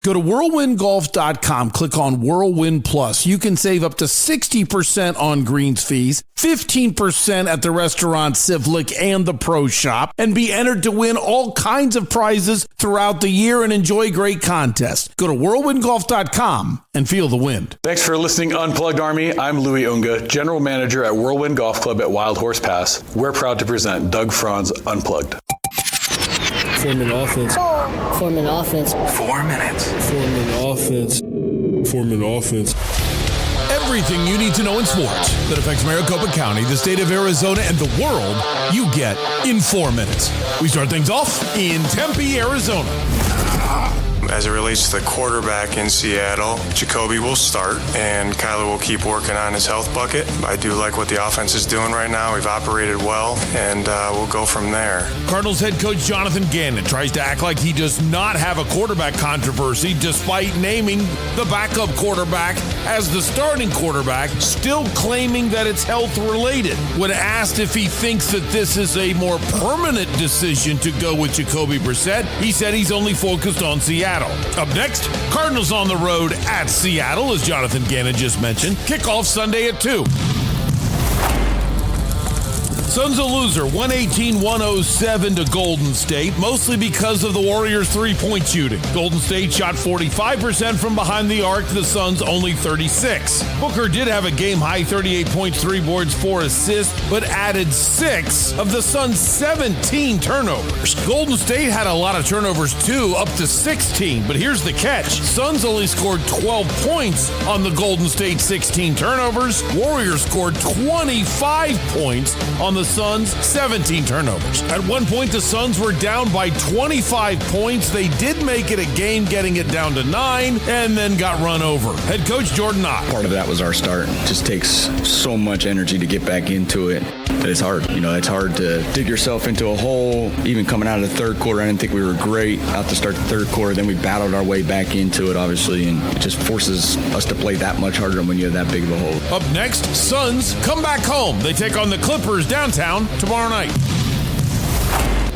Go to whirlwindgolf.com, click on Whirlwind Plus. You can save up to 60% on greens fees, 15% at the restaurant Civlic and the Pro Shop, and be entered to win all kinds of prizes throughout the year and enjoy great contests. Go to whirlwindgolf.com and feel the wind. Thanks for listening, Unplugged Army. I'm Louis Unga, General Manager at Whirlwind Golf Club at Wild Horse Pass. We're proud to present Doug Franz Unplugged. Form an offense. Form an offense. 4 minutes. Form an offense. Form an offense. Everything you need to know in sports that affects Maricopa County, the state of Arizona, and the world, you get in 4 minutes. We start things off in Tempe, Arizona. As it relates to the quarterback in Seattle, Jacoby will start, and Kyler will keep working on his health bucket. I do like what the offense is doing right now. We've operated well, and we'll go from there. Cardinals head coach Jonathan Gannon tries to act like he does not have a quarterback controversy despite naming the backup quarterback as the starting quarterback, still claiming that it's health-related. When asked if he thinks that this is a more permanent decision to go with Jacoby Brissett, he said he's only focused on Seattle. Up next, Cardinals on the road at Seattle, as Jonathan Gannon just mentioned. Kickoff Sunday at 2. Suns a loser, 118-107 to Golden State, mostly because of the Warriors' three-point shooting. Golden State shot 45% from behind the arc, the Suns only 36. Booker did have a game-high 38 points, 3 boards, 4 assists, but added 6 of the Suns' 17 turnovers. Golden State had a lot of turnovers too, up to 16, but here's the catch. Suns only scored 12 points on the Golden State 16 turnovers. Warriors scored 25 points on the Suns' 17 turnovers. At one point, the Suns were down by 25 points. They did make it a game, getting it down to 9, and then got run over. Head coach Jordan Ott. Part of that was our start. It just takes so much energy to get back into it. But it's hard. It's hard to dig yourself into a hole. Even coming out of the third quarter, I didn't think we were great out to start the third quarter. Then we battled our way back into it, obviously, and it just forces us to play that much harder when you have that big of a hole. Up next, Suns come back home. They take on the Clippers downtown tomorrow night.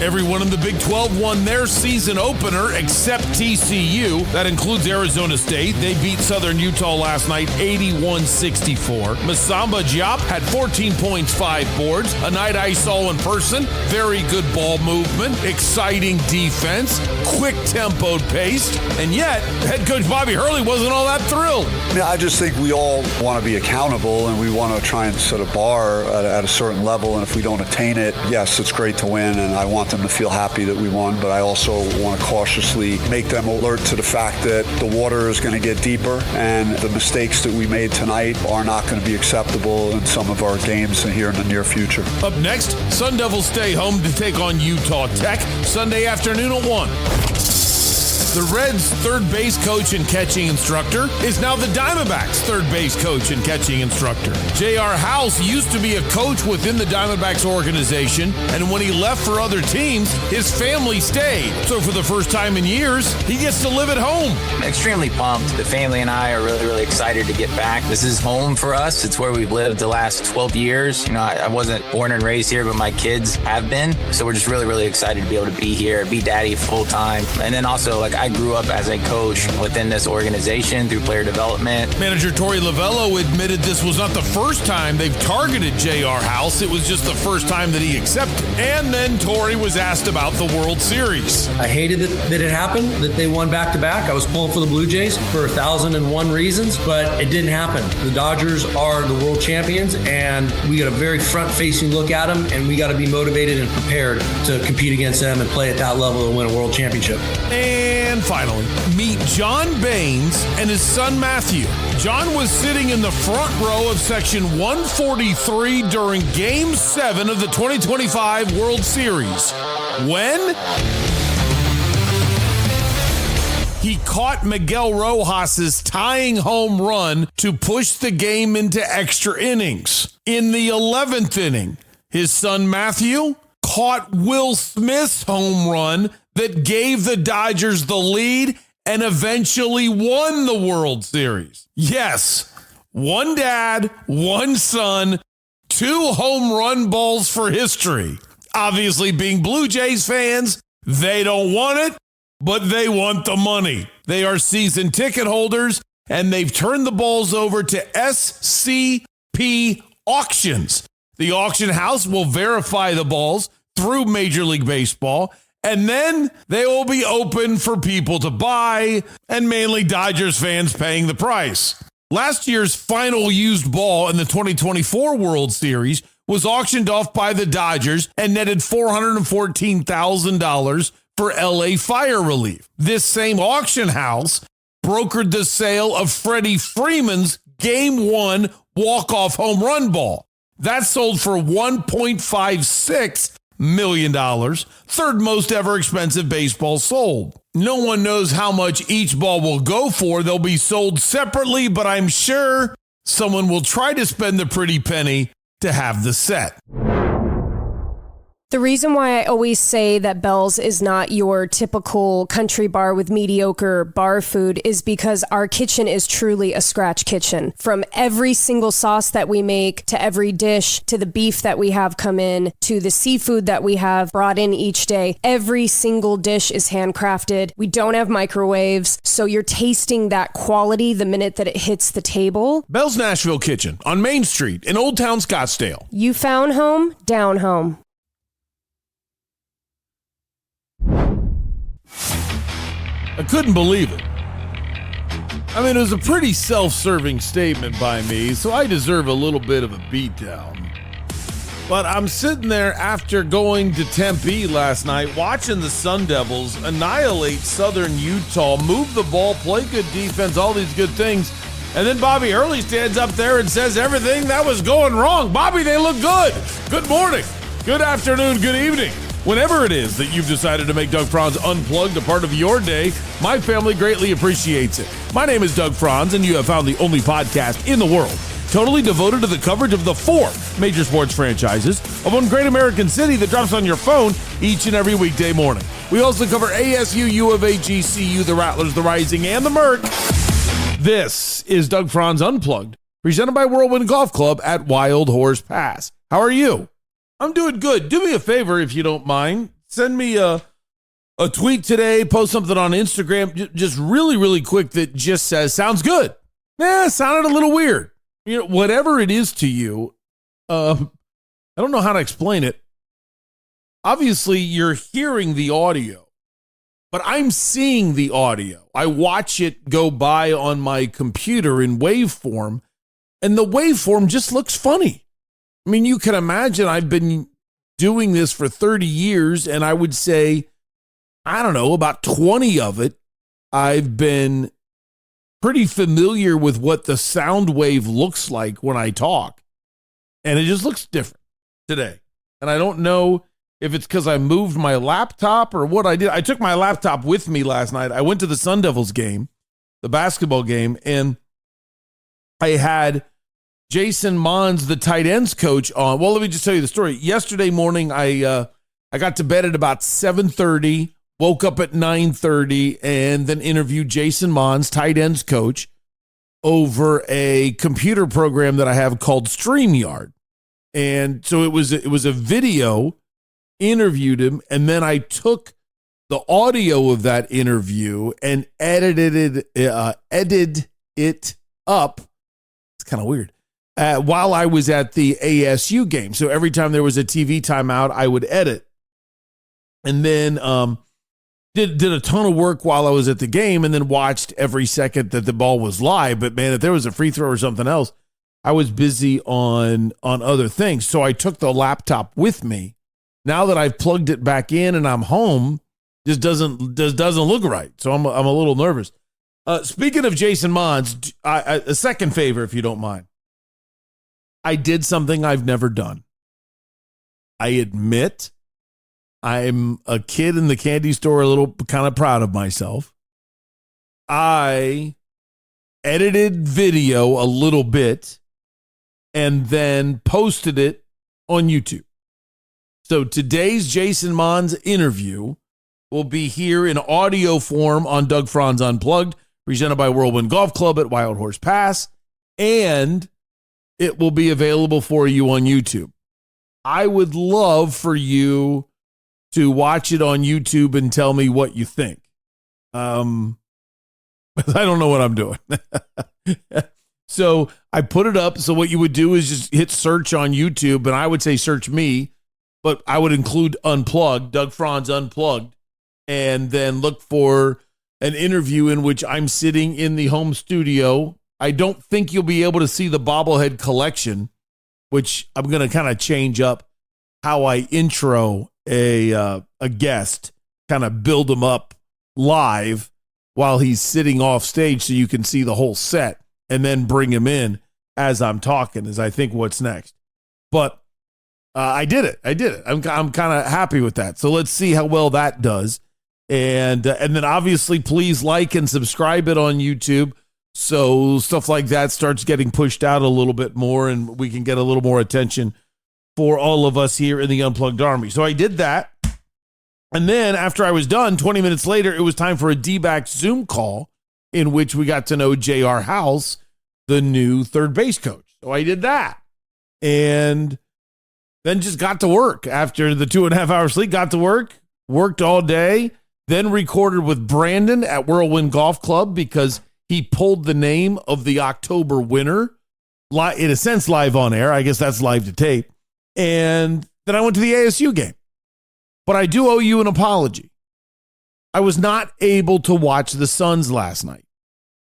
Everyone in the Big 12 won their season opener except TCU. That includes Arizona State. They beat Southern Utah last night 81-64. Masamba Diop had 14 points, 5 boards. A night I saw in person. Very good ball movement, exciting defense, quick-tempoed pace. And yet, head coach Bobby Hurley wasn't all that thrilled. Yeah, I just think we all want to be accountable, and we want to try and set a bar at a certain level. And if we don't attain it, yes, it's great to win, and I want them to feel happy that we won, but I also want to cautiously make them alert to the fact that the water is going to get deeper, and the mistakes that we made tonight are not going to be acceptable in some of our games here in the near future. Up next, Sun Devils stay home to take on Utah Tech Sunday afternoon at 1. The Reds' third base coach and catching instructor is now the Diamondbacks' third base coach and catching instructor. J.R. House used to be a coach within the Diamondbacks organization, and when he left for other teams, his family stayed. So for the first time in years, he gets to live at home. Extremely pumped. The family and I are really, really excited to get back. This is home for us. It's where we've lived the last 12 years. I wasn't born and raised here, but my kids have been. So we're just really, really excited to be able to be here, be daddy full time. And then also, I grew up as a coach within this organization through player development. Manager Torey Lovello admitted this was not the first time they've targeted J.R. House. It was just the first time that he accepted. And then Torey was asked about the World Series. I hated that it happened, that they won back-to-back. I was pulling for the Blue Jays for 1,001 reasons, but it didn't happen. The Dodgers are the world champions, and we got a very front-facing look at them, and we got to be motivated and prepared to compete against them and play at that level and win a world championship. And finally, meet John Baines and his son Matthew. John was sitting in the front row of section 143 during Game 7 of the 2025 World Series. When he caught Miguel Rojas's tying home run to push the game into extra innings. In the 11th inning, his son Matthew caught Will Smith's home run that gave the Dodgers the lead and eventually won the World Series. Yes, one dad, one son, 2 home run balls for history. Obviously, being Blue Jays fans, they don't want it, but they want the money. They are season ticket holders, and they've turned the balls over to SCP Auctions. The auction house will verify the balls through Major League Baseball, and then they will be open for people to buy, and mainly Dodgers fans paying the price. Last year's final used ball in the 2024 World Series was auctioned off by the Dodgers and netted $414,000 for LA fire relief. This same auction house brokered the sale of Freddie Freeman's Game 1 walk-off home run ball. That sold for $1.56 million, third most ever expensive baseball sold. No one knows how much each ball will go for. They'll be sold separately, but I'm sure someone will try to spend the pretty penny to have the set. The reason why I always say that Bell's is not your typical country bar with mediocre bar food is because our kitchen is truly a scratch kitchen. From every single sauce that we make, to every dish, to the beef that we have come in, to the seafood that we have brought in each day, every single dish is handcrafted. We don't have microwaves, so you're tasting that quality the minute that it hits the table. Bell's Nashville Kitchen on Main Street in Old Town Scottsdale. You found home, down home. I couldn't believe it. I mean, it was a pretty self-serving statement by me, so I deserve a little bit of a beatdown. But I'm sitting there after going to Tempe last night, watching the Sun Devils annihilate Southern Utah, move the ball, play good defense, all these good things. And then Bobby Hurley stands up there and says everything that was going wrong. Bobby, they look good. Good morning, good afternoon, good evening. Whenever it is that you've decided to make Doug Franz Unplugged a part of your day, my family greatly appreciates it. My name is Doug Franz, and you have found the only podcast in the world totally devoted to the coverage of the 4 major sports franchises of one great American city that drops on your phone each and every weekday morning. We also cover ASU, U of A, GCU, the Rattlers, the Rising, and the Merc. This is Doug Franz Unplugged, presented by Whirlwind Golf Club at Wild Horse Pass. How are you? I'm doing good. Do me a favor, if you don't mind. Send me a tweet today, post something on Instagram, just really, really quick that just says, sounds good. Sounded a little weird. You know, whatever it is to you, I don't know how to explain it. Obviously, you're hearing the audio, but I'm seeing the audio. I watch it go by on my computer in waveform, and the waveform just looks funny. I mean, you can imagine I've been doing this for 30 years, and I would say, I don't know, about 20 of it, I've been pretty familiar with what the sound wave looks like when I talk. And it just looks different today. And I don't know if it's because I moved my laptop or what I did. I took my laptop with me last night. I went to the Sun Devils game, the basketball game, and I had Jason Mohns, the tight ends coach, on. Well, let me just tell you the story. Yesterday morning, I got to bed at about 7:30, woke up at 9:30, and then interviewed Jason Mohns, tight ends coach, over a computer program that I have called StreamYard. And so it was a video, interviewed him, and then I took the audio of that interview and edited it up. It's kind of weird. While I was at the ASU game. So every time there was a TV timeout, I would edit. And then did a ton of work while I was at the game, and then watched every second that the ball was live. But man, if there was a free throw or something else, I was busy on other things. So I took the laptop with me. Now that I've plugged it back in and I'm home, just doesn't look right. So I'm a little nervous. Speaking of Jason Mohns, a second favor, if you don't mind. I did something I've never done. I admit I'm a kid in the candy store, a little kind of proud of myself. I edited video a little bit and then posted it on YouTube. So today's Jason Mohns interview will be here in audio form on Doug Franz Unplugged, presented by Whirlwind Golf Club at Wild Horse Pass, and it will be available for you on YouTube. I would love for you to watch it on YouTube and tell me what you think. I don't know what I'm doing. So I put it up. So what you would do is just hit search on YouTube, and I would say search me, but I would include Unplugged, Doug Franz Unplugged, and then look for an interview in which I'm sitting in the home studio. I don't think you'll be able to see the bobblehead collection, which I'm going to kind of change up how I intro a guest, kind of build him up live while he's sitting off stage so you can see the whole set, and then bring him in as I'm talking, is I think what's next. But I did it. I'm kind of happy with that. So let's see how well that does. And then obviously please like and subscribe it on YouTube, so stuff like that starts getting pushed out a little bit more and we can get a little more attention for all of us here in the Unplugged Army. So I did that. And then after I was done, 20 minutes later, it was time for a DBACKS Zoom call in which we got to know J.R. House, the new third base coach. So I did that. And then just got to work after the 2.5 hour sleep, got to work, worked all day, then recorded with Brandon at Whirlwind Golf Club because he pulled the name of the October winner, in a sense, live on air. I guess that's live to tape. And then I went to the ASU game. But I do owe you an apology. I was not able to watch the Suns last night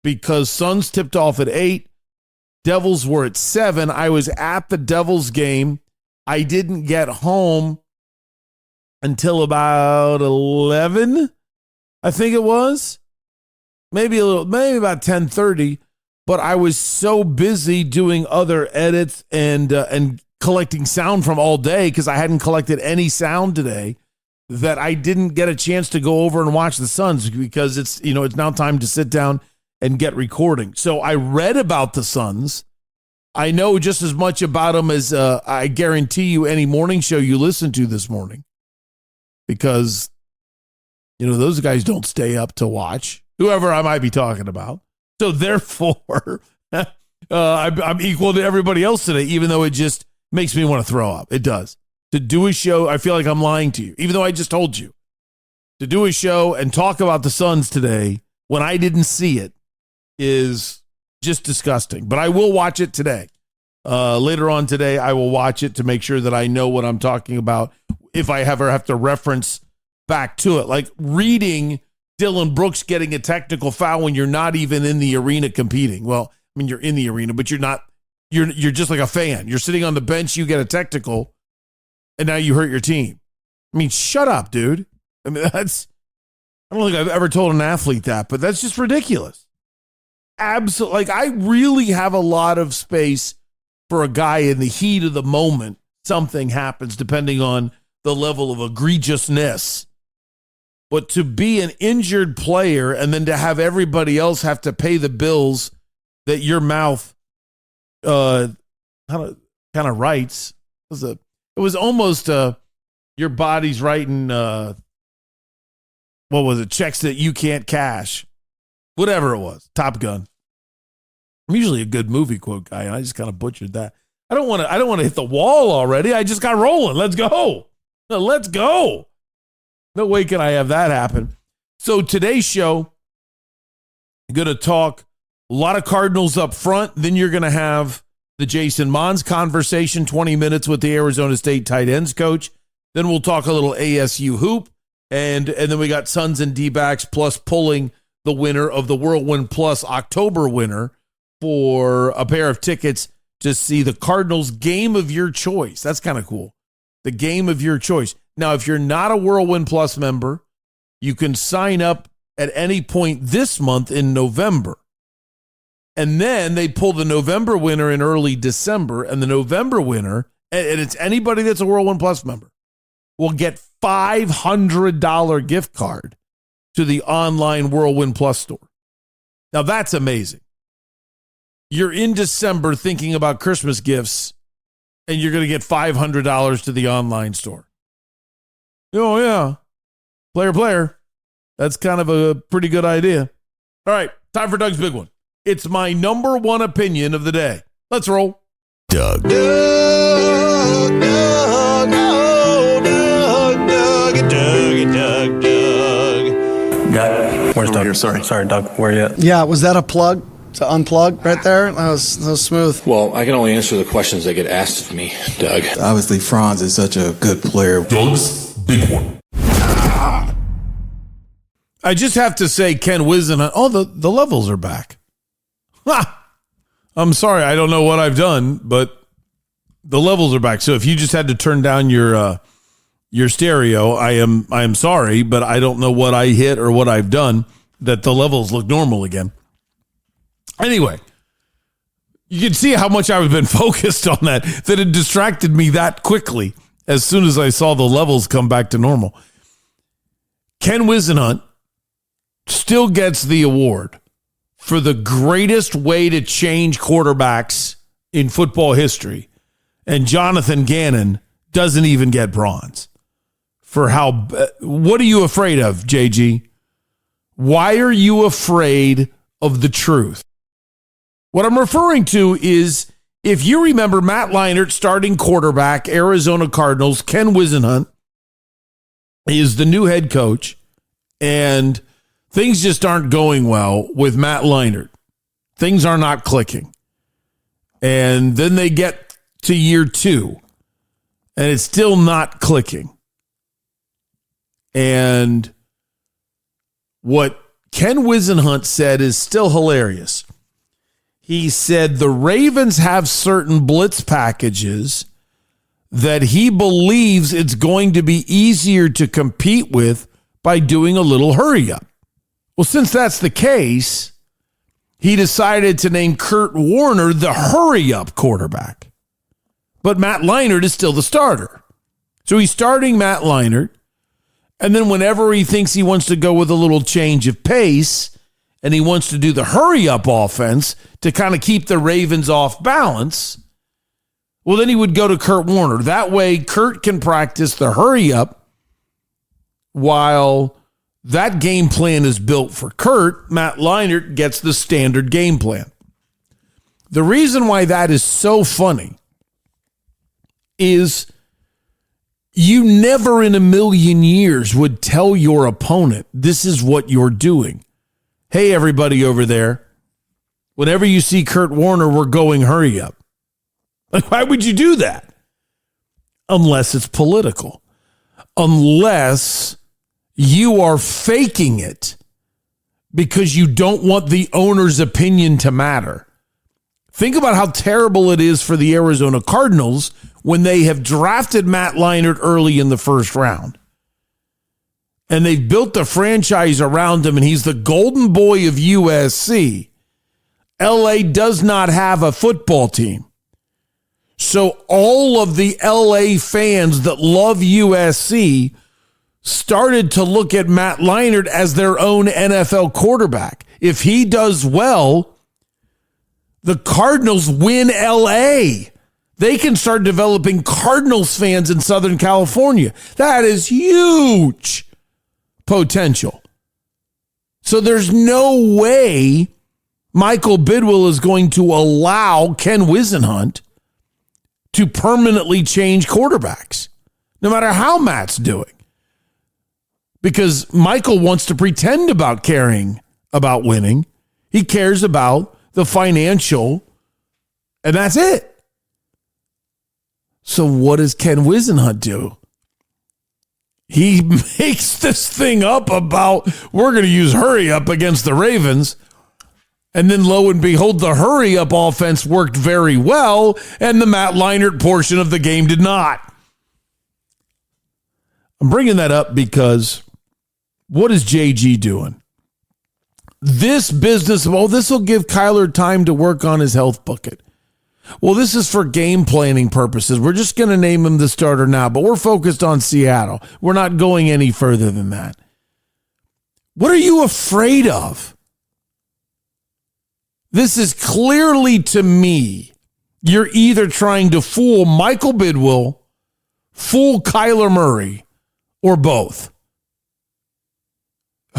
because Suns tipped off at 8. Devils were at 7. I was at the Devils game. I didn't get home until about 11, I think it was. Maybe about 10:30. But I was so busy doing other edits and collecting sound from all day because I hadn't collected any sound today that I didn't get a chance to go over and watch the Suns because it's now time to sit down and get recording. So I read about the Suns. I know just as much about them as I guarantee you any morning show you listen to this morning because, those guys don't stay up to watch whoever I might be talking about. So therefore, I'm equal to everybody else today, even though it just makes me want to throw up. It does. To do a show, I feel like I'm lying to you, even though I just told you. To do a show and talk about the Suns today when I didn't see it is just disgusting. But I will watch it today. Later on today, I will watch it to make sure that I know what I'm talking about if I ever have to reference back to it. Like reading Dylan Brooks getting a technical foul when you're not even in the arena competing. Well, I mean, you're in the arena, but you're not. You're just like a fan. You're sitting on the bench, you get a technical, and now you hurt your team. I mean, shut up, dude. I mean, I don't think I've ever told an athlete that, but that's just ridiculous. Absolutely. Like, I really have a lot of space for a guy in the heat of the moment. Something happens depending on the level of egregiousness. But to be an injured player and then to have everybody else have to pay the bills that your mouth kind of writes. It was almost your body's writing what was it, checks that you can't cash, whatever it was. Top Gun. I'm usually a good movie quote guy, and I just kind of butchered that. I don't want to hit the wall already. I just got rolling. Let's go. No way can I have that happen. So today's show, I'm going to talk a lot of Cardinals up front. Then you're going to have the Jason Mohns conversation, 20 minutes with the Arizona State tight ends coach. Then we'll talk a little ASU hoop. And then we got Suns and DBACKS plus pulling the winner of the Whirlwind Plus October winner for a pair of tickets to see the Cardinals game of your choice. That's kind of cool. The game of your choice. Now, if you're not a Whirlwind Plus member, you can sign up at any point this month in November. And then they pull the November winner in early December, and the November winner, and it's anybody that's a Whirlwind Plus member, will get $500 gift card to the online Whirlwind Plus store. Now, that's amazing. You're in December thinking about Christmas gifts, and you're going to get $500 to the online store. Oh, yeah. Player. That's kind of a pretty good idea. All right, time for Doug's big one. It's my number one opinion of the day. Let's roll. Doug. Doug, Where's Doug? Here, sorry, Doug. Where are you at? Yeah, was that a plug to unplug right there? That was smooth. Well, I can only answer the questions that get asked of me, Doug. Obviously, Franz is such a good player. Doug's big one. I just have to say, Ken Whisenhunt, the levels are back. Ha! I'm sorry, I don't know what I've done, but the levels are back. So if you just had to turn down your stereo, I am sorry, but I don't know what I hit or what I've done that the levels look normal again. Anyway, you can see how much I've been focused on that it distracted me that quickly as soon as I saw the levels come back to normal. Ken Whisenhunt still gets the award for the greatest way to change quarterbacks in football history. And Jonathan Gannon doesn't even get bronze. What are you afraid of, JG? Why are you afraid of the truth? What I'm referring to is, if you remember Matt Leinart, starting quarterback, Arizona Cardinals, Ken Whisenhunt is the new head coach, and things just aren't going well with Matt Leinart. Things are not clicking. And then they get to year 2, and it's still not clicking. And what Ken Whisenhunt said is still hilarious. He said the Ravens have certain blitz packages that he believes it's going to be easier to compete with by doing a little hurry up. Well, since that's the case, he decided to name Kurt Warner the hurry up quarterback. But Matt Leinart is still the starter. So he's starting Matt Leinart. And then whenever he thinks he wants to go with a little change of pace and he wants to do the hurry up offense to kind of keep the Ravens off balance, well, then he would go to Kurt Warner. That way, Kurt can practice the hurry up while that game plan is built for Kurt. Matt Leinart gets the standard game plan. The reason why that is so funny is you never in a million years would tell your opponent, this is what you're doing. Hey, everybody over there, whenever you see Kurt Warner, we're going hurry up. Like, why would you do that? Unless it's political. Unless you are faking it because you don't want the owner's opinion to matter. Think about how terrible it is for the Arizona Cardinals when they have drafted Matt Leinart early in the first round. And they've built the franchise around him, and he's the golden boy of USC. LA does not have a football team. So all of the LA fans that love USC started to look at Matt Leinart as their own NFL quarterback. If he does well, the Cardinals win LA. They can start developing Cardinals fans in Southern California. That is huge potential. So there's no way Michael Bidwill is going to allow Ken Whisenhunt to permanently change quarterbacks, no matter how Matt's doing. Because Michael wants to pretend about caring about winning. He cares about the financial, and that's it. So what does Ken Whisenhunt do? He makes this thing up about we're going to use hurry up against the Ravens. And then lo and behold, the hurry up offense worked very well, and the Matt Leinart portion of the game did not. I'm bringing that up because what is JG doing? This business of, this will give Kyler time to work on his health bucket. Well, this is for game planning purposes. We're just going to name him the starter now, but we're focused on Seattle. We're not going any further than that. What are you afraid of? This is clearly, to me, you're either trying to fool Michael Bidwill, fool Kyler Murray, or both.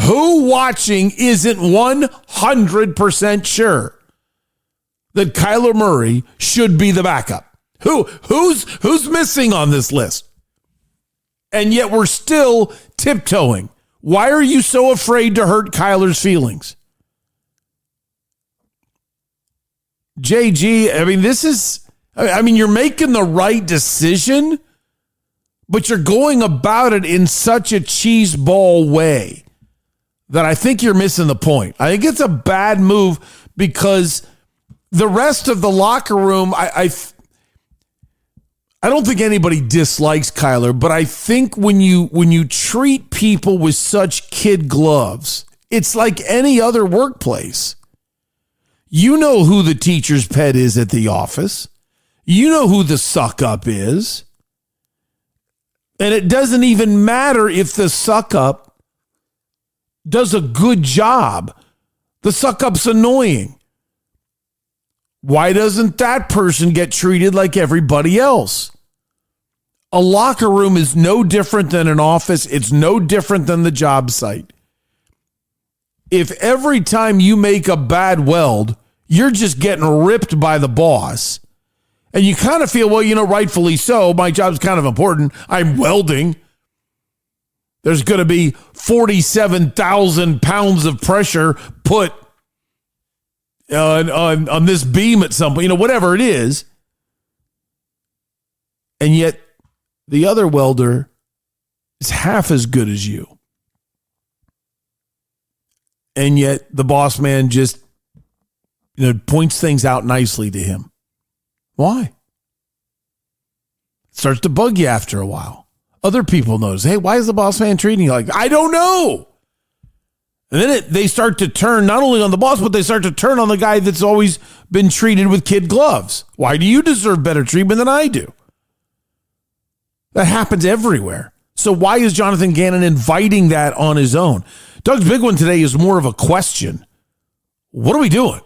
Who watching isn't 100% sure that Kyler Murray should be the backup? Who's missing on this list? And yet we're still tiptoeing. Why are you so afraid to hurt Kyler's feelings? JG, you're making the right decision, but you're going about it in such a cheeseball way that I think you're missing the point. I think it's a bad move because the rest of the locker room, I don't think anybody dislikes Kyler, but I think when you treat people with such kid gloves, it's like any other workplace. You know who the teacher's pet is at the office. You know who the suck-up is. And it doesn't even matter if the suck-up does a good job. The suck-up's annoying. Why doesn't that person get treated like everybody else? A locker room is no different than an office. It's no different than the job site. If every time you make a bad weld, you're just getting ripped by the boss, and you kind of feel, well, rightfully so, my job's kind of important. I'm welding. There's going to be 47,000 pounds of pressure put on this beam at some point, whatever it is. And yet the other welder is half as good as you. And yet the boss man just, points things out nicely to him. Why? It starts to bug you after a while. Other people notice, hey, why is the boss man treating you like, I don't know. And then they start to turn not only on the boss, but they start to turn on the guy that's always been treated with kid gloves. Why do you deserve better treatment than I do? That happens everywhere. So why is Jonathan Gannon inviting that on his own? Doug's big one today is more of a question. What are we doing?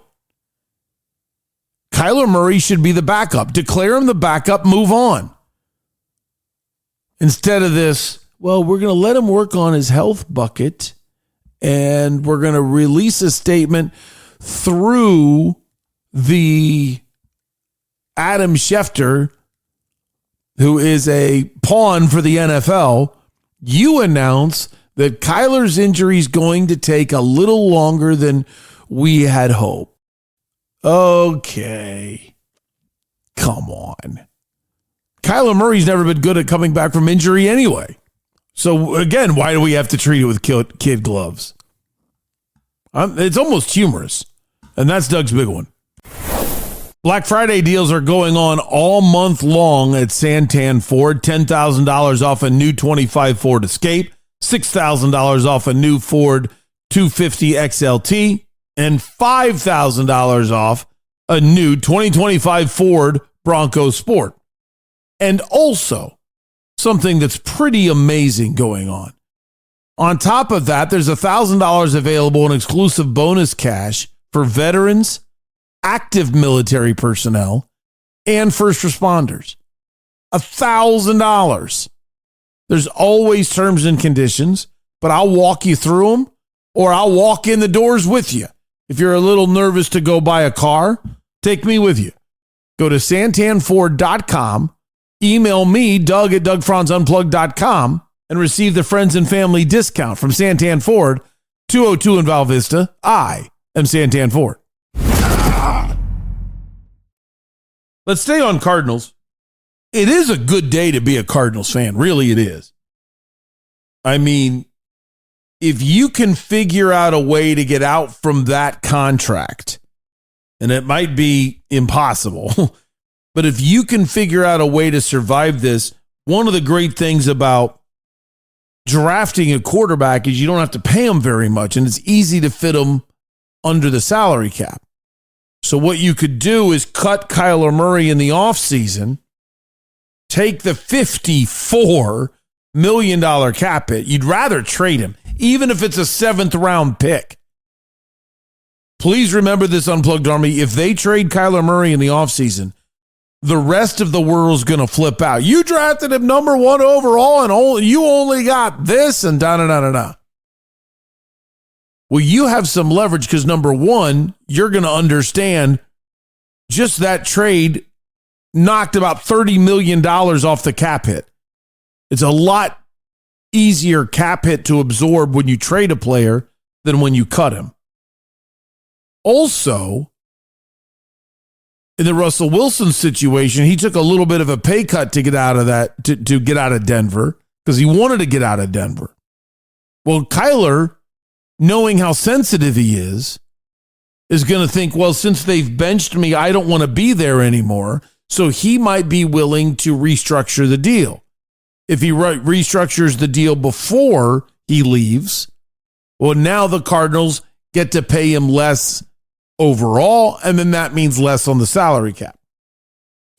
Kyler Murray should be the backup. Declare him the backup, move on. Instead of this, well, we're going to let him work on his health bucket and we're going to release a statement through the Adam Schefter, who is a pawn for the NFL. You announce that Kyler's injury is going to take a little longer than we had hoped. Okay. Come on. Kyler Murray's never been good at coming back from injury anyway. So, again, why do we have to treat it with kid gloves? It's almost humorous. And that's Doug's big one. Black Friday deals are going on all month long at Santan Ford. $10,000 off a new 25 Ford Escape, $6,000 off a new Ford 250 XLT, and $5,000 off a new 2025 Ford Bronco Sport. And also, something that's pretty amazing going on. On top of that, there's $1,000 available in exclusive bonus cash for veterans, active military personnel, and first responders. $1,000. There's always terms and conditions, but I'll walk you through them, or I'll walk in the doors with you. If you're a little nervous to go buy a car, take me with you. Go to santanford.com, email me, Doug at DougFranzUnplugged.com, and receive the friends and family discount from Santan Ford, 202 in Val Vista. I am Santan Ford. Let's stay on Cardinals. It is a good day to be a Cardinals fan. Really, it is. I mean, if you can figure out a way to get out from that contract, and it might be impossible, but if you can figure out a way to survive this, one of the great things about drafting a quarterback is you don't have to pay him very much, and it's easy to fit him under the salary cap. So what you could do is cut Kyler Murray in the offseason, take the $54 million cap hit. You'd rather trade him, even if it's a 7th round pick. Please remember this, Unplugged Army. If they trade Kyler Murray in the offseason, the rest of the world's going to flip out. You drafted him number 1 overall, and you only got this, and da-da-da-da-da. Well, you have some leverage because, number one, you're going to understand just that trade knocked about $30 million off the cap hit. It's a lot easier cap hit to absorb when you trade a player than when you cut him. Also, in the Russell Wilson situation, he took a little bit of a pay cut to get out of that, to get out of Denver, because he wanted to get out of Denver. Well, Kyler, knowing how sensitive he is going to think, well, since they've benched me, I don't want to be there anymore. So he might be willing to restructure the deal. If he restructures the deal before he leaves, well, now the Cardinals get to pay him less overall, and then that means less on the salary cap.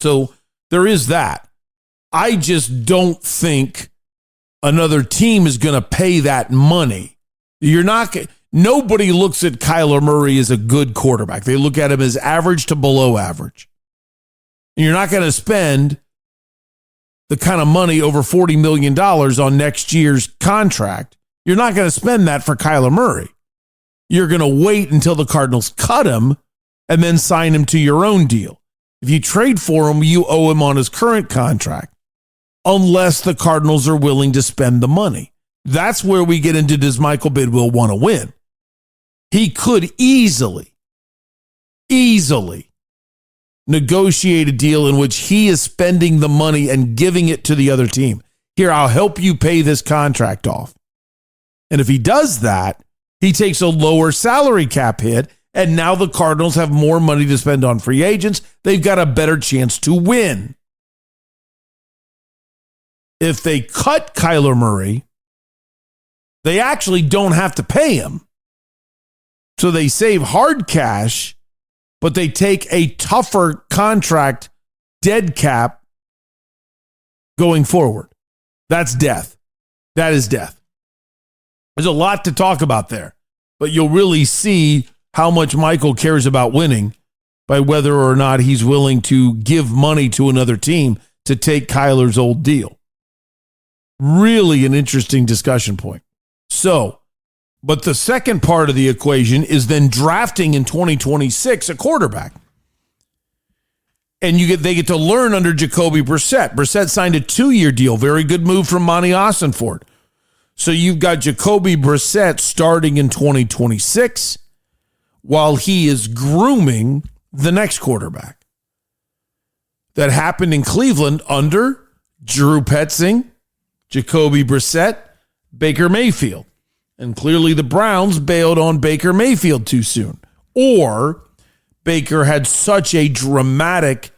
So there is that. I just don't think another team is going to pay that money. Nobody looks at Kyler Murray as a good quarterback. They look at him as average to below average. And you're not going to spend the kind of money, over $40 million on next year's contract. You're not going to spend that for Kyler Murray. You're going to wait until the Cardinals cut him and then sign him to your own deal. If you trade for him, you owe him on his current contract, unless the Cardinals are willing to spend the money. That's where we get into, does Michael Bidwill want to win? He could easily negotiate a deal in which he is spending the money and giving it to the other team. Here, I'll help you pay this contract off. And if he does that, he takes a lower salary cap hit, and now the Cardinals have more money to spend on free agents. They've got a better chance to win. If they cut Kyler Murray, they actually don't have to pay him. So they save hard cash, but they take a tougher contract, dead cap, going forward. That's death. That is death. There's a lot to talk about there, but you'll really see how much Michael cares about winning by whether or not he's willing to give money to another team to take Kyler's old deal. Really an interesting discussion point. So, but the second part of the equation is then drafting in 2026 a quarterback. And they get to learn under Jacoby Brissett. Brissett signed a 2-year deal. Very good move from Monty Austinford. So you've got Jacoby Brissett starting in 2026 while he is grooming the next quarterback. That happened in Cleveland under Drew Petzing, Jacoby Brissett, Baker Mayfield. And clearly the Browns bailed on Baker Mayfield too soon. Or Baker had such a dramatic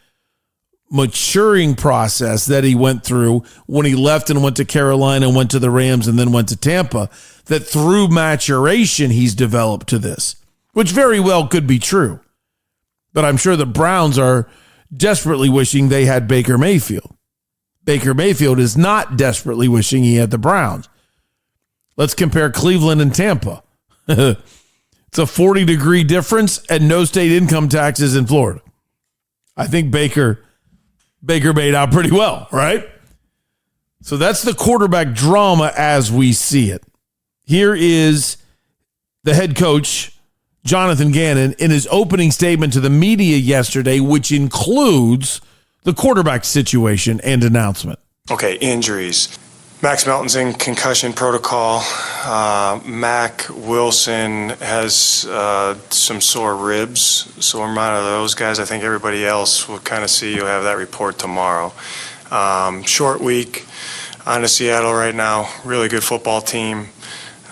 maturing process that he went through when he left and went to Carolina and went to the Rams and then went to Tampa, that through maturation he's developed to this, which very well could be true. But I'm sure the Browns are desperately wishing they had Baker Mayfield. Baker Mayfield is not desperately wishing he had the Browns. Let's compare Cleveland and Tampa. It's a 40-degree difference and no state income taxes in Florida. I think Baker made out pretty well, right? So that's the quarterback drama as we see it. Here is the head coach, Jonathan Gannon, in his opening statement to the media yesterday, which includes the quarterback situation and announcement. Okay, injuries. Max Melton's in concussion protocol. Mac Wilson has some sore ribs, so I'm out of those guys. I think everybody else will kind of see. You'll have that report tomorrow. Short week on to Seattle right now. Really good football team.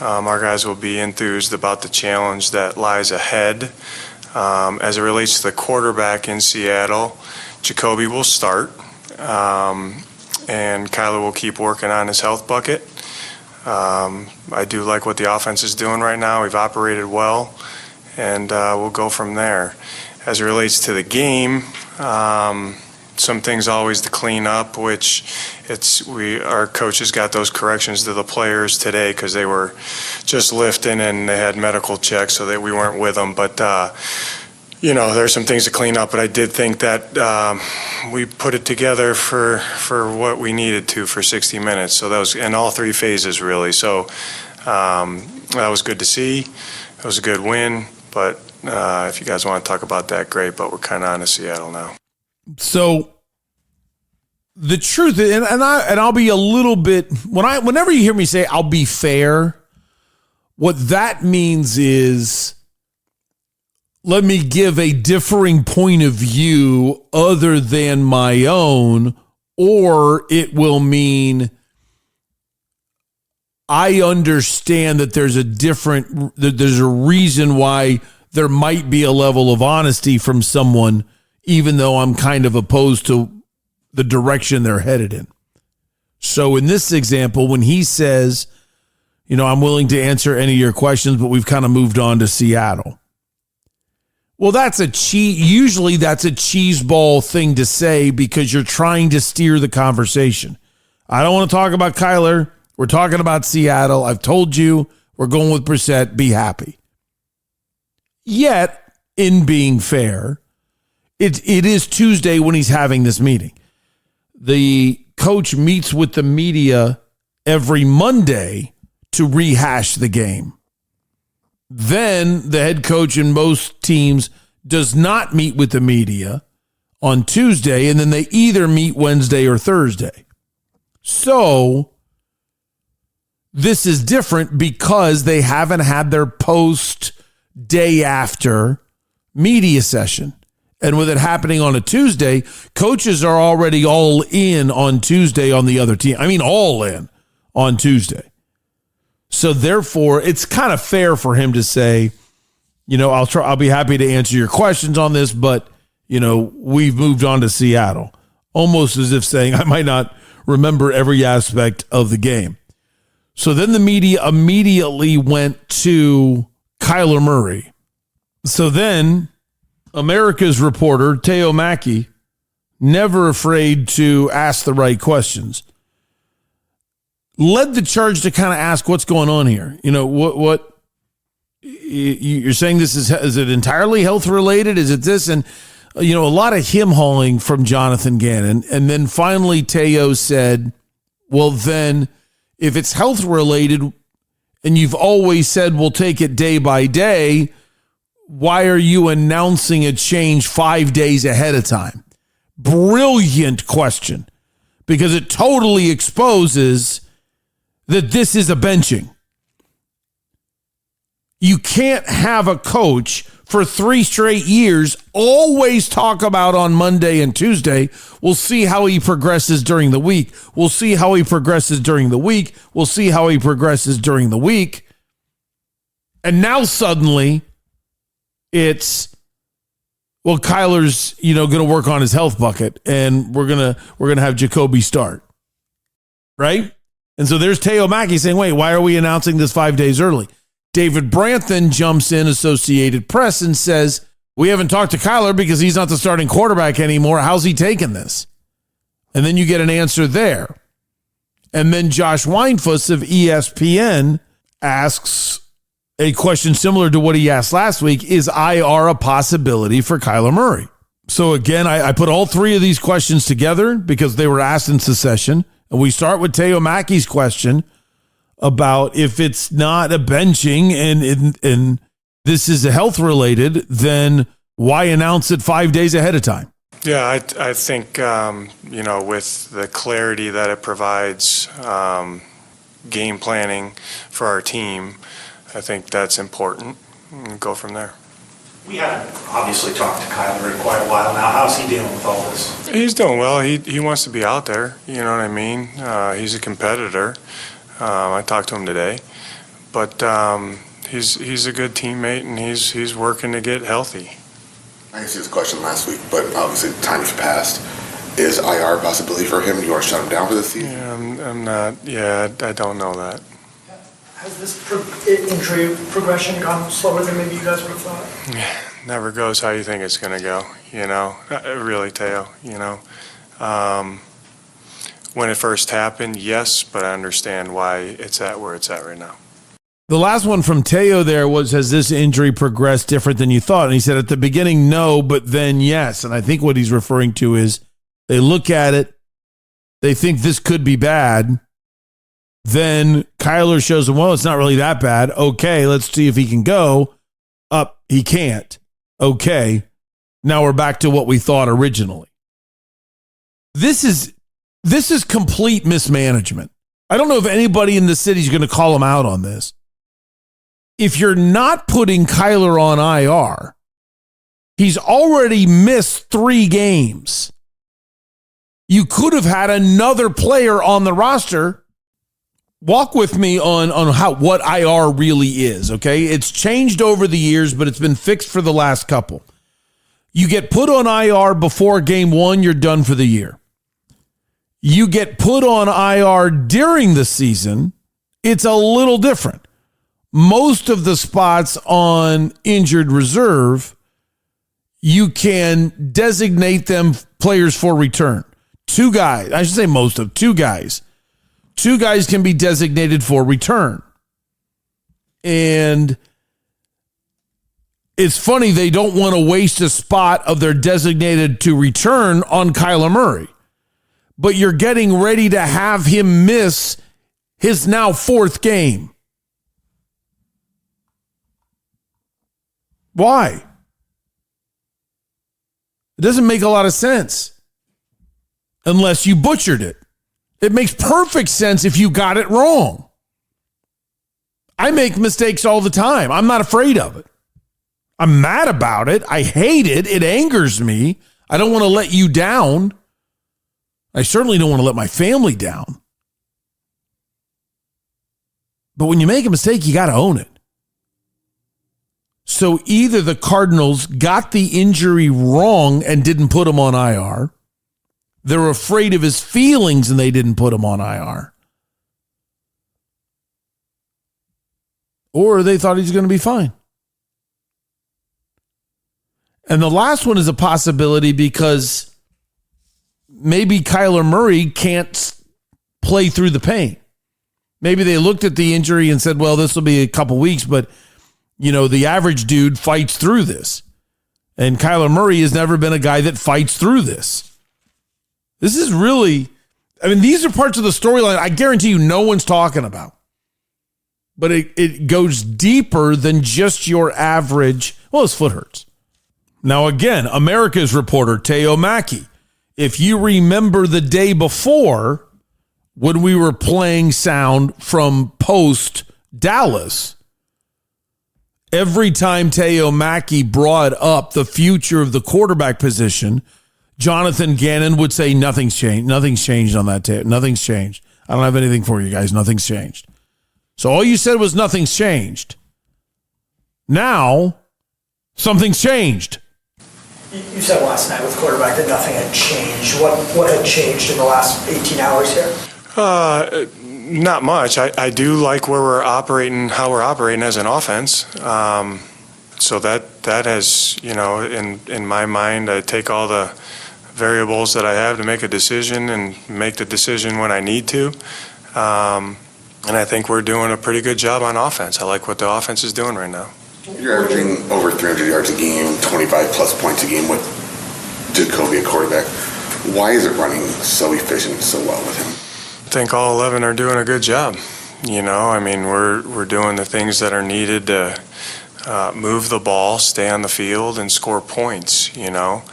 Our guys will be enthused about the challenge that lies ahead. As it relates to the quarterback in Seattle, Jacoby will start. And Kyler will keep working on his health bucket. I do like what the offense is doing right now. We've operated well, and we'll go from there. As it relates to the game, some things always to clean up, which our coaches got those corrections to the players today because they were just lifting and they had medical checks, so that we weren't with them. But there's some things to clean up, but I did think that we put it together for what we needed to for 60 minutes. So that was in all three phases, really. So that was good to see. It was a good win. But if you guys want to talk about that, great. But we're kind of on to Seattle now. So the truth, and I'll be a little bit, whenever you hear me say I'll be fair, what that means is let me give a differing point of view other than my own, or it will mean I understand that there's a reason why there might be a level of honesty from someone, even though I'm kind of opposed to the direction they're headed in. So in this example, when he says, I'm willing to answer any of your questions, but we've kind of moved on to Seattle. Well, usually that's a cheeseball thing to say because you're trying to steer the conversation. I don't want to talk about Kyler. We're talking about Seattle. I've told you we're going with Brissett. Be happy. Yet, in being fair, it is Tuesday when he's having this meeting. The coach meets with the media every Monday to rehash the game. Then the head coach in most teams does not meet with the media on Tuesday, and then they either meet Wednesday or Thursday. So this is different because they haven't had their post day after media session. And with it happening on a Tuesday, coaches are already all in on Tuesday on the other team. I mean, all in on Tuesday. So therefore, it's kind of fair for him to say, I'll be happy to answer your questions on this, but, we've moved on to Seattle. Almost as if saying I might not remember every aspect of the game. So then the media immediately went to Kyler Murray. So then America's reporter, Teo Mackey, never afraid to ask the right questions, led the charge to kind of ask what's going on here. What you're saying this is it entirely health related? Is it this? And, a lot of him hauling from Jonathan Gannon. And then finally Teo said, well, then if it's health related and you've always said we'll take it day by day, why are you announcing a change 5 days ahead of time? Brilliant question, because it totally exposes that this is a benching. You can't have a coach for 3 straight years always talk about on Monday and Tuesday, we'll see how he progresses during the week. We'll see how he progresses during the week. We'll see how he progresses during the week. And now suddenly it's, well, Kyler's, going to work on his health bucket and we're going to have Jacoby start. Right? And so there's Teo Mackey saying, wait, why are we announcing this 5 days early? David Branton jumps in, Associated Press, and says, we haven't talked to Kyler because he's not the starting quarterback anymore. How's he taking this? And then you get an answer there. And then Josh Weinfuss of ESPN asks a question similar to what he asked last week. Is IR a possibility for Kyler Murray? So again, I put all 3 of these questions together because they were asked in succession. And we start with Teo Mackey's question about if it's not a benching and this is health related, then why announce it 5 days ahead of time? Yeah, I think, with the clarity that it provides, game planning for our team, I think that's important. And go from there. We haven't obviously talked to Kyler in quite a while now. How's he dealing with all this? He's doing well. He wants to be out there. You know what I mean? He's a competitor. I talked to him today, but he's a good teammate and he's working to get healthy. I asked you this question last week, but obviously time's passed. Is IR a possibility for him? You want to shut him down for this season? Yeah, I'm not. Yeah, I don't know that. Has this injury progression gone slower than maybe you guys would have thought? Yeah, never goes how you think it's going to go, really, Teo, When it first happened, yes, but I understand why it's at where it's at right now. The last one from Teo there was, has this injury progressed different than you thought? And he said at the beginning, no, but then yes. And I think what he's referring to is they look at it, they think this could be bad. Then Kyler shows them, well, it's not really that bad. Okay, let's see if he can go. Up, he can't. Okay, now we're back to what we thought originally. This is This is complete mismanagement. I don't know if anybody in the city is going to call him out on this. If you're not putting Kyler on IR, he's already missed 3 games. You could have had another player on the roster. Walk with me on what IR really is, okay? It's changed over the years, but it's been fixed for the last couple. You get put on IR before game 1, you're done for the year. You get put on IR during the season, it's a little different. Most of the spots on injured reserve, you can designate them players for return. 2 guys, I should say most of, 2 guys. 2 guys can be designated for return. And it's funny, they don't want to waste a spot of their designated to return on Kyler Murray. But you're getting ready to have him miss his now 4th game. Why? It doesn't make a lot of sense unless you butchered it. It makes perfect sense if you got it wrong. I make mistakes all the time. I'm not afraid of it. I'm mad about it. I hate it. It angers me. I don't want to let you down. I certainly don't want to let my family down. But when you make a mistake, you got to own it. So either the Cardinals got the injury wrong and didn't put him on IR. They're afraid of his feelings and they didn't put him on IR. Or they thought he's going to be fine. And the last one is a possibility because maybe Kyler Murray can't play through the pain. Maybe they looked at the injury and said, well, this will be a couple weeks, but you know, the average dude fights through this. And Kyler Murray has never been a guy that fights through this. This is really, I mean, these are parts of the storyline I guarantee you no one's talking about. But it goes deeper than just your average, well, his foot hurts. Now, again, America's reporter, Teo Mackey, if you remember the day before when we were playing sound from post Dallas, every time Teo Mackey brought up the future of the quarterback position, Jonathan Gannon would say, nothing's changed. Nothing's changed on that tape. Nothing's changed. I don't have anything for you guys. Nothing's changed. So all you said was nothing's changed. Now, something's changed. You said last night with quarterback that nothing had changed. What had changed in the last 18 hours here? Not much. I do like where we're operating, how we're operating as an offense. So that has, you know, in my mind, I take all the variables that I have to make a decision and make the decision when I need to. And I think we're doing a pretty good job on offense. I like what the offense is doing right now. You're averaging over 300 yards a game, 25 plus points a game with Jacoby at quarterback. Why is it running so efficient, so well with him? I think all 11 are doing a good job. You know, I mean, we're doing the things that are needed to move the ball, stay on the field, and score points, you know.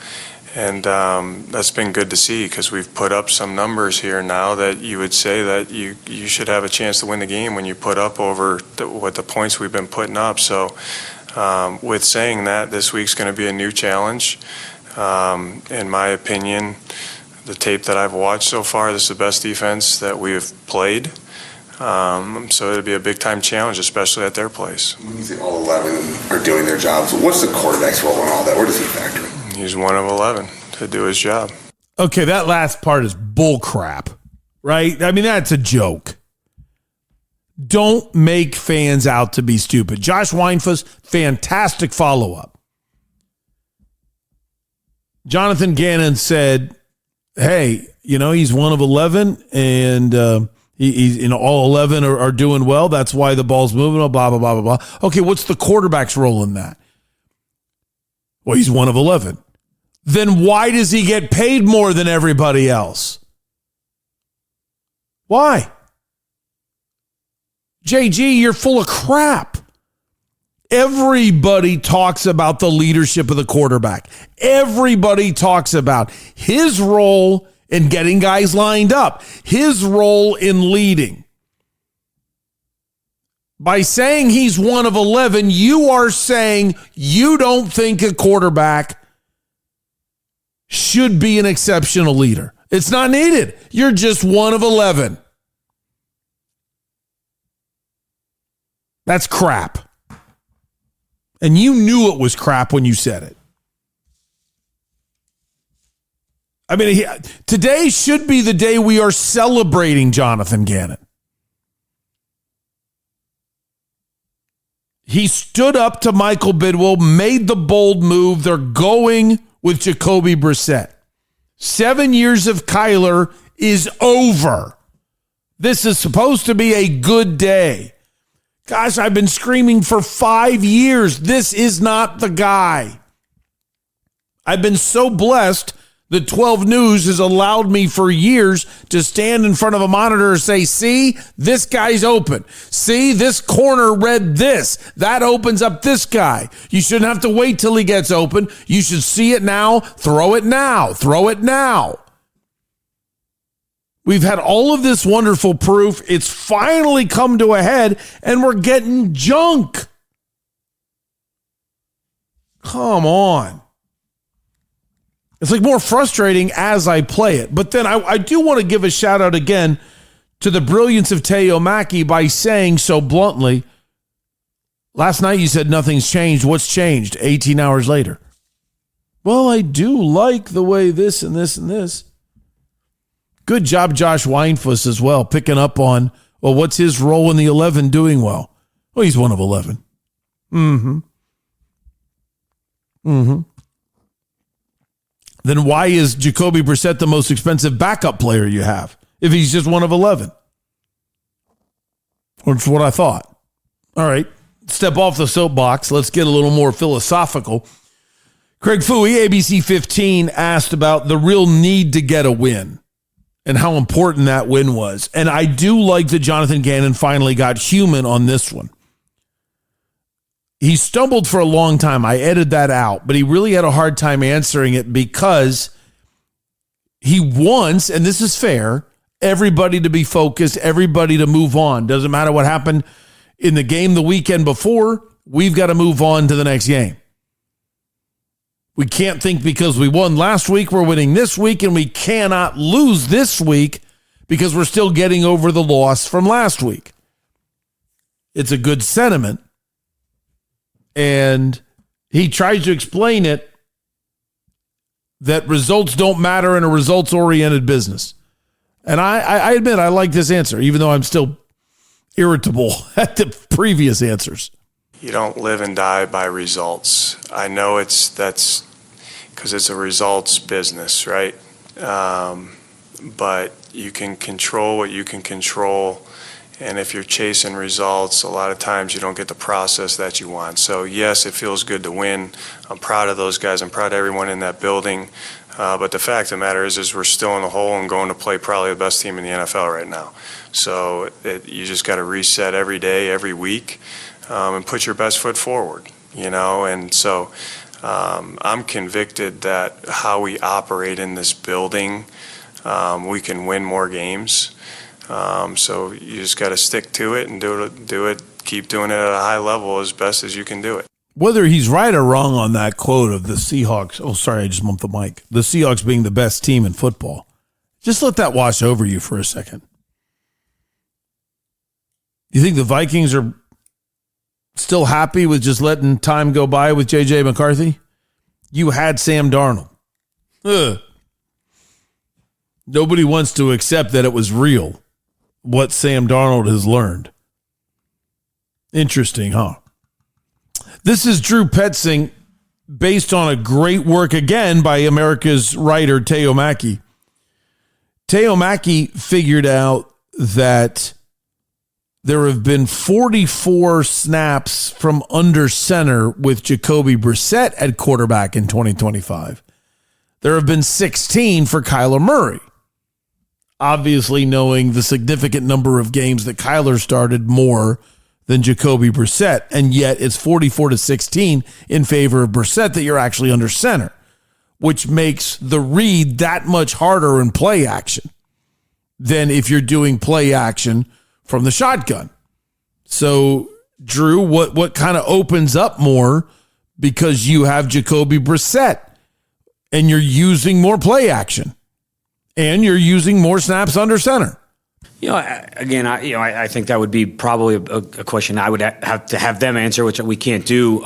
And that's been good to see because we've put up some numbers here now that you would say that you should have a chance to win the game when you put up over what the points we've been putting up. So with saying that, this week's going to be a new challenge. In my opinion, the tape that I've watched so far, this is the best defense that we've played. So it'll be a big-time challenge, especially at their place. When you say all 11 are doing their jobs, what's the quarterback's role in all that? Where does he factor in? He's one of 11 to do his job. Okay, that last part is bull crap, right? I mean, that's a joke. Don't make fans out to be stupid. Josh Weinfuss, fantastic follow-up. Jonathan Gannon said, hey, you know, he's one of 11, and he's, you know, all 11 are doing well. That's why the ball's moving, blah, blah, blah, blah, blah. Okay, what's the quarterback's role in that? Well, he's one of 11. Then why does he get paid more than everybody else? Why? JG, you're full of crap. Everybody talks about the leadership of the quarterback. Everybody talks about his role and getting guys lined up. His role in leading. By saying he's one of 11, you are saying you don't think a quarterback should be an exceptional leader. It's not needed. You're just one of 11. That's crap. And you knew it was crap when you said it. I mean, today should be the day we are celebrating Jonathan Gannon. He stood up to Michael Bidwell, made the bold move. They're going with Jacoby Brissett. 7 years of Kyler is over. This is supposed to be a good day. Gosh, I've been screaming for 5 years. This is not the guy. I've been so blessed that 12 News has allowed me for years to stand in front of a monitor and say, see, this guy's open. See, this corner read this. That opens up this guy. You shouldn't have to wait till he gets open. You should see it now. Throw it now. Throw it now. We've had all of this wonderful proof. It's finally come to a head, and we're getting junk. Come on. It's like more frustrating as I play it. But then I do want to give a shout out again to the brilliance of Teo Mackey by saying so bluntly, last night you said nothing's changed. What's changed 18 hours later? Well, I do like the way this and this and this. Good job, Josh Weinfuss, as well, picking up on, well, what's his role in the 11 doing well? Well, he's one of 11. Then why is Jacoby Brissett the most expensive backup player you have if he's just one of 11? That's what I thought. All right, step off the soapbox. Let's get a little more philosophical. Craig Fouie, ABC 15, asked about the real need to get a win and how important that win was. And I do like that Jonathan Gannon finally got human on this one. He stumbled for a long time. I edited that out, but he really had a hard time answering it because he wants, and this is fair, everybody to be focused, everybody to move on. Doesn't matter what happened in the game the weekend before, we've got to move on to the next game. We can't think because we won last week, we're winning this week, and we cannot lose this week because we're still getting over the loss from last week. It's a good sentiment. And he tries to explain it that results don't matter in a results-oriented business. And I admit I like this answer, even though I'm still irritable at the previous answers. You don't live and die by results. I know that's because it's a results business, right? But you can control what you can control. And if you're chasing results, a lot of times you don't get the process that you want. So yes, it feels good to win. I'm proud of those guys. I'm proud of everyone in that building. But the fact of the matter is we're still in the hole and going to play probably the best team in the NFL right now. So you just got to reset every day, every week, and put your best foot forward, you know? And so I'm convicted that how we operate in this building, we can win more games. So you just got to stick to it and do it, keep doing it at a high level as best as you can do it. Whether he's right or wrong on that quote of the Seahawks, oh, sorry, I just bumped the mic, the Seahawks being the best team in football, just let that wash over you for a second. You think the Vikings are still happy with just letting time go by with J.J. McCarthy? You had Sam Darnold. Nobody wants to accept that it was real, what Sam Darnold has learned. Interesting, huh? This is Drew Petzing, based on a great work, again, by America's writer, Teo Mackey. Teo Mackey figured out that there have been 44 snaps from under center with Jacoby Brissett at quarterback in 2025. There have been 16 for Kyler Murray. Obviously, knowing the significant number of games that Kyler started more than Jacoby Brissett, and yet it's 44-16 in favor of Brissett that you're actually under center. which makes the read that much harder in play action than if you're doing play action from the shotgun. So, Drew, what kind of opens up more because you have Jacoby Brissett and you're using more play action and you're using more snaps under center? I think that would be probably a question I would have to have them answer, which we can't do.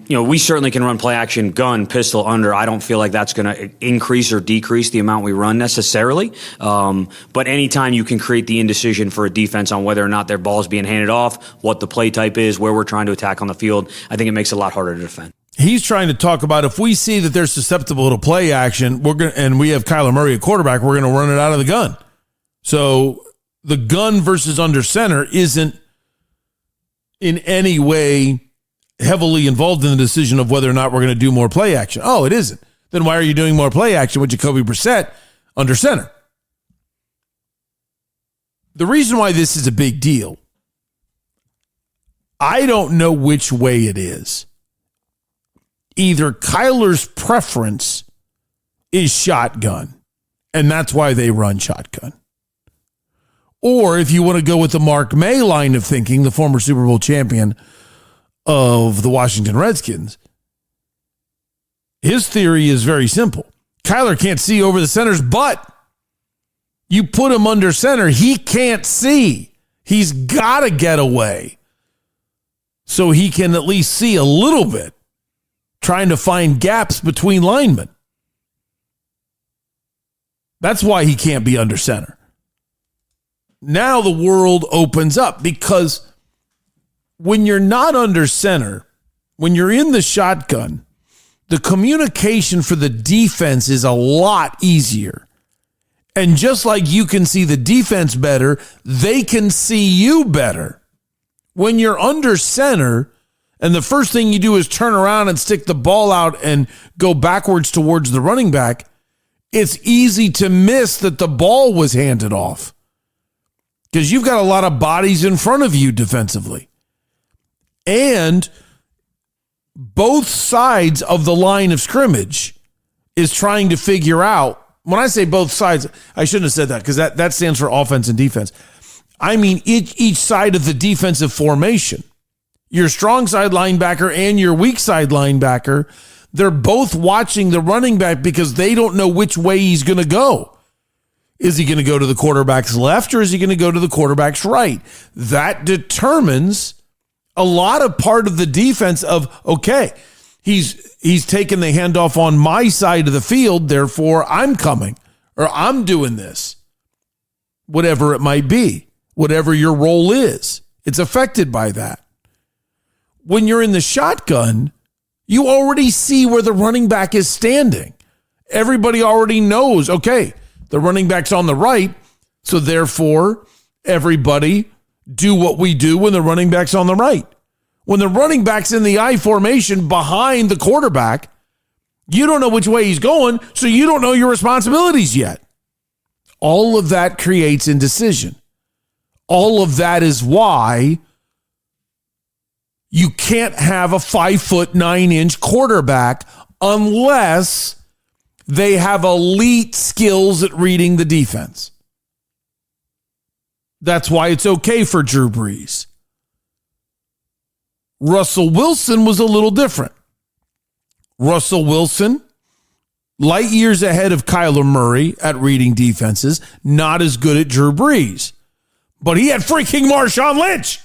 We certainly can run play action, gun, pistol, under. I don't feel like that's going to increase or decrease the amount we run necessarily. But anytime you can create the indecision for a defense on whether or not their ball is being handed off, what the play type is, where we're trying to attack on the field, I think it makes it a lot harder to defend. He's trying to talk about if we see that they're susceptible to play action, and we have Kyler Murray at quarterback, we're going to run it out of the gun. So the gun versus under center isn't in any way heavily involved in the decision of whether or not we're going to do more play action. Oh, it isn't. Then why are you doing more play action with Jacoby Brissett under center? The reason why this is a big deal, I don't know which way it is. Either Kyler's preference is shotgun, and that's why they run shotgun. Or if you want to go with the Mark May line of thinking, the former Super Bowl champion of the Washington Redskins, his theory is very simple. Kyler can't see over the center's butt. You put him under center, he can't see. He's got to get away so he can at least see a little bit, trying to find gaps between linemen. That's why he can't be under center. Now the world opens up because when you're not under center, when you're in the shotgun, the communication for the defense is a lot easier. And just like you can see the defense better, they can see you better. When you're under center and the first thing you do is turn around and stick the ball out and go backwards towards the running back, it's easy to miss that the ball was handed off. Because you've got a lot of bodies in front of you defensively. And both sides of the line of scrimmage is trying to figure out, when I say both sides, I shouldn't have said that because that stands for offense and defense. I mean each side of the defensive formation. Your strong side linebacker and your weak side linebacker, they're both watching the running back because they don't know which way he's going to go. Is he going to go to the quarterback's left or is he going to go to the quarterback's right? That determines a lot of part of the defense of, okay, he's taking the handoff on my side of the field, therefore I'm coming or I'm doing this. Whatever it might be, whatever your role is, it's affected by that. When you're in the shotgun, you already see where the running back is standing. Everybody already knows, okay, the running back's on the right, so therefore everybody do what we do when the running back's on the right. When the running back's in the I formation behind the quarterback, you don't know which way he's going, so you don't know your responsibilities yet. All of that creates indecision. All of that is why you can't have a 5'9" quarterback unless they have elite skills at reading the defense. That's why it's okay for Drew Brees. Russell Wilson was a little different. Russell Wilson, light years ahead of Kyler Murray at reading defenses, not as good at Drew Brees. But he had freaking Marshawn Lynch.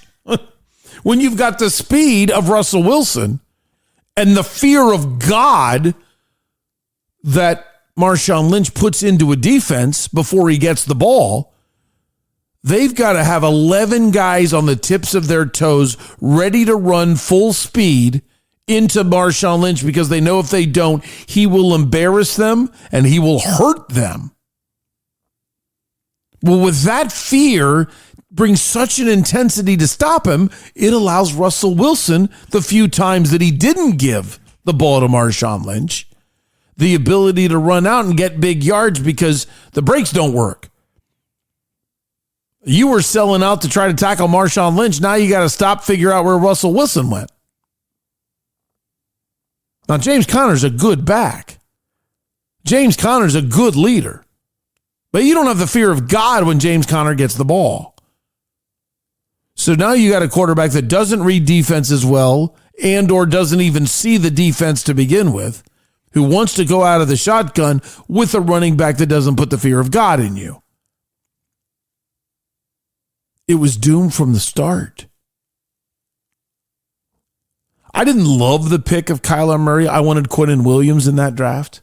When you've got the speed of Russell Wilson and the fear of God that Marshawn Lynch puts into a defense before he gets the ball, they've got to have 11 guys on the tips of their toes ready to run full speed into Marshawn Lynch because they know if they don't, he will embarrass them and he will hurt them. Well, with that fear brings such an intensity to stop him, it allows Russell Wilson, the few times that he didn't give the ball to Marshawn Lynch, the ability to run out and get big yards because the brakes don't work. You were selling out to try to tackle Marshawn Lynch. Now you got to stop, figure out where Russell Wilson went. Now, James Conner's a good back. James Conner's a good leader, but you don't have the fear of God when James Conner gets the ball. So now you got a quarterback that doesn't read defense as well and or doesn't even see the defense to begin with, who wants to go out of the shotgun with a running back that doesn't put the fear of God in you. It was doomed from the start. I didn't love the pick of Kyler Murray. I wanted Quinnen Williams in that draft,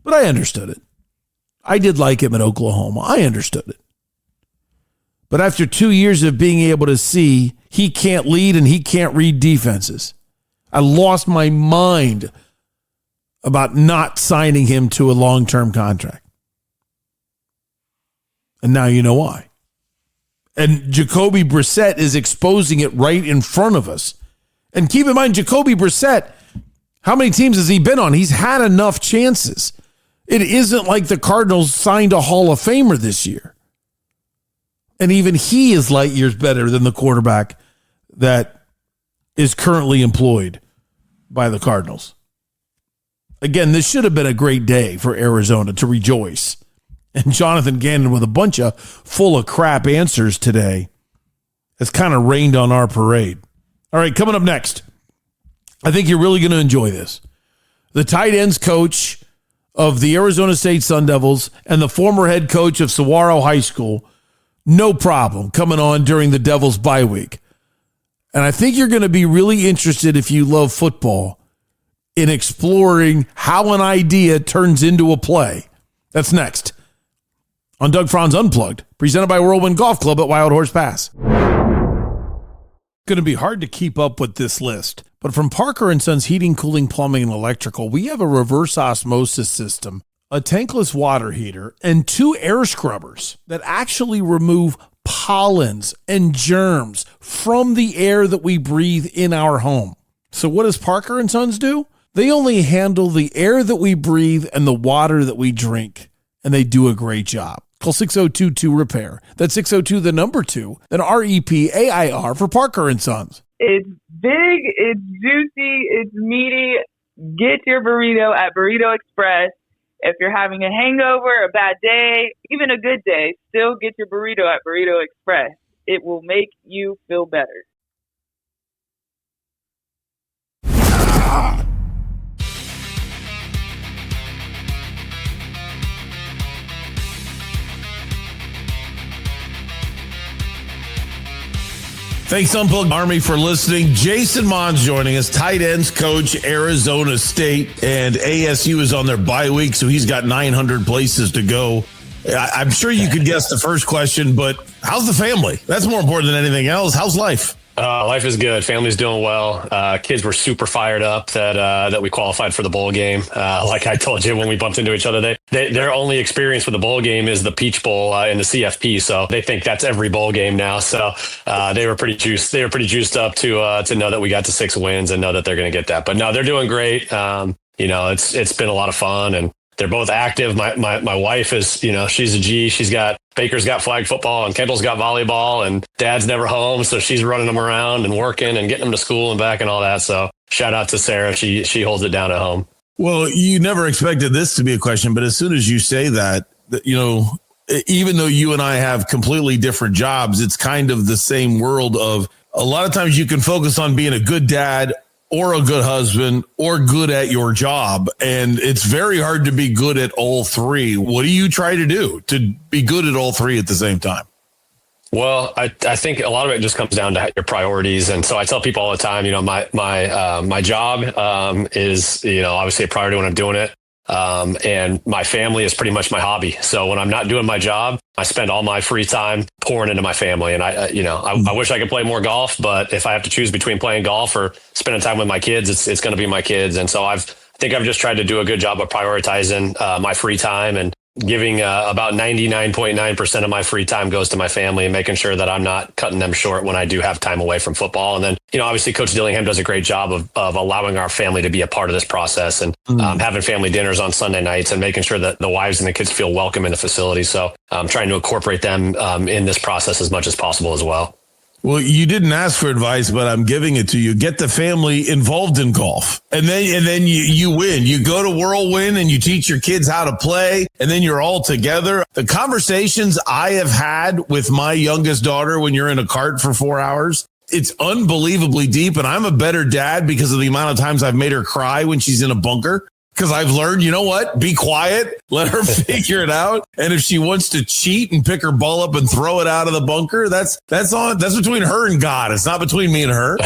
but I understood it. I did like him at Oklahoma. I understood it. But after 2 years of being able to see he can't lead and he can't read defenses, I lost my mind about not signing him to a long-term contract. And now you know why. And Jacoby Brissett is exposing it right in front of us. And keep in mind, Jacoby Brissett, how many teams has he been on? He's had enough chances. It isn't like the Cardinals signed a Hall of Famer this year. And even he is light years better than the quarterback that is currently employed by the Cardinals. Again, this should have been a great day for Arizona to rejoice. And Jonathan Gannon, with a bunch of full of crap answers today, has kind of rained on our parade. All right, coming up next, I think you're really going to enjoy this. The tight ends coach of the Arizona State Sun Devils and the former head coach of Saguaro High School, no problem, coming on during the Devils bye week. And I think you're going to be really interested, if you love football, in exploring how an idea turns into a play. That's next on Doug Franz Unplugged, presented by Whirlwind Golf Club at Wild Horse Pass. Going to be hard to keep up with this list, but from Parker & Sons Heating, Cooling, Plumbing, and Electrical, we have a reverse osmosis system, a tankless water heater, and 2 air scrubbers that actually remove pollens and germs from the air that we breathe in our home. So what does Parker & Sons do? They only handle the air that we breathe and the water that we drink, and they do a great job. Call 6022-REPAIR. That's 602 the number 2, then REPAIR for Parker & Sons. It's big, it's juicy, it's meaty. Get your burrito at Burrito Express. If you're having a hangover, a bad day, even a good day, still get your burrito at Burrito Express. It will make you feel better. Thanks, Unplugged Army, for listening. Jason Mohns joining us, tight ends coach, Arizona State, and ASU is on their bye week, so he's got 900 places to go. I'm sure you could guess the first question, but how's the family? That's more important than anything else. How's life? Life is good. Family's doing well. Kids were super fired up that we qualified for the bowl game. Like I told you when we bumped into each other, their only experience with the bowl game is the Peach Bowl in the CFP. So they think that's every bowl game now. So they were pretty juiced. They were pretty juiced up to know that we got to 6 wins and know that they're going to get that. But no, they're doing great. It's been a lot of fun and they're both active. My wife is, she's a G. Baker's got flag football and Kendall's got volleyball and dad's never home. So she's running them around and working and getting them to school and back and all that. So shout out to Sarah. She holds it down at home. Well, you never expected this to be a question, but as soon as you say that, even though you and I have completely different jobs, it's kind of the same world of a lot of times you can focus on being a good dad or a good husband or good at your job. And it's very hard to be good at all three. What do you try to do to be good at all three at the same time? Well, I think a lot of it just comes down to your priorities. And so I tell people all the time, my job is, obviously a priority when I'm doing it. And my family is pretty much my hobby. So when I'm not doing my job, I spend all my free time pouring into my family. And I wish I could play more golf, but if I have to choose between playing golf or spending time with my kids, it's going to be my kids. And so I think I've just tried to do a good job of prioritizing my free time and giving about 99.9% of my free time goes to my family and making sure that I'm not cutting them short when I do have time away from football. And then, obviously Coach Dillingham does a great job of allowing our family to be a part of this process and having family dinners on Sunday nights and making sure that the wives and the kids feel welcome in the facility. So I'm trying to incorporate them in this process as much as possible as well. Well, you didn't ask for advice, but I'm giving it to you. Get the family involved in golf, and then you win. You go to Whirlwind and you teach your kids how to play, and then you're all together. The conversations I have had with my youngest daughter when you're in a cart for 4 hours, it's unbelievably deep, and I'm a better dad because of the amount of times I've made her cry when she's in a bunker. Because I've learned, you know what? Be quiet. Let her figure it out. And if she wants to cheat and pick her ball up and throw it out of the bunker, that's between her and God. It's not between me and her.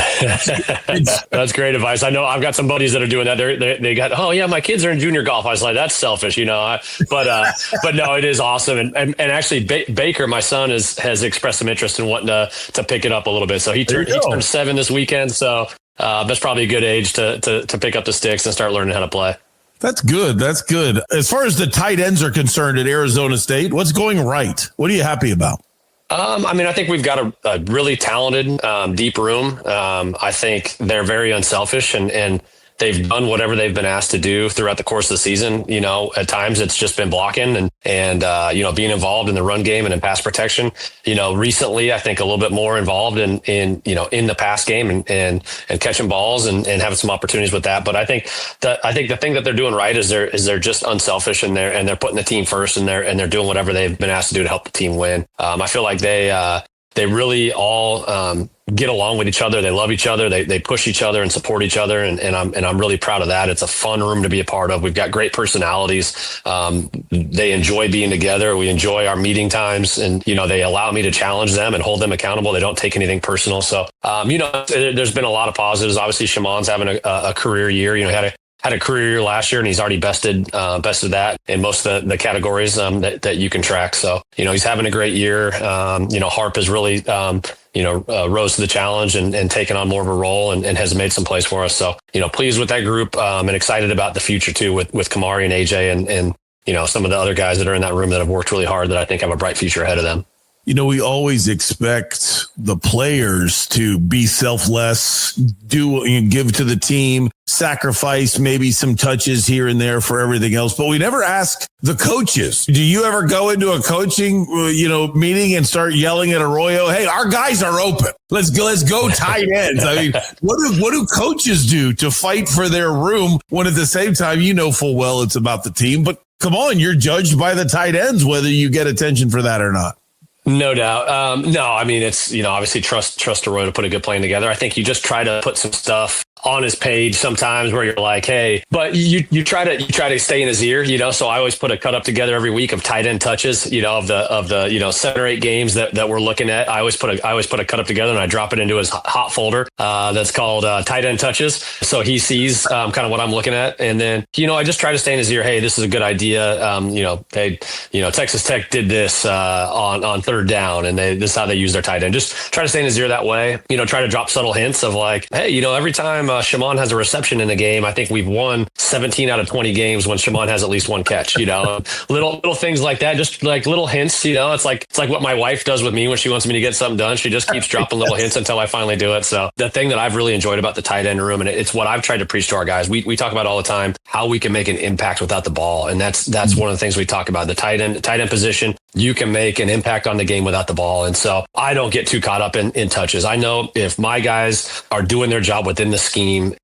That's great advice. I know I've got some buddies that are doing that. They got, oh yeah, my kids are in junior golf. I was like, that's selfish, but no, it is awesome. And actually Baker, my son, has expressed some interest in wanting to pick it up a little bit. So he turned 7 this weekend. So that's probably a good age to pick up the sticks and start learning how to play. That's good. That's good. As far as the tight ends are concerned at Arizona State, what's going right? What are you happy about? I think we've got a really talented, deep room. I think they're very unselfish and they've done whatever they've been asked to do throughout the course of the season. At times it's just been blocking and being involved in the run game and in pass protection. Recently I think a little bit more involved in the pass game and catching balls and having some opportunities with that. But I think the thing that they're doing right is they're just unselfish and they're putting the team first and they're doing whatever they've been asked to do to help the team win. I feel like they really all get along with each other. They love each other. They push each other and support each other. And I'm really proud of that. It's a fun room to be a part of. We've got great personalities. They enjoy being together. We enjoy our meeting times and, they allow me to challenge them and hold them accountable. They don't take anything personal. So, there's been a lot of positives. Obviously, Shamon's having a career year, had a career year last year and he's already bested that in most of the categories that you can track. So, he's having a great year. Harp has really, rose to the challenge and taken on more of a role and has made some plays for us. So, pleased with that group and excited about the future too with Kamari and AJ and some of the other guys that are in that room that have worked really hard that I think have a bright future ahead of them. We always expect the players to be selfless, give to the team, sacrifice maybe some touches here and there for everything else. But we never ask the coaches. Do you ever go into a coaching, meeting and start yelling at Arroyo, hey, our guys are open. Let's go tight ends. I mean, what do coaches do to fight for their room when at the same time, full well it's about the team? But come on, you're judged by the tight ends, whether you get attention for that or not. No doubt. It's, obviously trust Arroyo to put a good plan together. I think you just try to put some stuff on his page sometimes where you're like, hey, but you try to stay in his ear, so I always put a cut up together every week of tight end touches, of the 7 or 8 games that we're looking at. I always put a cut up together and I drop it into his hot folder that's called tight end touches. So he sees kind of what I'm looking at. And then, I just try to stay in his ear. Hey, this is a good idea. Texas Tech did this on third down and this is how they use their tight end. Just try to stay in his ear that way, try to drop subtle hints of like, hey, every time Shamon has a reception in a game, I think we've won 17 out of 20 games when Shamon has at least one catch, little things like that, just like little hints, it's like what my wife does with me when she wants me to get something done. She just keeps dropping little hints until I finally do it. So the thing that I've really enjoyed about the tight end room, and it's what I've tried to preach to our guys. We talk about all the time how we can make an impact without the ball. And that's one of the things we talk about. The tight end position, you can make an impact on the game without the ball. And so I don't get too caught up in touches. I know if my guys are doing their job within the scheme,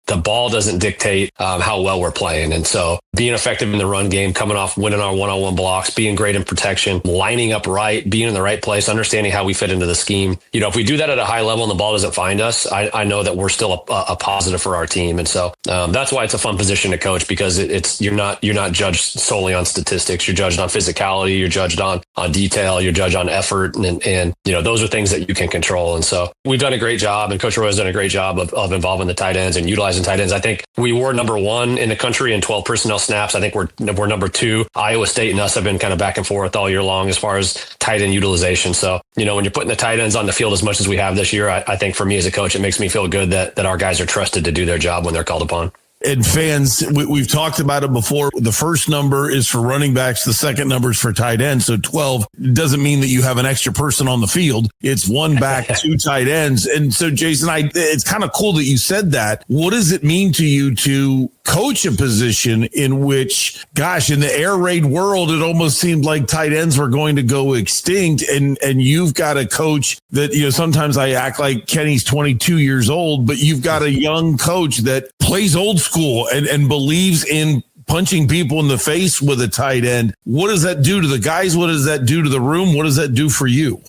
the ball doesn't dictate how well we're playing. And so being effective in the run game, coming off winning our one-on-one blocks, being great in protection, lining up right, being in the right place, understanding how we fit into the scheme. If we do that at a high level and the ball doesn't find us, I know that we're still a positive for our team. And so that's why it's a fun position to coach, because you're not judged solely on statistics. You're judged on physicality. You're judged on detail. You're judged on effort. And those are things that you can control. And so we've done a great job, and Coach Roy has done a great job of involving the tight ends and utilizing tight ends. I think we were number 1 in the country in 12 personnel snaps. I think we're number 2. Iowa State and us have been kind of back and forth all year long as far as tight end utilization. So, when you're putting the tight ends on the field as much as we have this year, I think for me as a coach, it makes me feel good that our guys are trusted to do their job when they're called upon. and fans, we've talked about it before. The first number is for running backs. The second number is for tight ends. So 12 doesn't mean that you have an extra person on the field. It's one back, two tight ends. And so, Jason, it's kind of cool that you said that. What does it mean to you to coach a position in which, gosh, in the air raid world, it almost seemed like tight ends were going to go extinct, and you've got a coach that, sometimes I act like Kenny's 22 years old, but you've got a young coach that plays old school and believes in punching people in the face with a tight end. What does that do to the guys? What does that do to the room? What does that do for you?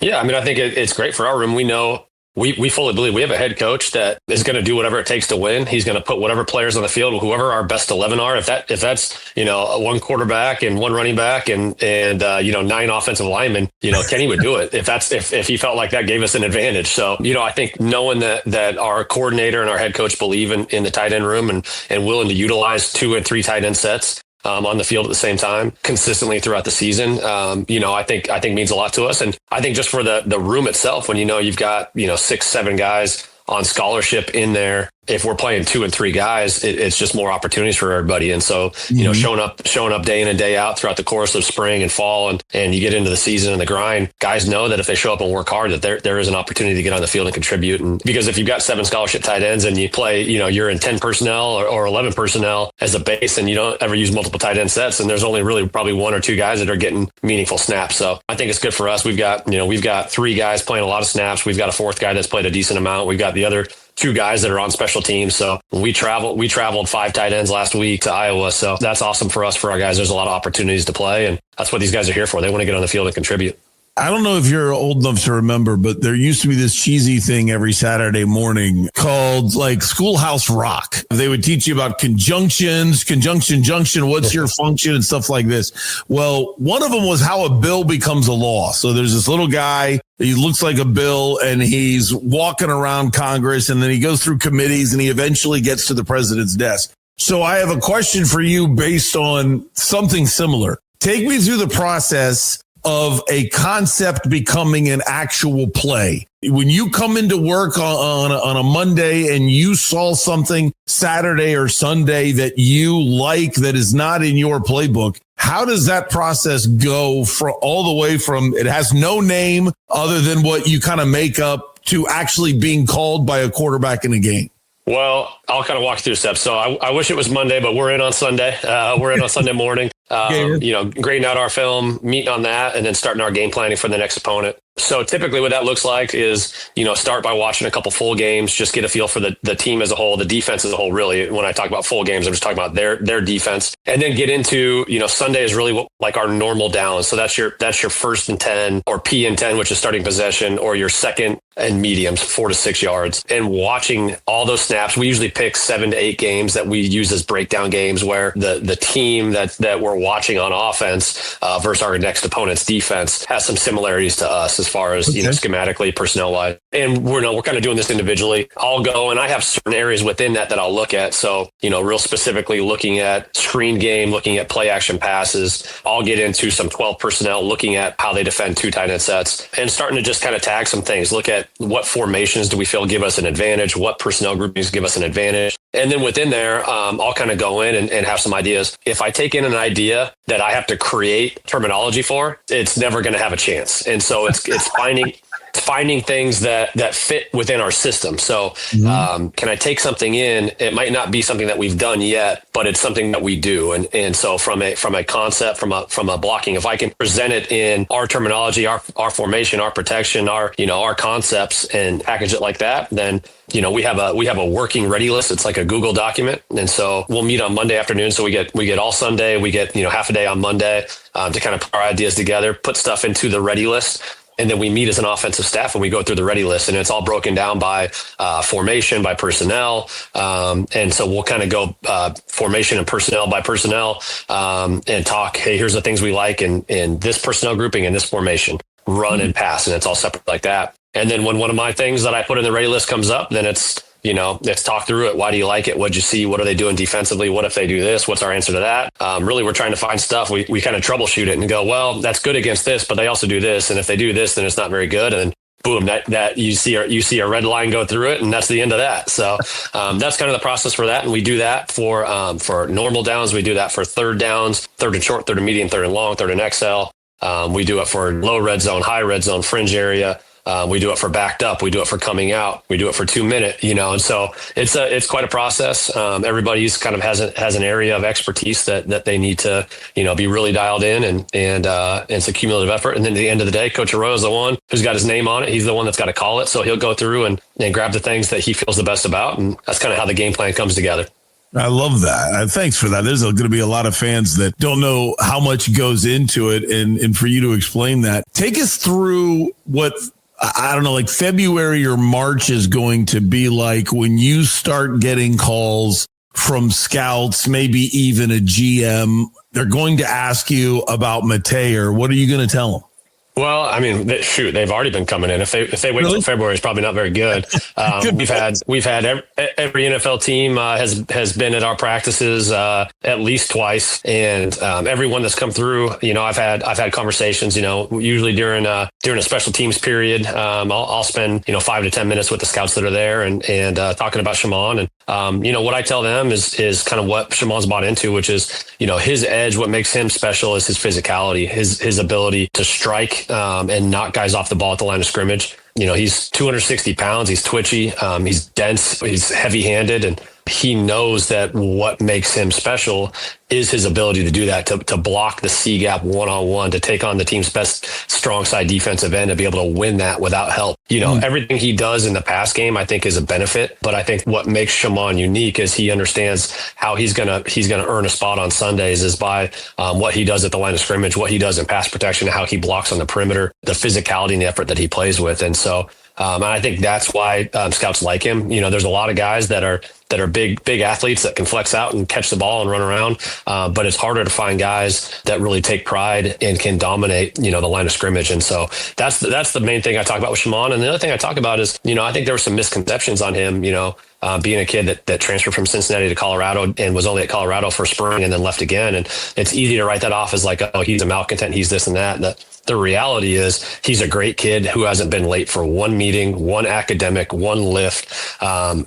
Yeah, I think it's great for our room. We know we fully believe we have a head coach that is going to do whatever it takes to win. He's going to put whatever players on the field, whoever our best 11 are. If that's one quarterback and one running back and 9 offensive linemen, Kenny would do it if he felt like that gave us an advantage. So I think knowing that our coordinator and our head coach believe in the tight end room and willing to utilize 2 and 3 tight end sets on the field at the same time consistently throughout the season, I think means a lot to us. And I think just for the room itself, when you've got 6, 7 guys on scholarship in there, if we're playing 2 and 3 guys, it's just more opportunities for everybody. And so, showing up day in and day out throughout the course of spring and fall, and you get into the season and the grind, guys know that if they show up and work hard, that there is an opportunity to get on the field and contribute. And because if you've got 7 scholarship tight ends and you play, you're in 10 personnel or 11 personnel as a base, and you don't ever use multiple tight end sets, and there's only really probably 1 or 2 guys that are getting meaningful snaps. So I think it's good for us. We've got 3 guys playing a lot of snaps. We've got a 4th guy that's played a decent amount. We've got the other 2 guys that are on special teams. So we traveled 5 tight ends last week to Iowa. So that's awesome for us, for our guys. There's a lot of opportunities to play, and that's what these guys are here for. They want to get on the field and contribute. I don't know if you're old enough to remember, but there used to be this cheesy thing every Saturday morning called Schoolhouse Rock. They would teach you about conjunctions, conjunction, junction, what's your function and stuff like this. Well, one of them was how a bill becomes a law. So there's this little guy, he looks like a bill, and he's walking around Congress, and then he goes through committees, and he eventually gets to the president's desk. So I have a question for you based on something similar. Take me through the process of a concept becoming an actual play. When you come into work on a Monday and you saw something Saturday or Sunday that you like that is not in your playbook, how does that process go all the way from it has no name other than what you kind of make up to actually being called by a quarterback in a game? Well, I'll kind of walk through steps. So I wish it was Monday, but we're in on Sunday. We're in on Sunday morning. Grading out our film, meeting on that, and then starting our game planning for the next opponent. So typically what that looks like is, start by watching a couple full games, just get a feel for the team as a whole, the defense as a whole, really. When I talk about full games, I'm just talking about their defense. And then get into, Sunday is really like our normal downs. So that's your 1st and 10 or P and 10, which is starting possession, or your 2nd and mediums, 4 to 6 yards. And watching all those snaps, we usually pick 7 to 8 games that we use as breakdown games where the team that we're watching on offense versus our next opponent's defense has some similarities to us as far as schematically, personnel wise. And we're kind of doing this individually. I'll go and I have certain areas within that I'll look at. So real specifically looking at screen game, looking at play action passes. I'll get into some 12 personnel, looking at how they defend 2 tight end sets, and starting to just kind of tag some things. Look at what formations do we feel give us an advantage, what personnel groupings give us an advantage. And then within there, I'll kind of go in and have some ideas. If I take in an idea that I have to create terminology for, it's never going to have a chance. And so it's finding things that fit within our system. So can I take something in? It might not be something that we've done yet, but it's something that we do. And so from a concept, from a blocking, if I can present it in our terminology, our formation, our protection, our concepts, and package it like that, then we have a working ready list. It's like a Google document. And so we'll meet on Monday afternoon. So we get all Sunday, we get half a day on Monday to kind of put our ideas together, put stuff into the ready list. And then we meet as an offensive staff and we go through the ready list, and it's all broken down by formation, by personnel. And so we'll kind of go formation and personnel by personnel and talk, hey, here's the things we like in this personnel grouping and this formation, run and pass. And it's all separate like that. And then when one of my things that I put in the ready list comes up, then it's, let's talk through it. Why do you like it? What'd you see? What are they doing defensively? What if they do this? What's our answer to that? Really, we're trying to find stuff. We kind of troubleshoot it and go, well, that's good against this, but they also do this. And if they do this, then it's not very good. And then boom, that you see a red line go through it, and that's the end of that. So that's kind of the process for that. And we do that for normal downs. We do that for third downs, third and short, third and medium, third and long, third and XL. We do it for low red zone, high red zone, fringe area. We do it for backed up. We do it for coming out. We do it for 2 minute, and so it's quite a process. Everybody's kind of has an area of expertise that they need to, be really dialed in, and it's a cumulative effort. And then at the end of the day, Coach Arroyo is the one who's got his name on it. He's the one that's got to call it. So he'll go through and grab the things that he feels the best about. And that's kind of how the game plan comes together. I love that. Thanks for that. There's going to be a lot of fans that don't know how much goes into it. And for you to explain that, take us through what, I don't know, like February or March is going to be like when you start getting calls from scouts, maybe even a GM. They're going to ask you about Mateer. What are you going to tell them? Well, I mean, they've already been coming in. If they wait until February, it's probably not very good. We've had every NFL team has been at our practices at least twice, and everyone that's come through, I've had conversations. Usually during a special teams period, I'll spend 5 to 10 minutes with the scouts that are there and talking about Shaman. And what I tell them is kind of what Shaman's bought into, which is his edge. What makes him special is his physicality, his ability to strike and knock guys off the ball at the line of scrimmage. He's 260 pounds. He's twitchy. He's dense. He's heavy-handed, and he knows that what makes him special is his ability to do that, to block the C gap one-on-one, to take on the team's best strong side defensive end, to be able to win that without help. Everything he does in the pass game, I think, is a benefit. But I think what makes Shaman unique is he understands how he's gonna earn a spot on Sundays is by what he does at the line of scrimmage, what he does in pass protection, how he blocks on the perimeter, the physicality and the effort that he plays with. And so and I think that's why scouts like him. There's a lot of guys that are big athletes that can flex out and catch the ball and run around. But it's harder to find guys that really take pride and can dominate, the line of scrimmage. And so that's the main thing I talk about with Shaman. And the other thing I talk about is, I think there were some misconceptions on him, being a kid that transferred from Cincinnati to Colorado and was only at Colorado for spring and then left again. And it's easy to write that off as like, oh, he's a malcontent, he's this and that. The reality is he's a great kid who hasn't been late for one meeting, one academic, one lift.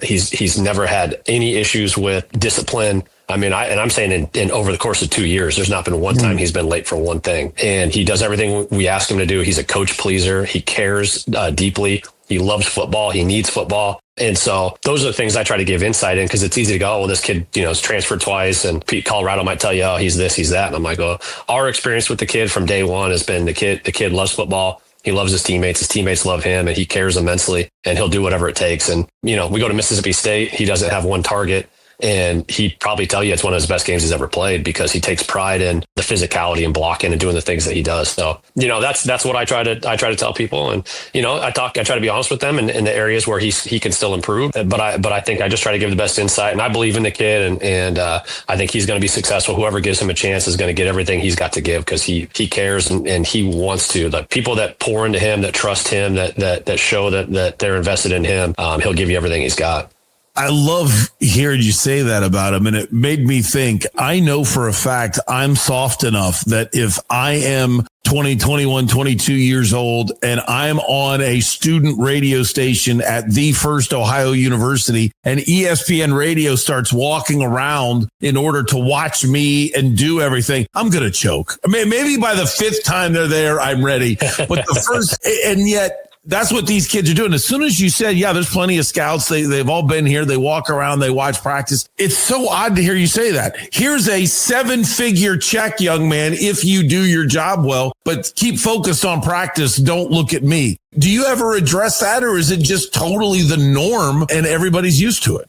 He's never had any issues with discipline. I mean, I'm saying in over the course of 2 years, there's not been one time he's been late for one thing. And he does everything we ask him to do. He's a coach pleaser. He cares deeply. He loves football. He needs football. And so those are the things I try to give insight in, because it's easy to go, oh, well, this kid, is transferred twice, and Colorado might tell you, oh, he's this, he's that. And I'm like, well, our experience with the kid from day one has been the kid loves football. He loves his teammates love him, and he cares immensely, and he'll do whatever it takes. And, we go to Mississippi State. He doesn't have one target. And he'd probably tell you it's one of his best games he's ever played, because he takes pride in the physicality and blocking and doing the things that he does. So, that's what I try to tell people. And, I try to be honest with them in the areas where he can still improve. But I think I just try to give the best insight, and I believe in the kid, and I think he's going to be successful. Whoever gives him a chance is going to get everything he's got to give, because he cares and he wants to. The people that pour into him, that trust him, that show that they're invested in him, he'll give you everything he's got. I love hearing you say that about him. And it made me think, I know for a fact I'm soft enough that if I am 20, 21, 22 years old and I'm on a student radio station at the First Ohio University and ESPN radio starts walking around in order to watch me and do everything, I'm going to choke. I mean, maybe by the fifth time they're there, I'm ready. But the first, and yet, that's what these kids are doing. As soon as you said, yeah, there's plenty of scouts. They've all been here. They walk around. They watch practice. It's so odd to hear you say that. Here's a 7-figure check, young man, if you do your job well, but keep focused on practice. Don't look at me. Do you ever address that, or is it just totally the norm and everybody's used to it?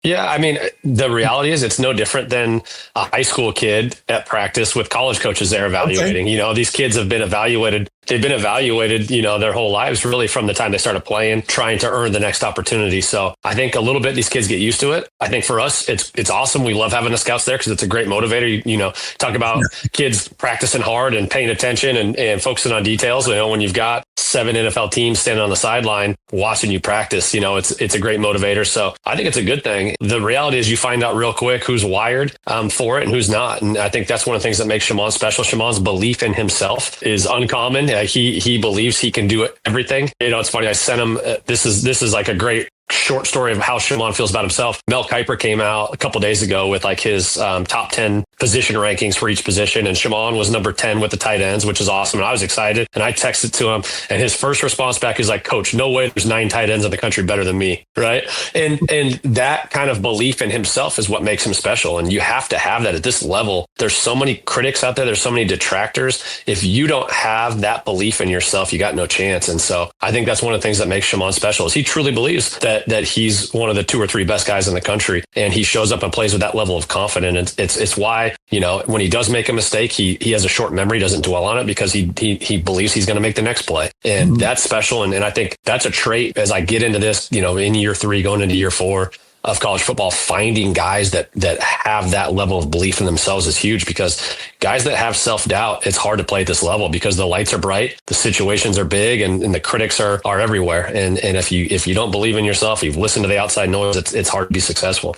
Yeah, I mean, the reality is it's no different than a high school kid at practice with college coaches they're evaluating. Okay. These kids have been evaluated. They've been evaluated, their whole lives, really from the time they started playing, trying to earn the next opportunity. So I think a little bit these kids get used to it. I think for us, it's awesome. We love having the scouts there because it's a great motivator. Talk about kids practicing hard and paying attention and focusing on details. When you've got 7 NFL teams standing on the sideline watching you practice. It's a great motivator. So I think it's a good thing. The reality is you find out real quick who's wired for it and who's not. And I think that's one of the things that makes Shimon special. Shimon's belief in himself is uncommon. He believes he can do everything. It's funny. I sent him, this is like a great short story of how Shimon feels about himself. Mel Kiper came out a couple days ago with like his top 10 position rankings for each position. And Shimon was number 10 with the tight ends, which is awesome. And I was excited. And I texted to him, and his first response back is like, Coach, no way there's 9 tight ends in the country better than me. Right. And that kind of belief in himself is what makes him special. And you have to have that at this level. There's so many critics out there. There's so many detractors. If you don't have that belief in yourself, you got no chance. And so I think that's one of the things that makes Shimon special is he truly believes that he's one of the 2 or 3 best guys in the country. And he shows up and plays with that level of confidence. It's why, when he does make a mistake, he has a short memory, doesn't dwell on it because he believes he's going to make the next play. And that's special. And I think that's a trait as I get into this, in year 3, going into year 4 of college football, finding guys that have that level of belief in themselves is huge, because guys that have self-doubt, it's hard to play at this level because the lights are bright, the situations are big, and the critics are everywhere. And if you don't believe in yourself, you've listened to the outside noise, it's hard to be successful.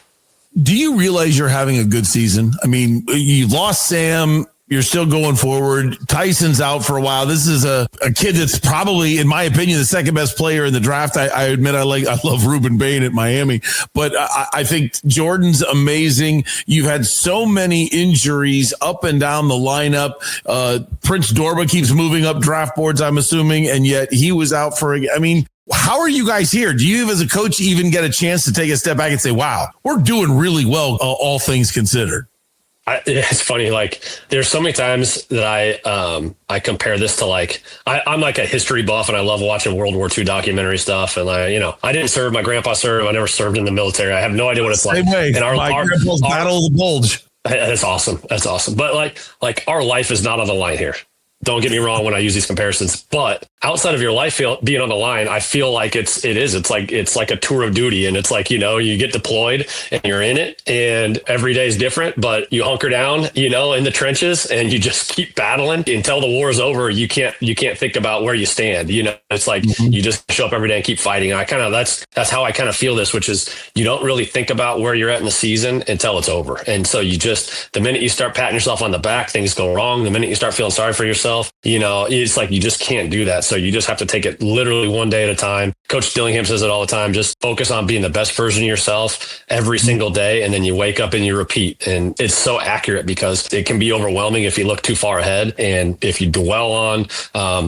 Do you realize you're having a good season? I mean, you lost Sam. You're still going forward. Tyson's out for a while. This is a kid that's probably, in my opinion, the second best player in the draft. I admit I love Reuben Bain at Miami, but I think Jordan's amazing. You've had so many injuries up and down the lineup. Prince Dorba keeps moving up draft boards, I'm assuming, and yet he was out how are you guys here? Do you, as a coach, even get a chance to take a step back and say, wow, we're doing really well, all things considered? It's funny. Like, there's so many times that I compare this to I'm like a history buff and I love watching World War II documentary stuff. And I didn't serve. My grandpa served. I never served in the military. I have no idea what it's like. Same way. And my grandpa's Battle of the Bulge. That's awesome. That's awesome. But like our life is not on the line here. Don't get me wrong when I use these comparisons, but outside of your life being on the line, I feel like it's like a tour of duty, and it's like, you get deployed and you're in it, and every day is different, but you hunker down, in the trenches, and you just keep battling until the war is over. You can't think about where you stand. It's like you just show up every day and keep fighting. And that's how I kind of feel this, which is you don't really think about where you're at in the season until it's over. And so the minute you start patting yourself on the back, things go wrong. The minute you start feeling sorry for yourself, it's like you just can't do that. So you just have to take it literally one day at a time. Coach Dillingham says it all the time. Just focus on being the best version of yourself every single day. And then you wake up and you repeat. And it's so accurate because it can be overwhelming if you look too far ahead. And if you dwell on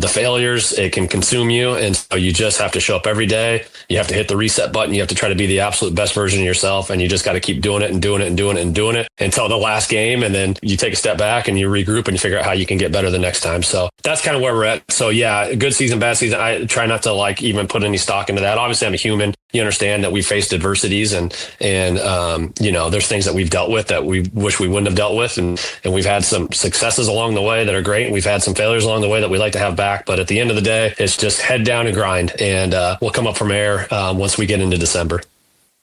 the failures, it can consume you. And so you just have to show up every day. You have to hit the reset button. You have to try to be the absolute best version of yourself. And you just got to keep doing it and doing it and doing it and doing it until the last game. And then you take a step back and you regroup and you figure out how you can get better the next time. So that's kind of where we're at. So yeah, good season, bad season. I try not to even put any stock into that. Obviously I'm a human. You understand that we faced adversities and there's things that we've dealt with that we wish we wouldn't have dealt with. And we've had some successes along the way that are great. And we've had some failures along the way that we like to have back. But at the end of the day, it's just head down and grind. And we'll come up from there once we get into December.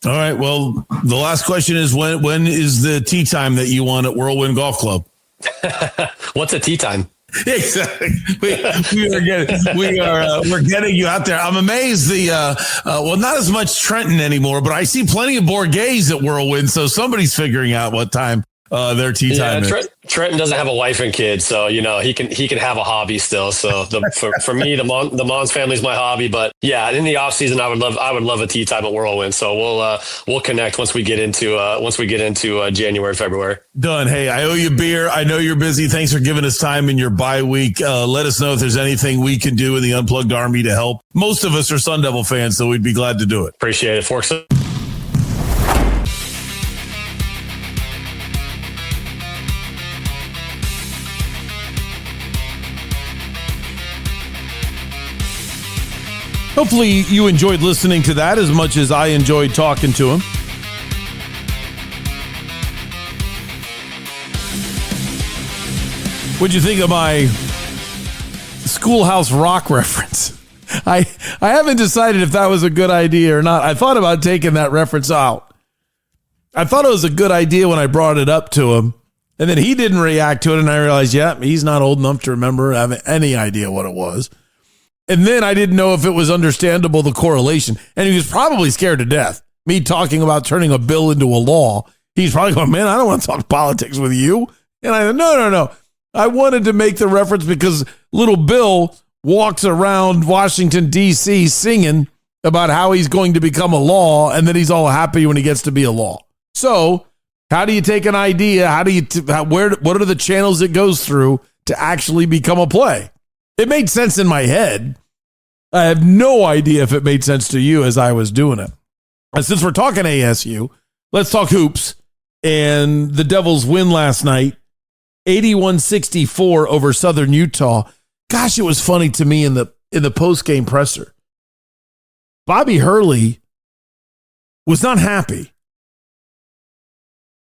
All right. Well, the last question is when is the tee time that you want at Whirlwind Golf Club? What's a tee time? Exactly. We're getting you out there. I'm amazed not as much Trenton anymore, but I see plenty of Borghese at Whirlwind. So somebody's figuring out what time their tee time is. Trenton doesn't have a wife and kids, so he can have a hobby still. So for me, the Mohns family is my hobby. But yeah, in the off season, I would love a tee time at Whirlwind. So we'll connect once we get into January, February. Done. Hey, I owe you a beer. I know you're busy. Thanks for giving us time in your bye week. Let us know if there's anything we can do in the Unplugged Army to help. Most of us are Sun Devil fans, so we'd be glad to do it. Appreciate it, Forks. Hopefully you enjoyed listening to that as much as I enjoyed talking to him. What'd you think of my Schoolhouse Rock reference? I haven't decided if that was a good idea or not. I thought about taking that reference out. I thought it was a good idea when I brought it up to him, and then he didn't react to it, and I realized, he's not old enough to remember having any idea what it was. And then I didn't know if it was understandable, the correlation. And he was probably scared to death. Me talking about turning a bill into a law. He's probably going, man, I don't want to talk politics with you. And I said, no. I wanted to make the reference because little Bill walks around Washington, D.C. singing about how he's going to become a law, and then he's all happy when he gets to be a law. So how do you take an idea? What are the channels it goes through to actually become a play? It made sense in my head. I have no idea if it made sense to you as I was doing it. And since we're talking ASU, let's talk hoops. And the Devils win last night, 81-64 over Southern Utah. Gosh, it was funny to me in the post-game presser. Bobby Hurley was not happy.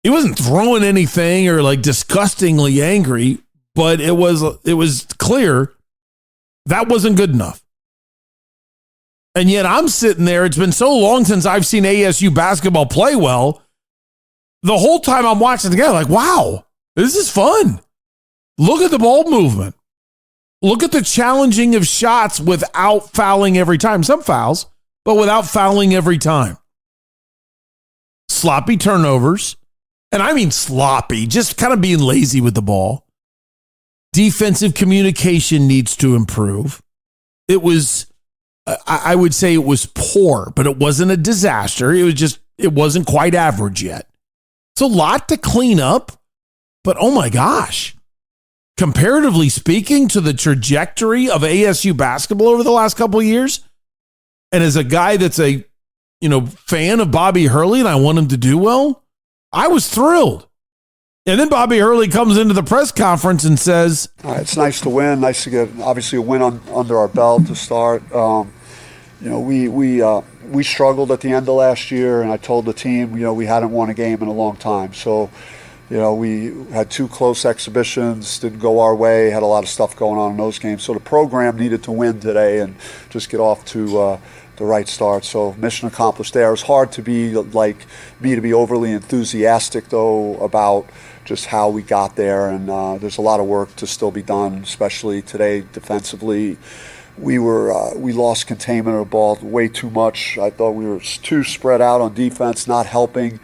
He wasn't throwing anything or like disgustingly angry, but it was clear that wasn't good enough. And yet I'm sitting there. It's been so long since I've seen ASU basketball play well. The whole time I'm watching the game, like, wow, this is fun. Look at the ball movement. Look at the challenging of shots without fouling every time. Some fouls, but without fouling every time. Sloppy turnovers. And I mean sloppy, just kind of being lazy with the ball. Defensive communication needs to improve. It was, I would say it was poor, but it wasn't a disaster. It wasn't quite average yet. It's a lot to clean up, but oh my gosh. Comparatively speaking to the trajectory of ASU basketball over the last couple of years, and as a guy that's a fan of Bobby Hurley and I want him to do well, I was thrilled. And then Bobby Hurley comes into the press conference and says, it's nice to win. Nice to get, obviously, a win under our belt to start. We struggled at the end of last year, and I told the team, we hadn't won a game in a long time. So, we had 2 close exhibitions, didn't go our way, had a lot of stuff going on in those games. So the program needed to win today and just get off to the right start. So mission accomplished there. It was hard to be like me to be overly enthusiastic, though, about just how we got there. And there's a lot of work to still be done, especially today defensively. We lost containment of the ball way too much. I thought we were too spread out on defense, not helping.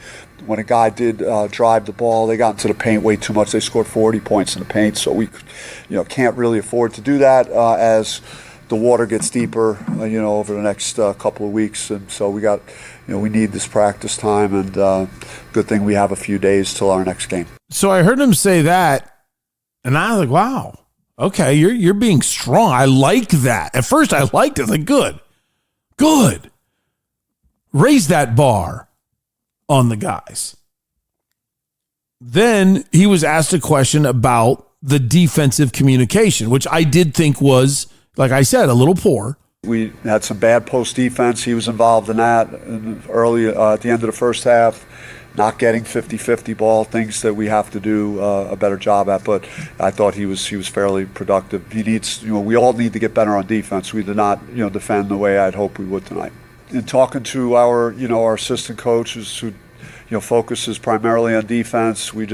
When a guy did drive the ball, they got into the paint way too much. They scored 40 points in the paint, so we, can't really afford to do that as the water gets deeper, over the next couple of weeks. And so we got, we need this practice time, and good thing we have a few days till our next game. So I heard him say that, and I was like, wow. Okay, you're being strong. I like that. At first, I liked it. Like, good. Raise that bar on the guys. Then he was asked a question about the defensive communication, which I did think was, like I said, a little poor. We had some bad post defense. He was involved in that early at the end of the first half. Not getting 50-50 ball, things that we have to do a better job at. But I thought he was fairly productive. He needs, we all need to get better on defense. We did not, defend the way I'd hoped we would tonight. In talking to our, our assistant coaches who, focuses primarily on defense, we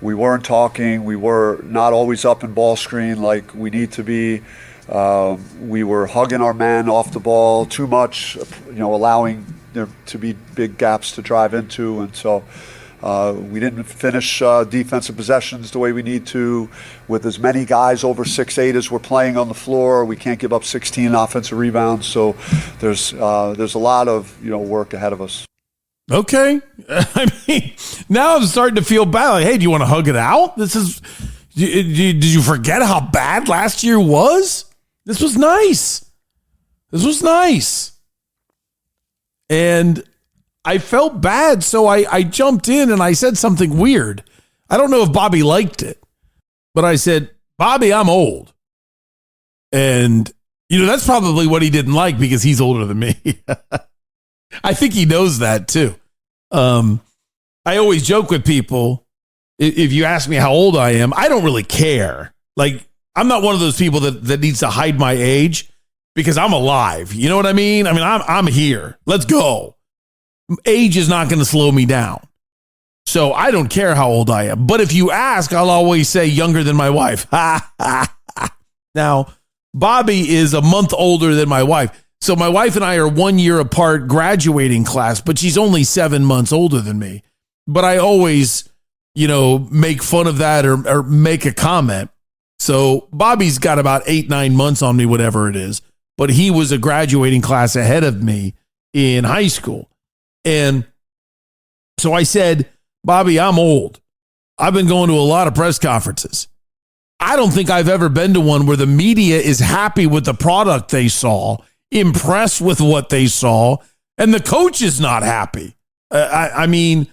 weren't talking. We were not always up in ball screen like we need to be. We were hugging our man off the ball too much, allowing there to be big gaps to drive into, and so we didn't finish defensive possessions the way we need to. With as many guys over 6'8" as we're playing on the floor, we can't give up 16 offensive rebounds. So there's a lot of work ahead of us. Okay, I mean, now I'm starting to feel bad. Like, hey, do you want to hug it out? Did you forget how bad last year was? This was nice. And I felt bad, so I jumped in and I said something weird. I don't know if Bobby liked it, but I said, Bobby, I'm old. And, that's probably what he didn't like because he's older than me. I think he knows that too. I always joke with people, if you ask me how old I am, I don't really care. Like, I'm not one of those people that needs to hide my age because I'm alive. You know what I mean? I'm here. Let's go. Age is not going to slow me down. So I don't care how old I am. But if you ask, I'll always say younger than my wife. Now, Bobby is a month older than my wife. So my wife and I are 1 year apart graduating class, but she's only 7 months older than me. But I always, make fun of that or make a comment. So Bobby's got about 8-9 months on me, whatever it is. But he was a graduating class ahead of me in high school. And so I said, Bobby, I'm old. I've been going to a lot of press conferences. I don't think I've ever been to one where the media is happy with the product they saw, impressed with what they saw, and the coach is not happy. I mean,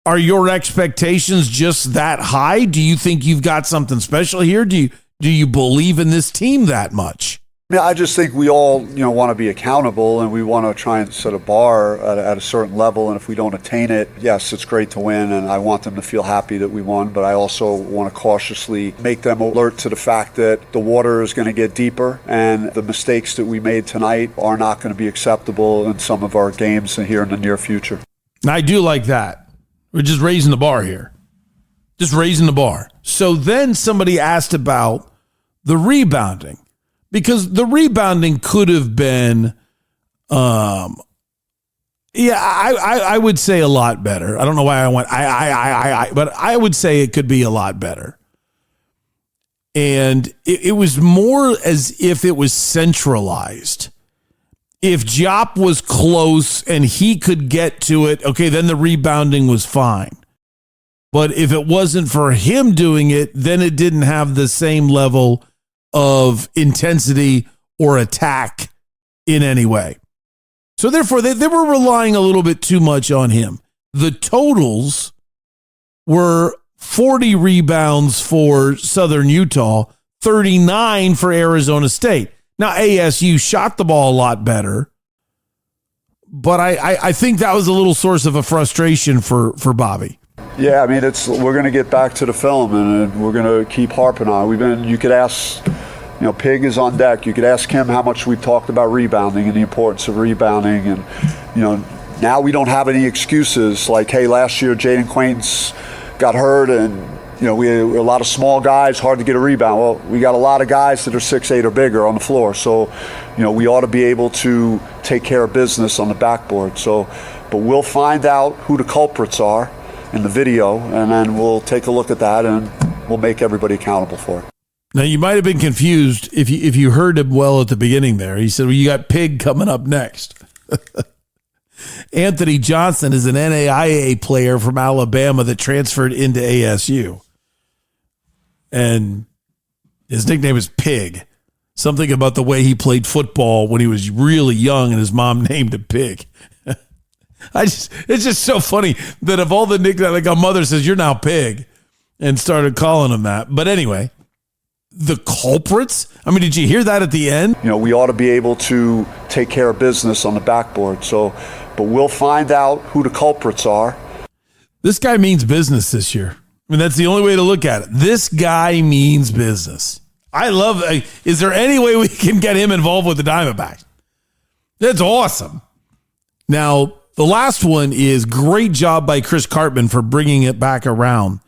are your expectations just that high? Do you think you've got something special here? Do you believe in this team that much? Yeah, I just think we all, want to be accountable, and we want to try and set a bar at a certain level. And if we don't attain it, yes, it's great to win, and I want them to feel happy that we won. But I also want to cautiously make them alert to the fact that the water is going to get deeper, and the mistakes that we made tonight are not going to be acceptable in some of our games here in the near future. I do like that. We're just raising the bar here. Just raising the bar. So then somebody asked about the rebounding. Because the rebounding could have been, I would say a lot better. I don't know why I went, but I would say it could be a lot better. And it was more as if it was centralized. If Diop was close and he could get to it, okay, then the rebounding was fine. But if it wasn't for him doing it, then it didn't have the same level of intensity or attack in any way. So therefore, they were relying a little bit too much on him. The totals were 40 rebounds for Southern Utah, 39 for Arizona State. Now, ASU shot the ball a lot better, but I think that was a little source of a frustration for Bobby. Yeah, I mean, we're going to get back to the film, and we're going to keep harping on it. You could ask, Pig is on deck. You could ask him how much we've talked about rebounding and the importance of rebounding. And, now we don't have any excuses like, hey, last year Jaden Quaintance got hurt and, we had a lot of small guys, hard to get a rebound. Well, we got a lot of guys that are 6'8" or bigger on the floor. So, we ought to be able to take care of business on the backboard. But we'll find out who the culprits are in the video, and then we'll take a look at that, and we'll make everybody accountable for it. Now, you might have been confused if you heard him well at the beginning there. He said, well, you got Pig coming up next. Anthony Johnson is an NAIA player from Alabama that transferred into ASU. And his nickname is Pig. Something about the way he played football when he was really young and his mom named him Pig. It's just so funny that of all the nicknames, like a mother says, you're now Pig, and started calling him that. But anyway, the culprits? I mean, did you hear that at the end? We ought to be able to take care of business on the backboard. But we'll find out who the culprits are. This guy means business this year. I mean, that's the only way to look at it. This guy means business. I love, is there any way we can get him involved with the Diamondbacks? That's awesome. Now, the last one is great job by Chris Cartman for bringing it back around.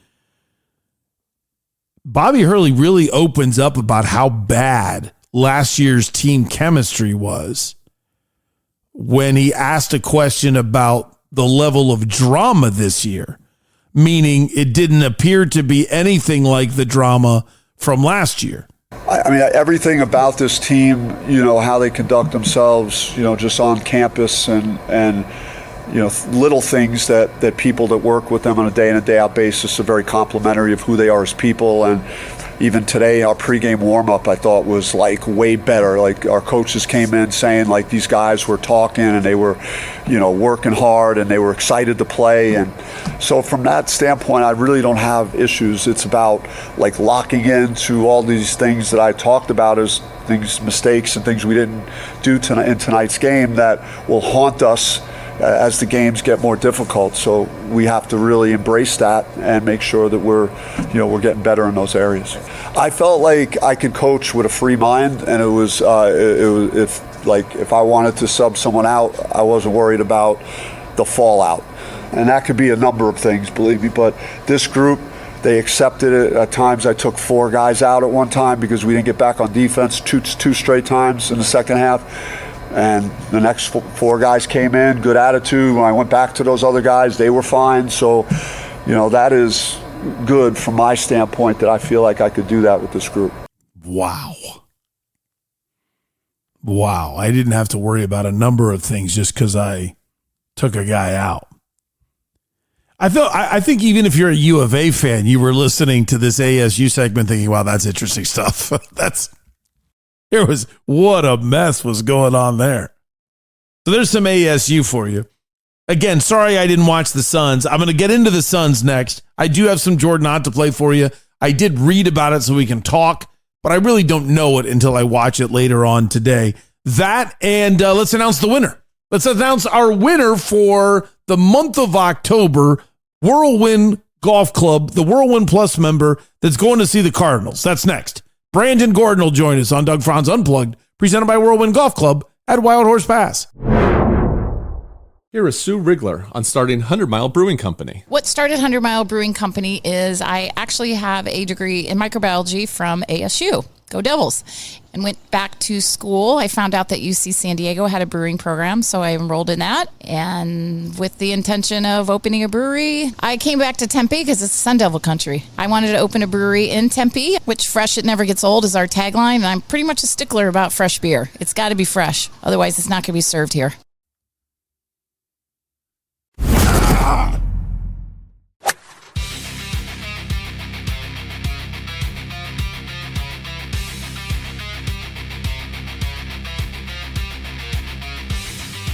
Bobby Hurley really opens up about how bad last year's team chemistry was when he asked a question about the level of drama this year, meaning it didn't appear to be anything like the drama from last year. I mean, everything about this team, how they conduct themselves, just on campus and little things that people that work with them on a day in and day out basis are very complimentary of who they are as people. And even today, our pregame warm-up, I thought, was like way better. Like our coaches came in saying like these guys were talking and they were, working hard and they were excited to play. And so from that standpoint, I really don't have issues. It's about like locking into all these things that I talked about as things, mistakes and things we didn't do in tonight's game that will haunt us as the games get more difficult. So we have to really embrace that and make sure that we're getting better in those areas. I felt like I could coach with a free mind, and it was if I wanted to sub someone out, I wasn't worried about the fallout. And that could be a number of things, believe me. But this group, They accepted it. At times I took 4 guys out at one time because we didn't get back on defense two straight times in the second half. And the next 4 guys came in, good attitude. When I went back to those other guys, they were fine. So, that is good from my standpoint that I feel like I could do that with this group. Wow. I didn't have to worry about a number of things just because I took a guy out. I think even if you're a U of A fan, you were listening to this ASU segment thinking, wow, that's interesting stuff. What a mess was going on there. So there's some ASU for you. Again, sorry I didn't watch the Suns. I'm going to get into the Suns next. I do have some Jordan Ott to play for you. I did read about it so we can talk, but I really don't know it until I watch it later on today. That and let's announce the winner. Let's announce our winner for the month of October, Whirlwind Golf Club, the Whirlwind Plus member that's going to see the Cardinals. That's next. Brandon Gordon will join us on Doug Franz Unplugged, presented by Whirlwind Golf Club at Wild Horse Pass. Here is Sue Rigler on starting 100 Mile Brewing Company. What started 100 Mile Brewing Company is I actually have a degree in microbiology from ASU. Go Devils. And went back to school. I found out that UC San Diego had a brewing program, so I enrolled in that. And with the intention of opening a brewery, I came back to Tempe because it's Sun Devil country. I wanted to open a brewery in Tempe, which fresh, it never gets old is our tagline. And I'm pretty much a stickler about fresh beer. It's got to be fresh. Otherwise, it's not going to be served here.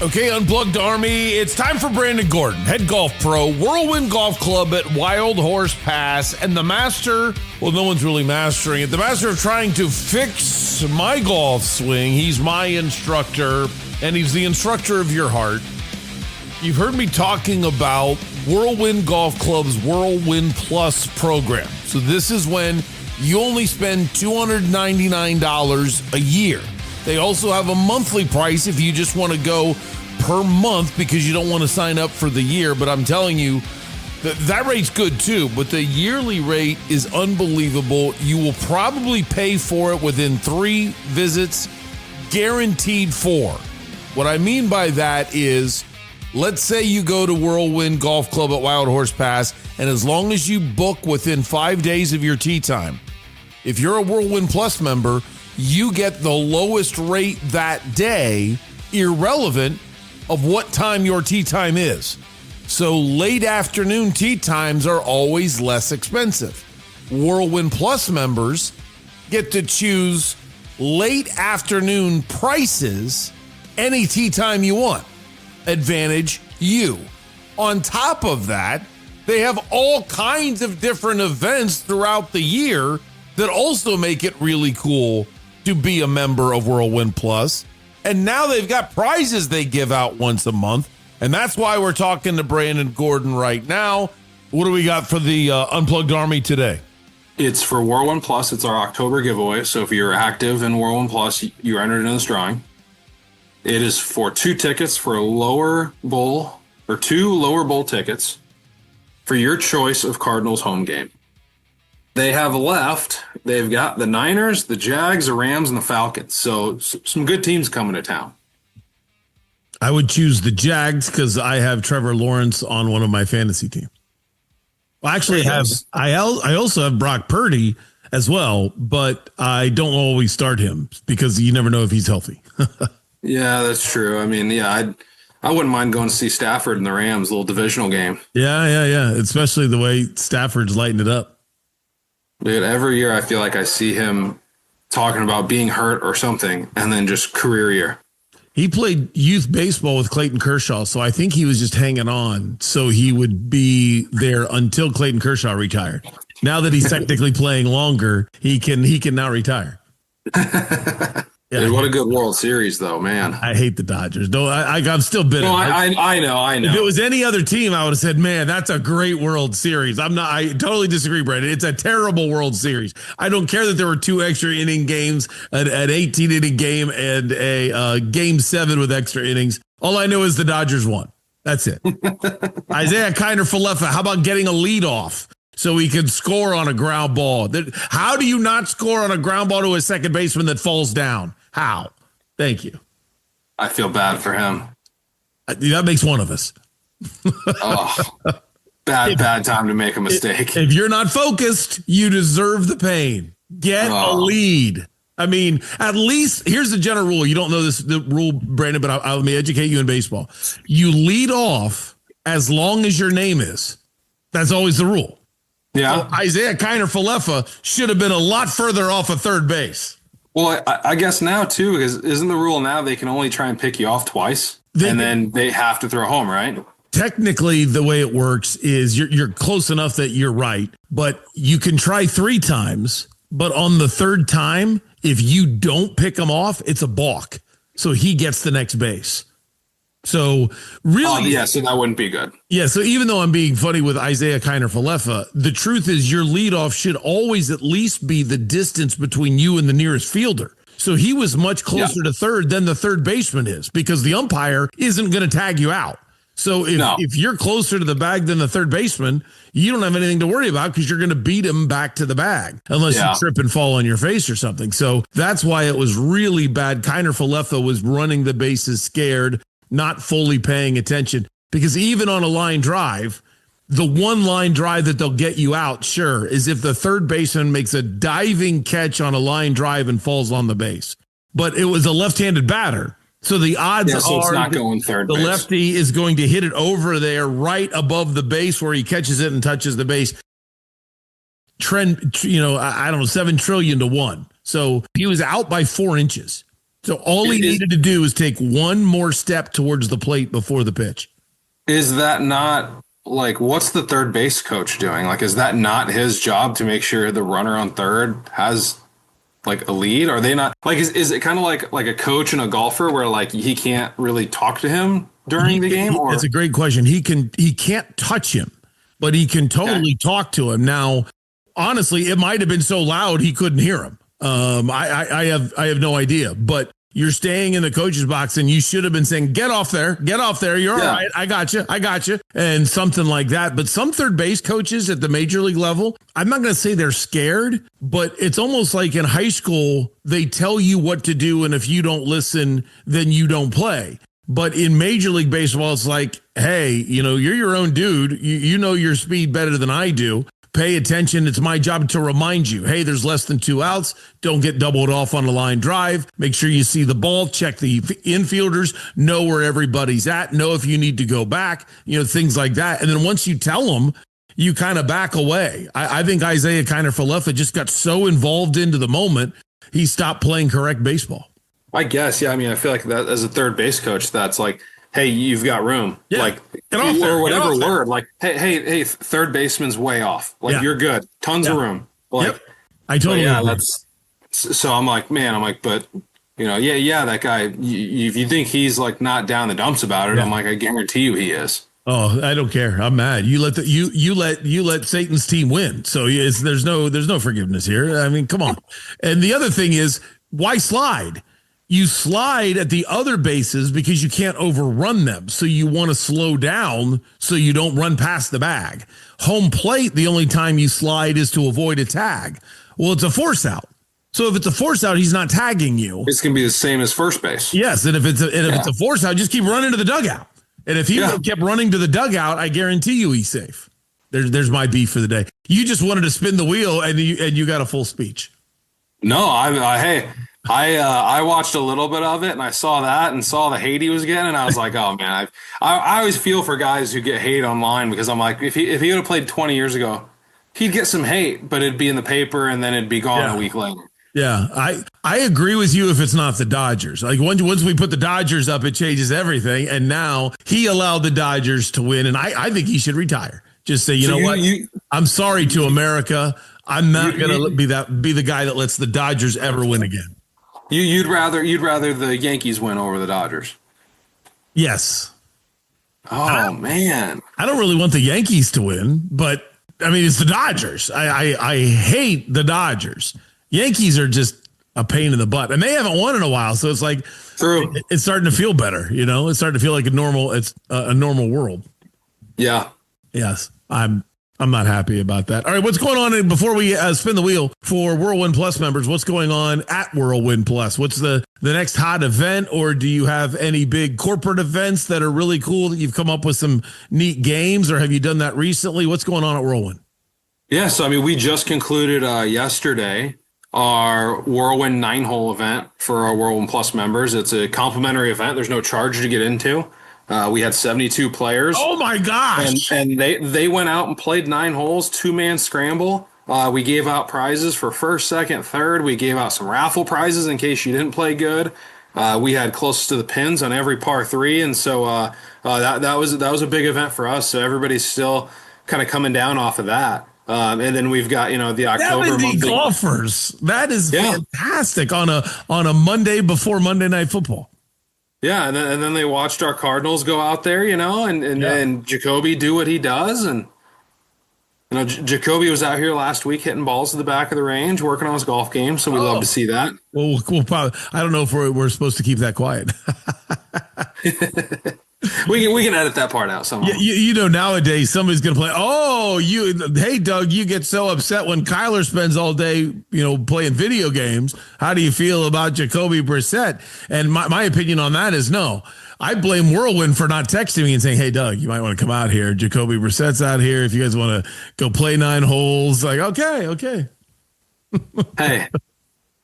Okay, Unplugged Army, it's time for Brandon Gordon, head golf pro, Whirlwind Golf Club at Wild Horse Pass, and the master, well, no one's really mastering it, the master of trying to fix my golf swing. He's my instructor, and he's the instructor of your heart. You've heard me talking about Whirlwind Golf Club's Whirlwind Plus program. So this is when you only spend $299 a year. They also have a monthly price if you just want to go per month because you don't want to sign up for the year. But I'm telling you, that rate's good too. But the yearly rate is unbelievable. You will probably pay for it within 3 visits, guaranteed 4. What I mean by that is, let's say you go to Whirlwind Golf Club at Wild Horse Pass, and as long as you book within 5 days of your tee time, if you're a Whirlwind Plus member, you get the lowest rate that day, irrelevant of what time your tee time is. So late afternoon tee times are always less expensive. Whirlwind Plus members get to choose late afternoon prices any tee time you want. Advantage you. On top of that, they have all kinds of different events throughout the year that also make it really cool to be a member of Whirlwind Plus. And now they've got prizes they give out once a month. And that's why we're talking to Brandon Gordon right now. What do we got for the Unplugged Army today? It's for Whirlwind Plus. It's our October giveaway. So if you're active in Whirlwind Plus, you're entered in this drawing. It is for 2 tickets for a lower bowl, or 2 lower bowl tickets for your choice of Cardinals home game. They have left, they've got the Niners, the Jags, the Rams, and the Falcons. So some good teams coming to town. I would choose the Jags because I have Trevor Lawrence on one of my fantasy teams. Well, actually, I also have Brock Purdy as well, but I don't always start him because you never know if he's healthy. Yeah, that's true. I mean, yeah, I wouldn't mind going to see Stafford and the Rams, little divisional game. Yeah. Especially the way Stafford's lighting it up. Dude, every year I feel like I see him talking about being hurt or something, and then just career year. He played youth baseball with Clayton Kershaw, so I think he was just hanging on so he would be there until Clayton Kershaw retired. Now that he's technically playing longer, he can now retire. Yeah, dude, what a good World Series, though, man. I hate the Dodgers. I'm still bitter. No, I know. If it was any other team, I would have said, man, that's a great World Series. I totally disagree, Brandon. It's a terrible World Series. I don't care that there were 2 extra inning games, an 18-inning game, and a Game 7 with extra innings. All I know is the Dodgers won. That's it. Isaiah Kiner-Falefa, how about getting a lead off? so he could score on a ground ball. How do you not score on a ground ball to a second baseman that falls down? How? Thank you. I feel bad for him. That makes one of us. Bad time to make a mistake. If you're not focused, you deserve the pain. Get a lead. I mean, at least here's the general rule. You don't know the rule, Brandon, but let me educate you in baseball. You lead off as long as your name is. That's always the rule. Yeah. So Isaiah Kiner-Falefa should have been a lot further off of third base. Well, I guess now, too, because isn't the rule now they can only try and pick you off twice, and then they have to throw home, right? Technically, the way it works is you're close enough that you're right, but you can try 3 times, but on the third time, if you don't pick him off, it's a balk. So he gets the next base. So really, so that wouldn't be good. Yeah. So even though I'm being funny with Isaiah Kiner-Falefa, the truth is your leadoff should always at least be the distance between you and the nearest fielder. So he was much closer to third than the third baseman is, because the umpire isn't going to tag you out. So if you're closer to the bag than the third baseman, you don't have anything to worry about because you're going to beat him back to the bag unless you trip and fall on your face or something. So that's why it was really bad. Kiner-Falefa was running the bases scared, not fully paying attention, because even on a line drive, the one line drive that they'll get you out, sure, is if the third baseman makes a diving catch on a line drive and falls on the base. But it was a left-handed batter. So the odds so it's are not going third the base. lefty is going to hit it over there right above the base where he catches it and touches the base. Trend, I don't know, 7 trillion to 1. So he was out by 4 inches. So all he needed to do is take one more step towards the plate before the pitch. Is that not what's the third base coach doing? Is that not his job to make sure the runner on third has a lead? Are they not is it kind of like a coach and a golfer where he can't really talk to him during the game? Or? That's a great question. He can't touch him, but he can totally talk to him. Now, honestly, it might have been so loud he couldn't hear him. I have no idea, but you're staying in the coach's box and you should have been saying, get off there. You're all right. I got you. And something like that. But some third base coaches at the major league level, I'm not going to say they're scared, but it's almost like in high school, they tell you what to do. And if you don't listen, then you don't play. But in Major League Baseball, it's like, hey, you're your own dude. You know your speed better than I do. Pay attention. It's my job to remind you, hey, there's less than 2 outs. Don't get doubled off on a line drive. Make sure you see the ball. Check the infielders. Know where everybody's at. Know if you need to go back. Things like that. And then once you tell them, you kind of back away. I think Isaiah Kiner-Falefa just got so involved into the moment, he stopped playing correct baseball. I guess, yeah. I mean, I feel like that as a third base coach, that's hey, you've got room. Yeah. Or whatever word. Hey, third baseman's way off. You're good. Tons of room. I totally agree. So I'm but that guy, if you think he's not down the dumps about it, I'm I guarantee you he is. Oh, I don't care. I'm mad. You let Satan's team win. So there's no forgiveness here. I mean, come on. And the other thing is, why slide? You slide at the other bases because you can't overrun them. So you want to slow down so you don't run past the bag. Home plate, the only time you slide is to avoid a tag. Well, it's a force out. So if it's a force out, he's not tagging you. It's going to be the same as first base. Yes. And if it's a force out, just keep running to the dugout. And if he kept running to the dugout, I guarantee you he's safe. There's my beef for the day. You just wanted to spin the wheel and you got a full speech. No, I watched a little bit of it and I saw that and saw the hate he was getting. And I was like, oh man, I always feel for guys who get hate online because I'm like, if he would have played 20 years ago, he'd get some hate, but it'd be in the paper and then it'd be gone a week later. Yeah, I agree with you if it's not the Dodgers. Once we put the Dodgers up, it changes everything. And now he allowed the Dodgers to win. And I think he should retire. Just say, what? I'm sorry to America. I'm not going to be the guy that lets the Dodgers ever win again. You'd rather the Yankees win over the Dodgers? Yes. Oh man, I don't really want the Yankees to win, but I mean it's the Dodgers. I hate the Dodgers. Yankees are just a pain in the butt, and they haven't won in a while, so it's it's starting to feel better. It's starting to feel like a normal world. Yeah. Yes. I'm I'm not happy about that. All right, what's going on before we spin the wheel for Whirlwind Plus members? What's going on at Whirlwind Plus? What's the next hot event, or do you have any big corporate events that are really cool that you've come up with some neat games, or have you done that recently? What's going on at Whirlwind? Yeah, so I mean, we just concluded yesterday our Whirlwind 9-hole event for our Whirlwind Plus members. It's a complimentary event. There's no charge to get into. We had 72 players. Oh my gosh! And they went out and played 9 holes, 2-man scramble. We gave out prizes for first, second, third. We gave out some raffle prizes in case you didn't play good. We had close to the pins on every par 3, and so that was a big event for us. So everybody's still kind of coming down off of that. And then we've got the October 70 golfers. That is fantastic on a Monday before Monday Night Football. Yeah, and then they watched our Cardinals go out there, and Jacoby do what he does, and Jacoby was out here last week hitting balls to the back of the range, working on his golf game. So we love to see that. Well, we'll probably, I don't know if we're supposed to keep that quiet. We can edit that part out somehow. Nowadays somebody's going to play. Oh, hey, Doug, you get so upset when Kyler spends all day, playing video games. How do you feel about Jacoby Brissett? And my opinion on that is no. I blame Whirlwind for not texting me and saying, hey, Doug, you might want to come out here. Jacoby Brissett's out here. If you guys want to go play 9 holes, like, okay. Hey.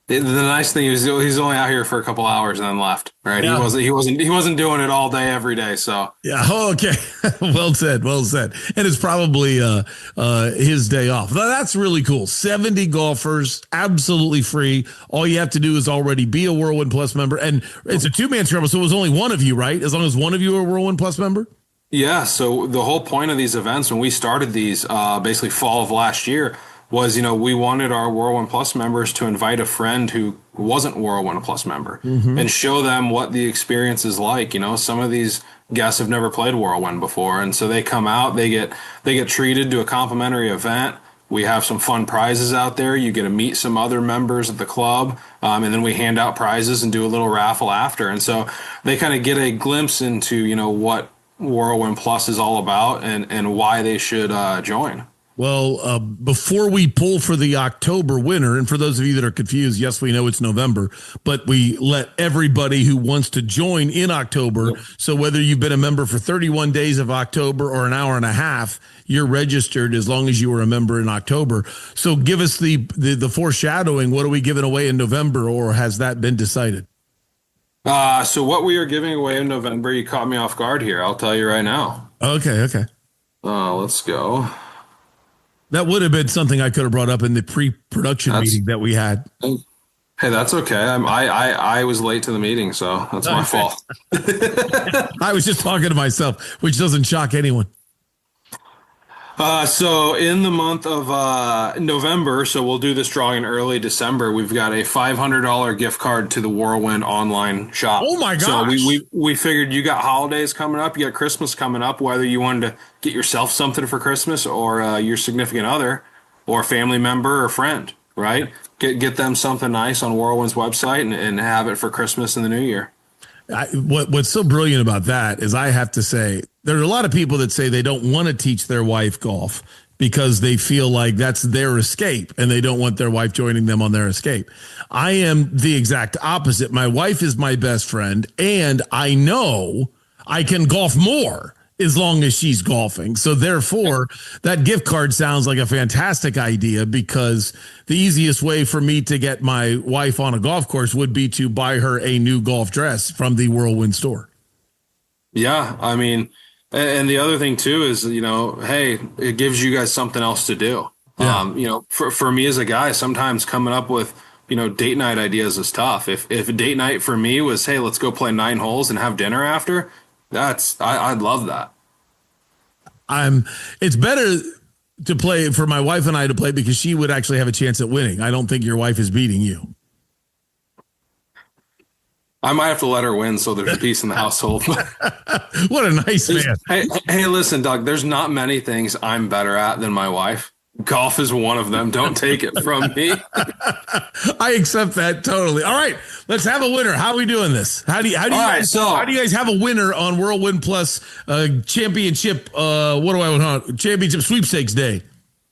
The nice thing is he's only out here for a couple hours and then left. Right? Yeah. He wasn't doing it all day every day. So yeah. Oh, okay. Well said. And it's probably his day off. That's really cool. 70 golfers, absolutely free. All you have to do is already be a Whirlwind Plus member, and it's a 2-man scramble. So it was only one of you, right? As long as one of you are a Whirlwind Plus member. Yeah. So the whole point of these events when we started these, basically fall of last year, was, we wanted our Whirlwind Plus members to invite a friend who wasn't Whirlwind Plus member and show them what the experience is like. Some of these guests have never played Whirlwind before. And so they come out, they get treated to a complimentary event. We have some fun prizes out there. You get to meet some other members of the club. And then we hand out prizes and do a little raffle after. And so they kind of get a glimpse into, what Whirlwind Plus is all about and why they should join. Well, before we pull for the October winner, and for those of you that are confused, yes, we know it's November, but we let everybody who wants to join in October. So whether you've been a member for 31 days of October or an hour and a half, you're registered as long as you were a member in October. So give us the foreshadowing. What are we giving away in November, or has that been decided? So what we are giving away in November, you caught me off guard here. I'll tell you right now. Okay. Let's go. That would have been something I could have brought up in the pre-production meeting that we had. Hey, that's okay. I was late to the meeting, so that's my fault. I was just talking to myself, which doesn't shock anyone. So in the month of November, so we'll do this drawing in early December, we've got a $500 gift card to the Whirlwind online shop. Oh my gosh. So we figured you got holidays coming up, you got Christmas coming up, whether you wanted to get yourself something for Christmas or your significant other or family member or friend, right? Get them something nice on Whirlwind's website and have it for Christmas and the new year. What's so brilliant about that is I have to say, there are a lot of people that say they don't want to teach their wife golf because they feel like that's their escape and they don't want their wife joining them on their escape. I am the exact opposite. My wife is my best friend, and I know I can golf more as long as she's golfing. So therefore, that gift card sounds like a fantastic idea, because the easiest way for me to get my wife on a golf course would be to buy her a new golf dress from the Whirlwind store. Yeah, I mean, and the other thing too is, hey, it gives you guys something else to do. Yeah. For me as a guy, sometimes coming up with, date night ideas is tough. If date night for me was, hey, let's go play 9 holes and have dinner after, I'd love that. It's better to play for my wife and I to play because she would actually have a chance at winning. I don't think your wife is beating you. I might have to let her win so there's peace in the household. What a nice man. Hey, listen, Doug, there's not many things I'm better at than my wife. Golf is one of them. Don't take it from me. I accept that totally. All right, Let's have a winner. How are we doing this? How do you guys have a winner on Whirlwind Plus championship? Championship sweepstakes day.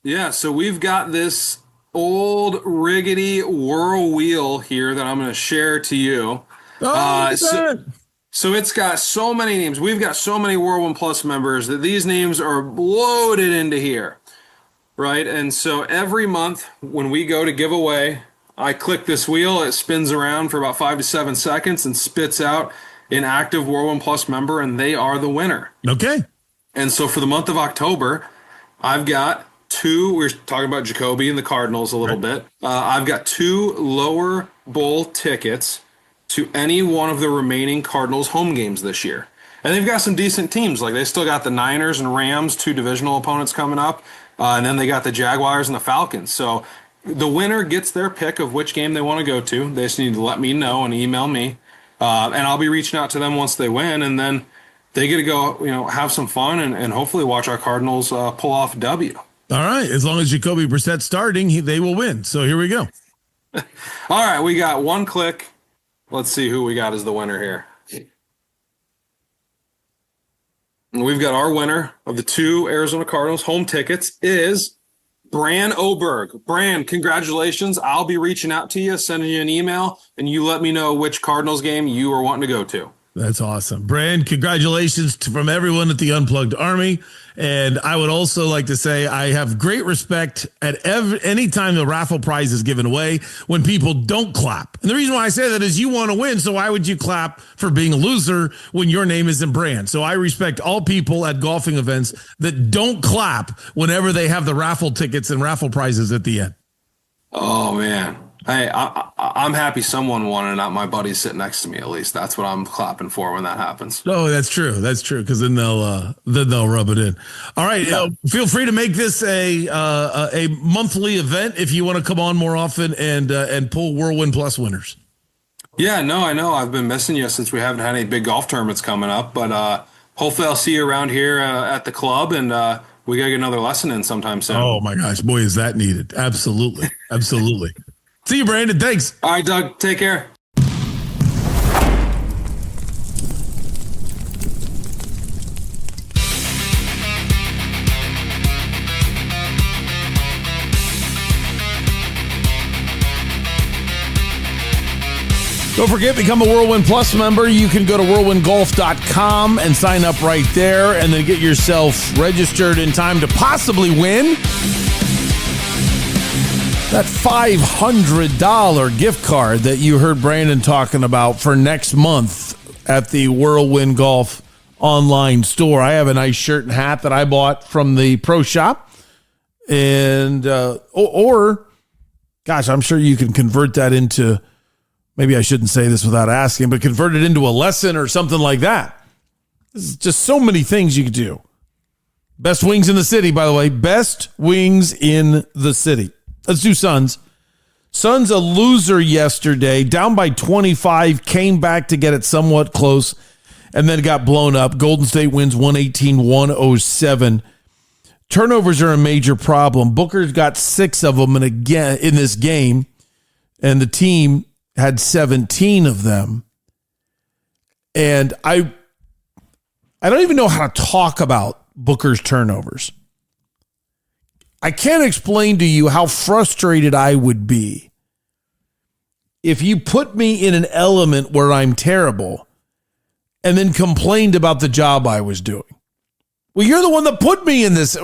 Yeah, so we've got this old rickety whirl wheel here that I'm going to share to you. So it's got so many names. We've got so many Whirlwind Plus members that these names are loaded into here, right? And so every month when we go to give away, I click this wheel, it spins around for about 5 to 7 seconds and spits out an active Whirlwind Plus member, and they are the winner. Okay. And so for the month of October, I've got we were talking about Jacoby and the Cardinals a little bit. I've got 2 lower bowl tickets to any one of the remaining Cardinals home games this year. And they've got some decent teams. Like they still got the Niners and Rams, 2 divisional opponents coming up. And then they got the Jaguars and the Falcons. So the winner gets their pick of which game they want to go to. They just need to let me know and email me. And I'll be reaching out to them once they win. And then they get to go, have some fun and hopefully watch our Cardinals pull off a W. All right. As long as Jacoby Brissett's starting, they will win. So here we go. All right. We got 1 click. Let's see who we got as the winner here. And we've got our winner of the 2 Arizona Cardinals home tickets is Bran Oberg. Bran, congratulations. I'll be reaching out to you, sending you an email, and you let me know which Cardinals game you are wanting to go to. That's awesome. Bran, congratulations from everyone at the Unplugged Army. And I would also like to say I have great respect at any time the raffle prize is given away when people don't clap. And the reason why I say that is you want to win, so why would you clap for being a loser when your name isn't Bran? So I respect all people at golfing events that don't clap whenever they have the raffle tickets and raffle prizes at the end. Oh, man. Hey, I'm happy someone won and not my buddy sitting next to me. At least that's what I'm clapping for when that happens. Oh, that's true. That's true. Because then they'll rub it in. All right. Yeah. Feel free to make this a monthly event if you want to come on more often and pull Whirlwind Plus winners. Yeah, no, I know. I've been missing you since we haven't had any big golf tournaments coming up. But hopefully I'll see you around here at the club, and we got to get another lesson in sometime soon. Oh my gosh, boy, is that needed? Absolutely, absolutely. See you, Brandon. Thanks. All right, Doug. Take care. Don't forget, become a Whirlwind Plus member. You can go to whirlwindgolf.com and sign up right there and then get yourself registered in time to possibly win that $500 gift card that you heard Brandon talking about for next month at the Whirlwind Golf online store. I have a nice shirt and hat that I bought from the pro shop. And, or gosh, I'm sure you can convert that into, maybe I shouldn't say this without asking, but convert it into a lesson or something like that. There's just so many things you could do. Best wings in the city, by the way. Best wings in the city. Let's do Suns. Suns a loser yesterday, down by 25, came back to get it somewhat close, and then got blown up. Golden State wins 118-107. Turnovers are a major problem. Booker's got 6 of them in this game, and the team had 17 of them. And I don't even know how to talk about Booker's turnovers. I can't explain to you how frustrated I would be if you put me in an element where I'm terrible and then complained about the job I was doing. Well, you're the one that put me in this,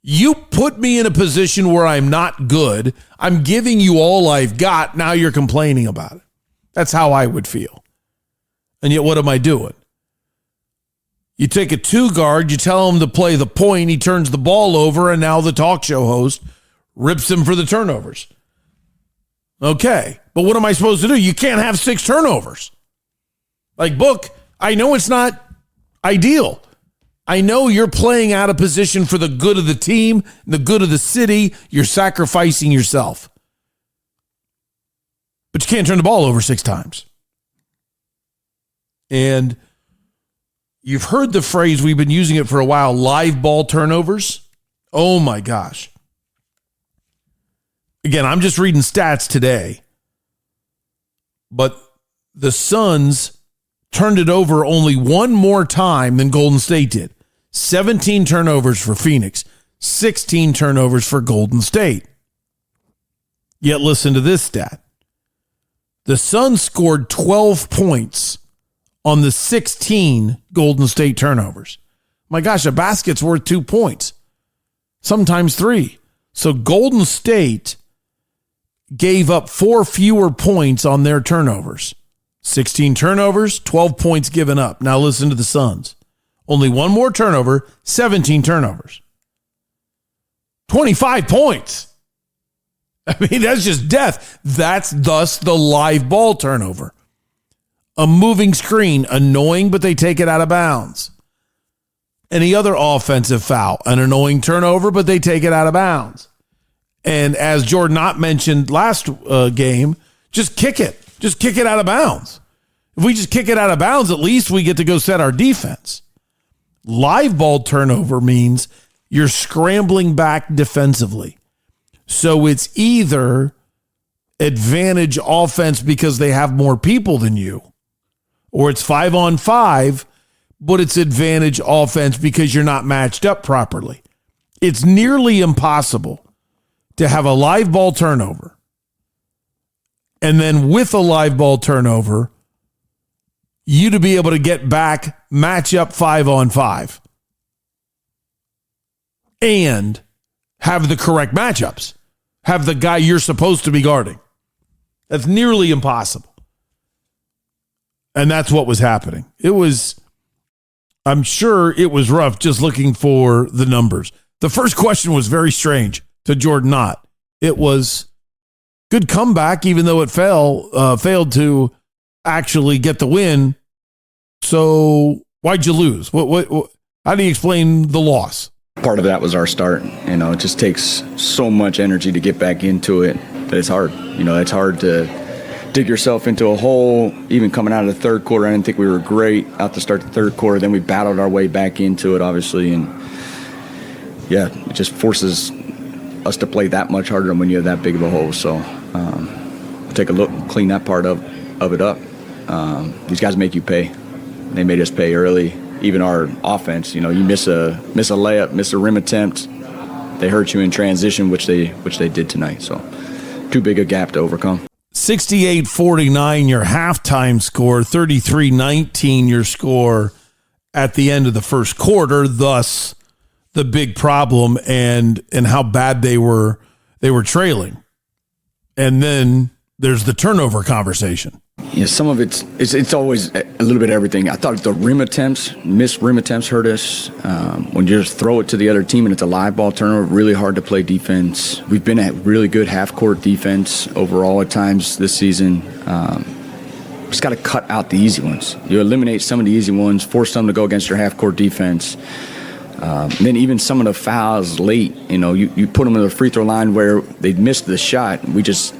you put me in a position where I'm not good. I'm giving you all I've got. Now you're complaining about it. That's how I would feel. And yet, what am I doing? You take a 2-guard, you tell him to play the point, he turns the ball over, and now the talk show host rips him for the turnovers. Okay, but what am I supposed to do? You can't have 6 turnovers. Like, Book, I know it's not ideal. I know you're playing out of position for the good of the team, the good of the city. You're sacrificing yourself. But you can't turn the ball over 6 times. And you've heard the phrase, we've been using it for a while, live ball turnovers. Oh my gosh. Again, I'm just reading stats today. but the Suns turned it over only one more time than Golden State did. 17 turnovers for Phoenix, 16 turnovers for Golden State. Yet listen to this stat. The Suns scored 12 points on the 16 Golden State turnovers. My gosh, a basket's worth 2 points, sometimes 3. So Golden State gave up 4 fewer points on their turnovers. 16 turnovers, 12 points given up. Now listen to the Suns. Only one more turnover, 17 turnovers. 25 points. I mean, that's just death. That's thus the live ball turnover. A moving screen, annoying, but they take it out of bounds. Any other offensive foul, an annoying turnover, but they take it out of bounds. And as Jordan Ott mentioned last game, just kick it. Just kick it out of bounds. If we just kick it out of bounds, at least we get to go set our defense. Live ball turnover means you're scrambling back defensively. So it's either advantage offense because they have more people than you, or it's 5-on-5, but it's advantage offense because you're not matched up properly. It's nearly impossible to have a live ball turnover, and then with a live ball turnover, you to be able to get back, match up 5-on-5, and have the correct matchups, have the guy you're supposed to be guarding. That's nearly impossible. And that's what was happening. I'm sure it was rough just looking for the numbers. The first question was very strange to Jordan Ott. It was good comeback, even though it failed to actually get the win. So why'd you lose? How do you explain the loss? Part of that was our start. It just takes so much energy to get back into it that it's hard. It's hard to dig yourself into a hole. Even coming out of the third quarter, I didn't think we were great out to start the third quarter. Then we battled our way back into it, obviously. And yeah, it just forces us to play that much harder when you have that big of a hole. So take a look, clean that part of it up. These guys make you pay. They made us pay early. Even our offense, you miss a layup, miss a rim attempt, they hurt you in transition, which they did tonight. So too big a gap to overcome. 68-49 your halftime score, 33-19 your score at the end of the first quarter, thus the big problem and how bad they were trailing. And then there's the turnover conversation. Yeah, some of it's always a little bit of everything. I thought the missed rim attempts hurt us. When you just throw it to the other team and it's a live ball turnover, really hard to play defense. We've been at really good half-court defense overall at times this season. Just got to cut out the easy ones. You eliminate some of the easy ones, force them to go against your half-court defense. And then even some of the fouls late, you put them in the free throw line where they missed the shot. We just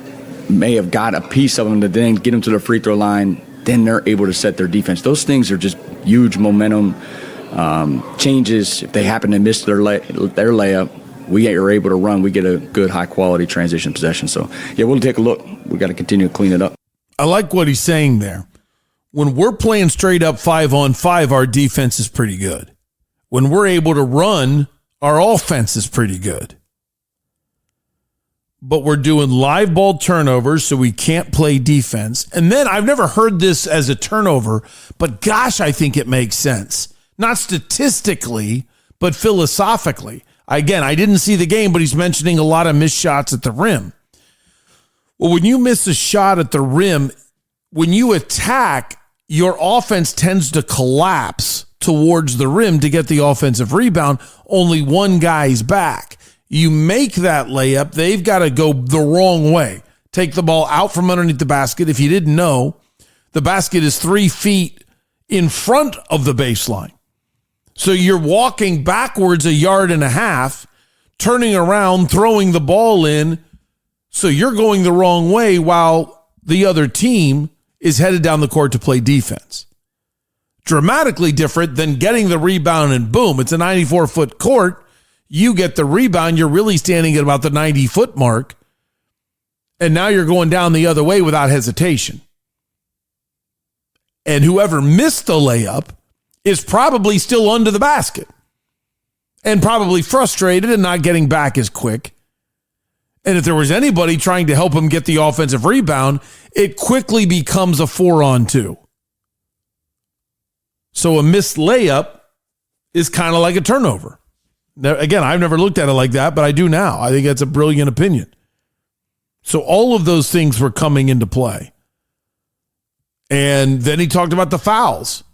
may have got a piece of them to then get them to the free throw line. Then they're able to set their defense. Those things are just huge momentum changes. If they happen to miss their layup, we are able to run. We get a good, high-quality transition possession. So, yeah, we'll take a look. We got to continue to clean it up. I like what he's saying there. When we're playing straight up 5-on-5, our defense is pretty good. When we're able to run, our offense is pretty good. But we're doing live ball turnovers, so we can't play defense. And then I've never heard this as a turnover, but gosh, I think it makes sense. Not statistically, but philosophically. Again, I didn't see the game, but he's mentioning a lot of missed shots at the rim. Well, when you miss a shot at the rim, when you attack, your offense tends to collapse towards the rim to get the offensive rebound. Only one guy's back. You make that layup, they've got to go the wrong way. Take the ball out from underneath the basket. If you didn't know, the basket is 3 feet in front of the baseline. So you're walking backwards 1.5 yards, turning around, throwing the ball in. So you're going the wrong way while the other team is headed down the court to play defense. Dramatically different than getting the rebound and boom, it's a 94-foot court. You get the rebound, you're really standing at about the 90-foot mark, and now you're going down the other way without hesitation. And whoever missed the layup is probably still under the basket and probably frustrated and not getting back as quick. And if there was anybody trying to help him get the offensive rebound, it quickly becomes a 4-on-2. So a missed layup is kind of like a turnover. Now, again, I've never looked at it like that, but I do now. I think that's a brilliant opinion. So all of those things were coming into play. And then he talked about the fouls.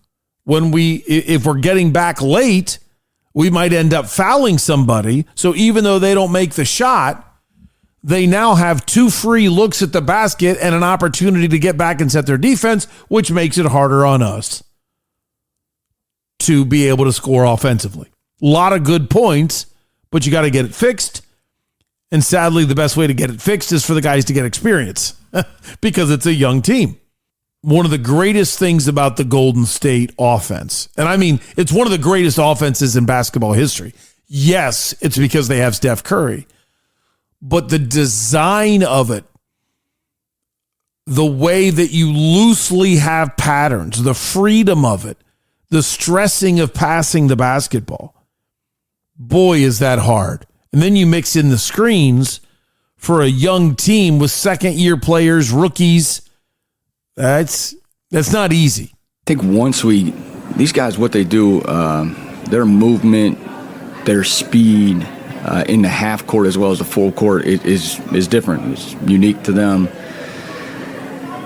If we're getting back late, we might end up fouling somebody. So even though they don't make the shot, they now have 2 free looks at the basket and an opportunity to get back and set their defense, which makes it harder on us to be able to score offensively. A lot of good points, but you got to get it fixed. And sadly, the best way to get it fixed is for the guys to get experience because it's a young team. One of the greatest things about the Golden State offense, and I mean, it's one of the greatest offenses in basketball history. Yes, it's because they have Steph Curry, but the design of it, the way that you loosely have patterns, the freedom of it, the stressing of passing the basketball, boy, is that hard. And then you mix in the screens for a young team with second-year players, rookies. That's not easy. I think once these guys, what they do, their movement, their speed in the half court as well as the full court is different. It's unique to them.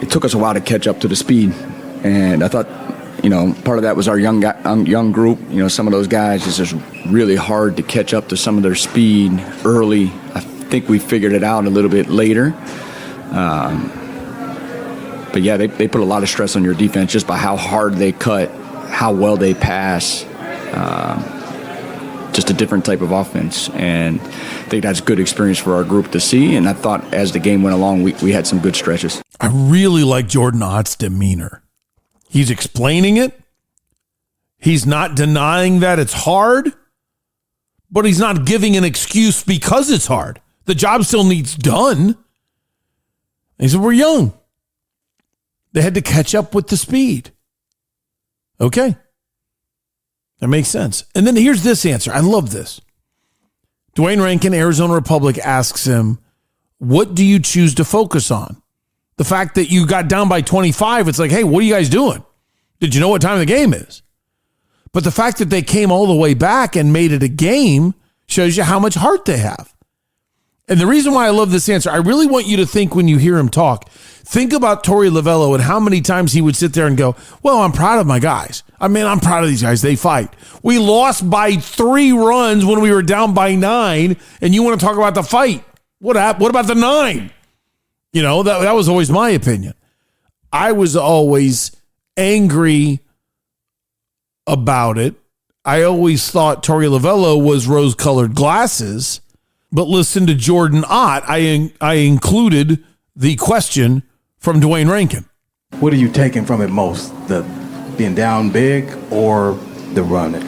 It took us a while to catch up to the speed, and I thought, part of that was our young group. Some of those guys, it's just really hard to catch up to some of their speed early. I think we figured it out a little bit later. But yeah, they put a lot of stress on your defense just by how hard they cut, how well they pass. Just a different type of offense. And I think that's good experience for our group to see. And I thought as the game went along, we had some good stretches. I really like Jordan Ott's demeanor. He's explaining it. He's not denying that it's hard, but he's not giving an excuse because it's hard. The job still needs done. And he said, we're young. They had to catch up with the speed. Okay. That makes sense. And then here's this answer. I love this. Dwayne Rankin, Arizona Republic, asks him, what do you choose to focus on? The fact that you got down by 25, it's like, hey, what are you guys doing? Did you know what time the game is? But the fact that they came all the way back and made it a game shows you how much heart they have. And the reason why I love this answer, I really want you to think when you hear him talk, think about Torey Lovello and how many times he would sit there and go, well, I'm proud of my guys. I mean, I'm proud of these guys. They fight. We lost by 3 runs when we were down by 9, and you want to talk about the fight. What about the 9? That was always my opinion. I was always angry about it. I always thought Torey Lovello was rose-colored glasses. But listen to Jordan Ott. I included the question from Dwayne Rankin. What are you taking from it most? The being down big or the running?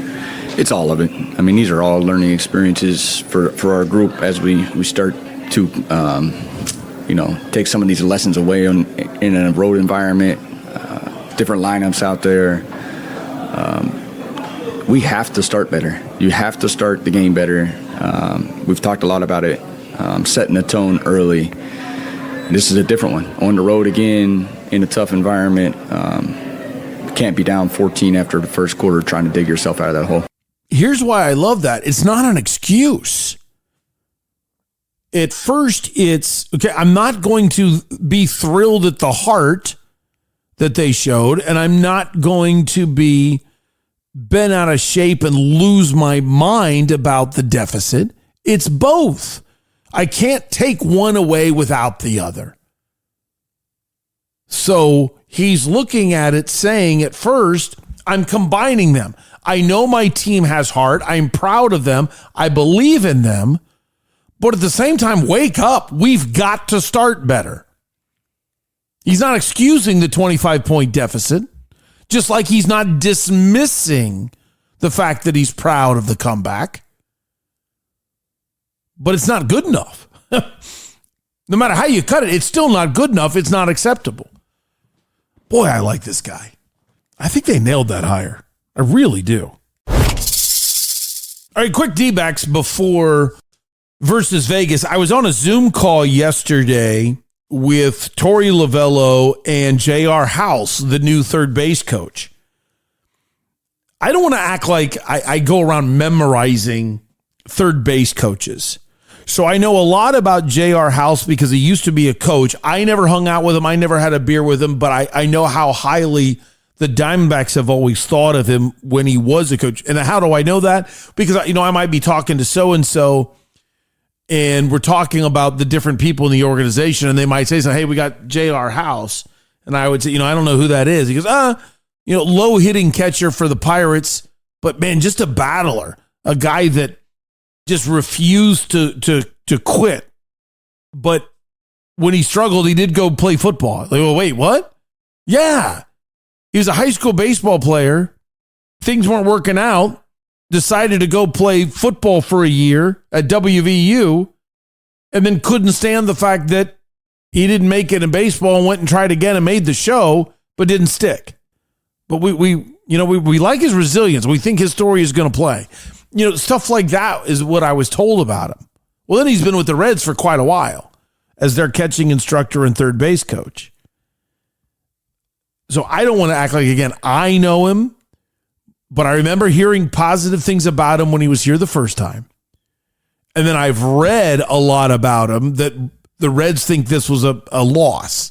It's all of it. I mean, these are all learning experiences for our group as we start to, take some of these lessons away in a road environment, different lineups out there. We have to start better. You have to start the game better. We've talked a lot about it, setting the tone early. This is a different one. On the road again, in a tough environment. Can't be down 14 after the first quarter trying to dig yourself out of that hole. Here's why I love that. It's not an excuse. At first, it's, okay, I'm not going to be thrilled at the heart that they showed, and I'm not going to be bent out of shape and lose my mind about the deficit. It's both. I can't take one away without the other. So he's looking at it saying at first, I'm combining them. I know my team has heart. I'm proud of them. I believe in them. But at the same time, wake up. We've got to start better. He's not excusing the 25-point deficit, just like he's not dismissing the fact that he's proud of the comeback. But it's not good enough. No matter how you cut it, it's still not good enough. It's not acceptable. Boy, I like this guy. I think they nailed that hire. I really do. All right, quick D-backs before versus Vegas. I was on a Zoom call yesterday with Torey Lavello and J.R. House, the new third base coach. I don't want to act like I go around memorizing third base coaches. So I know a lot about J.R. House because he used to be a coach. I never hung out with him. I never had a beer with him, but I know how highly the Diamondbacks have always thought of him when he was a coach. And how do I know that? Because, I might be talking to so-and-so and we're talking about the different people in the organization and they might say, hey, we got J.R. House. And I would say, I don't know who that is. He goes, low hitting catcher for the Pirates, but man, just a battler, a guy that just refused to quit. But when he struggled, he did go play football. Like, well, wait, what? Yeah. He was a high school baseball player. Things weren't working out. Decided to go play football for a year at WVU and then couldn't stand the fact that he didn't make it in baseball and went and tried again and made the show, but didn't stick. But we like his resilience. We think his story is going to play. Stuff like that is what I was told about him. Well, then he's been with the Reds for quite a while as their catching instructor and third base coach. So I don't want to act like, again, I know him, but I remember hearing positive things about him when he was here the first time. And then I've read a lot about him that the Reds think this was a loss.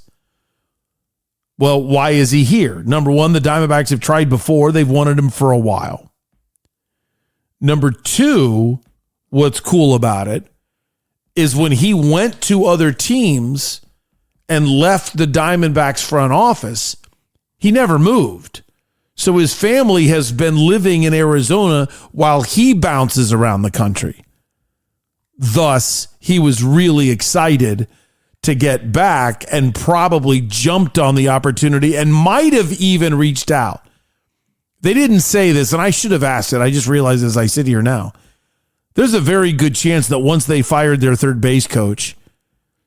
Well, why is he here? Number one, the Diamondbacks have tried before. They've wanted him for a while. Number two, what's cool about it is when he went to other teams and left the Diamondbacks front office, he never moved. So his family has been living in Arizona while he bounces around the country. Thus, he was really excited to get back and probably jumped on the opportunity and might have even reached out. They didn't say this, and I should have asked it. I just realized as I sit here now, there's a very good chance that once they fired their third base coach,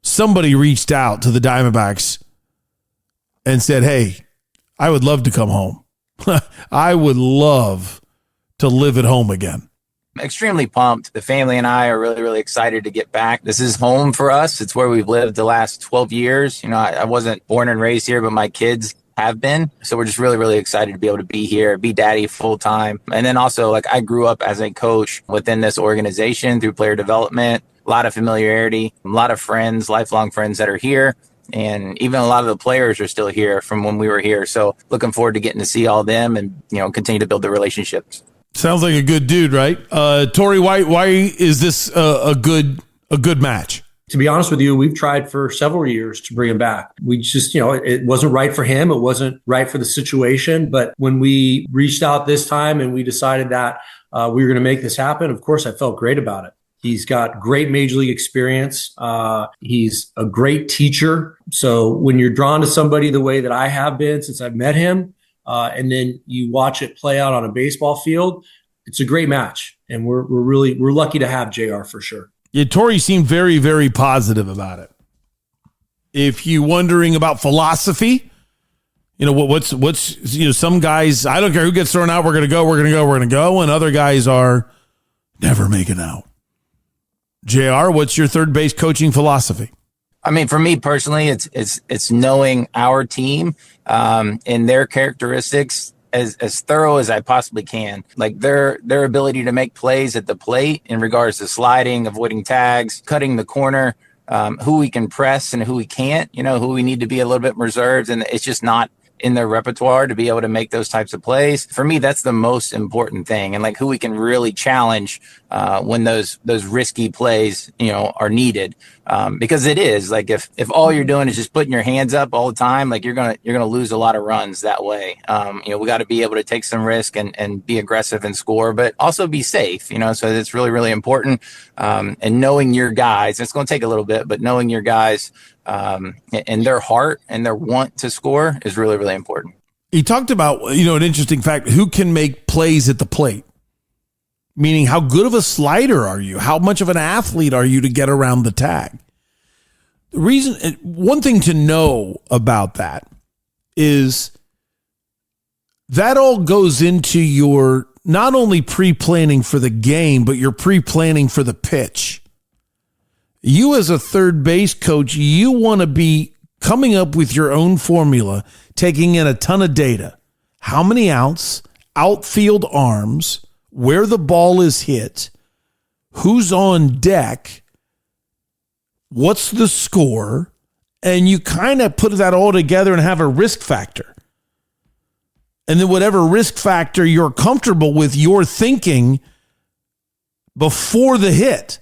somebody reached out to the Diamondbacks and said, hey, I would love to come home. I would love to live at home again. Extremely pumped. The family and I are really, really excited to get back. This is home for us. It's where we've lived the last 12 years. I wasn't born and raised here, but my kids have been. So we're just really, really excited to be able to be here, be daddy full time. And then also, I grew up as a coach within this organization through player development, a lot of familiarity, a lot of friends, lifelong friends that are here. And even a lot of the players are still here from when we were here. So looking forward to getting to see all them and, continue to build the relationships. Sounds like a good dude, right? Torey, why is this a good match? To be honest with you, we've tried for several years to bring him back. We just, it wasn't right for him. It wasn't right for the situation. But when we reached out this time and we decided that we were going to make this happen, of course, I felt great about it. He's got great major league experience. He's a great teacher. So when you're drawn to somebody the way that I have been since I've met him, and then you watch it play out on a baseball field, it's a great match. And we're lucky to have JR for sure. Yeah, Torey seemed very, very positive about it. If you're wondering about philosophy, what's some guys, I don't care who gets thrown out, we're going to go. And other guys are never make it out. JR, what's your third base coaching philosophy? I mean, for me personally, it's knowing our team and their characteristics as thorough as I possibly can. Like their ability to make plays at the plate in regards to sliding, avoiding tags, cutting the corner, who we can press and who we can't, who we need to be a little bit reserved. And it's just not in their repertoire to be able to make those types of plays. For me, that's the most important thing. And who we can really challenge when those risky plays, are needed. Because it is if all you're doing is just putting your hands up all the time, you're gonna lose a lot of runs that way. We got to be able to take some risk and be aggressive and score, but also be safe. So it's really, really important. And knowing your guys, it's going to take a little bit, but knowing your guys and their heart and their want to score is really, really important. He talked about an interesting fact: who can make plays at the plate. Meaning, how good of a slider are you? How much of an athlete are you to get around the tag? One thing to know about that is that all goes into your not only pre-planning for the game, but you're pre-planning for the pitch. You as a third base coach, you want to be coming up with your own formula, taking in a ton of data. How many outs, outfield arms, where the ball is hit, who's on deck, what's the score, and you kind of put that all together and have a risk factor. And then whatever risk factor you're comfortable with, you're thinking before the hit,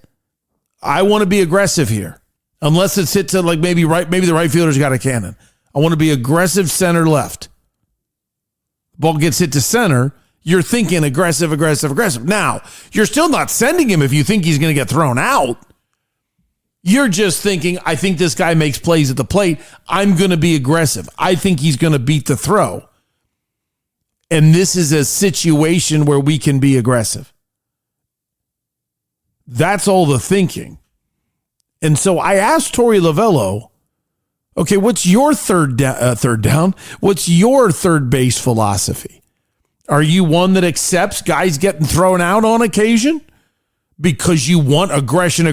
I want to be aggressive here. Unless it's hit to like maybe the right fielder's got a cannon. I want to be aggressive center left. Ball gets hit to center, you're thinking aggressive. Now, you're still not sending him if you think he's going to get thrown out. You're just thinking, I think this guy makes plays at the plate. I'm going to be aggressive. I think he's going to beat the throw. And this is a situation where we can be aggressive. That's all the thinking. And so I asked Torey Lovullo, okay, what's your third down? What's your third base philosophy? Are you one that accepts guys getting thrown out on occasion because you want aggression?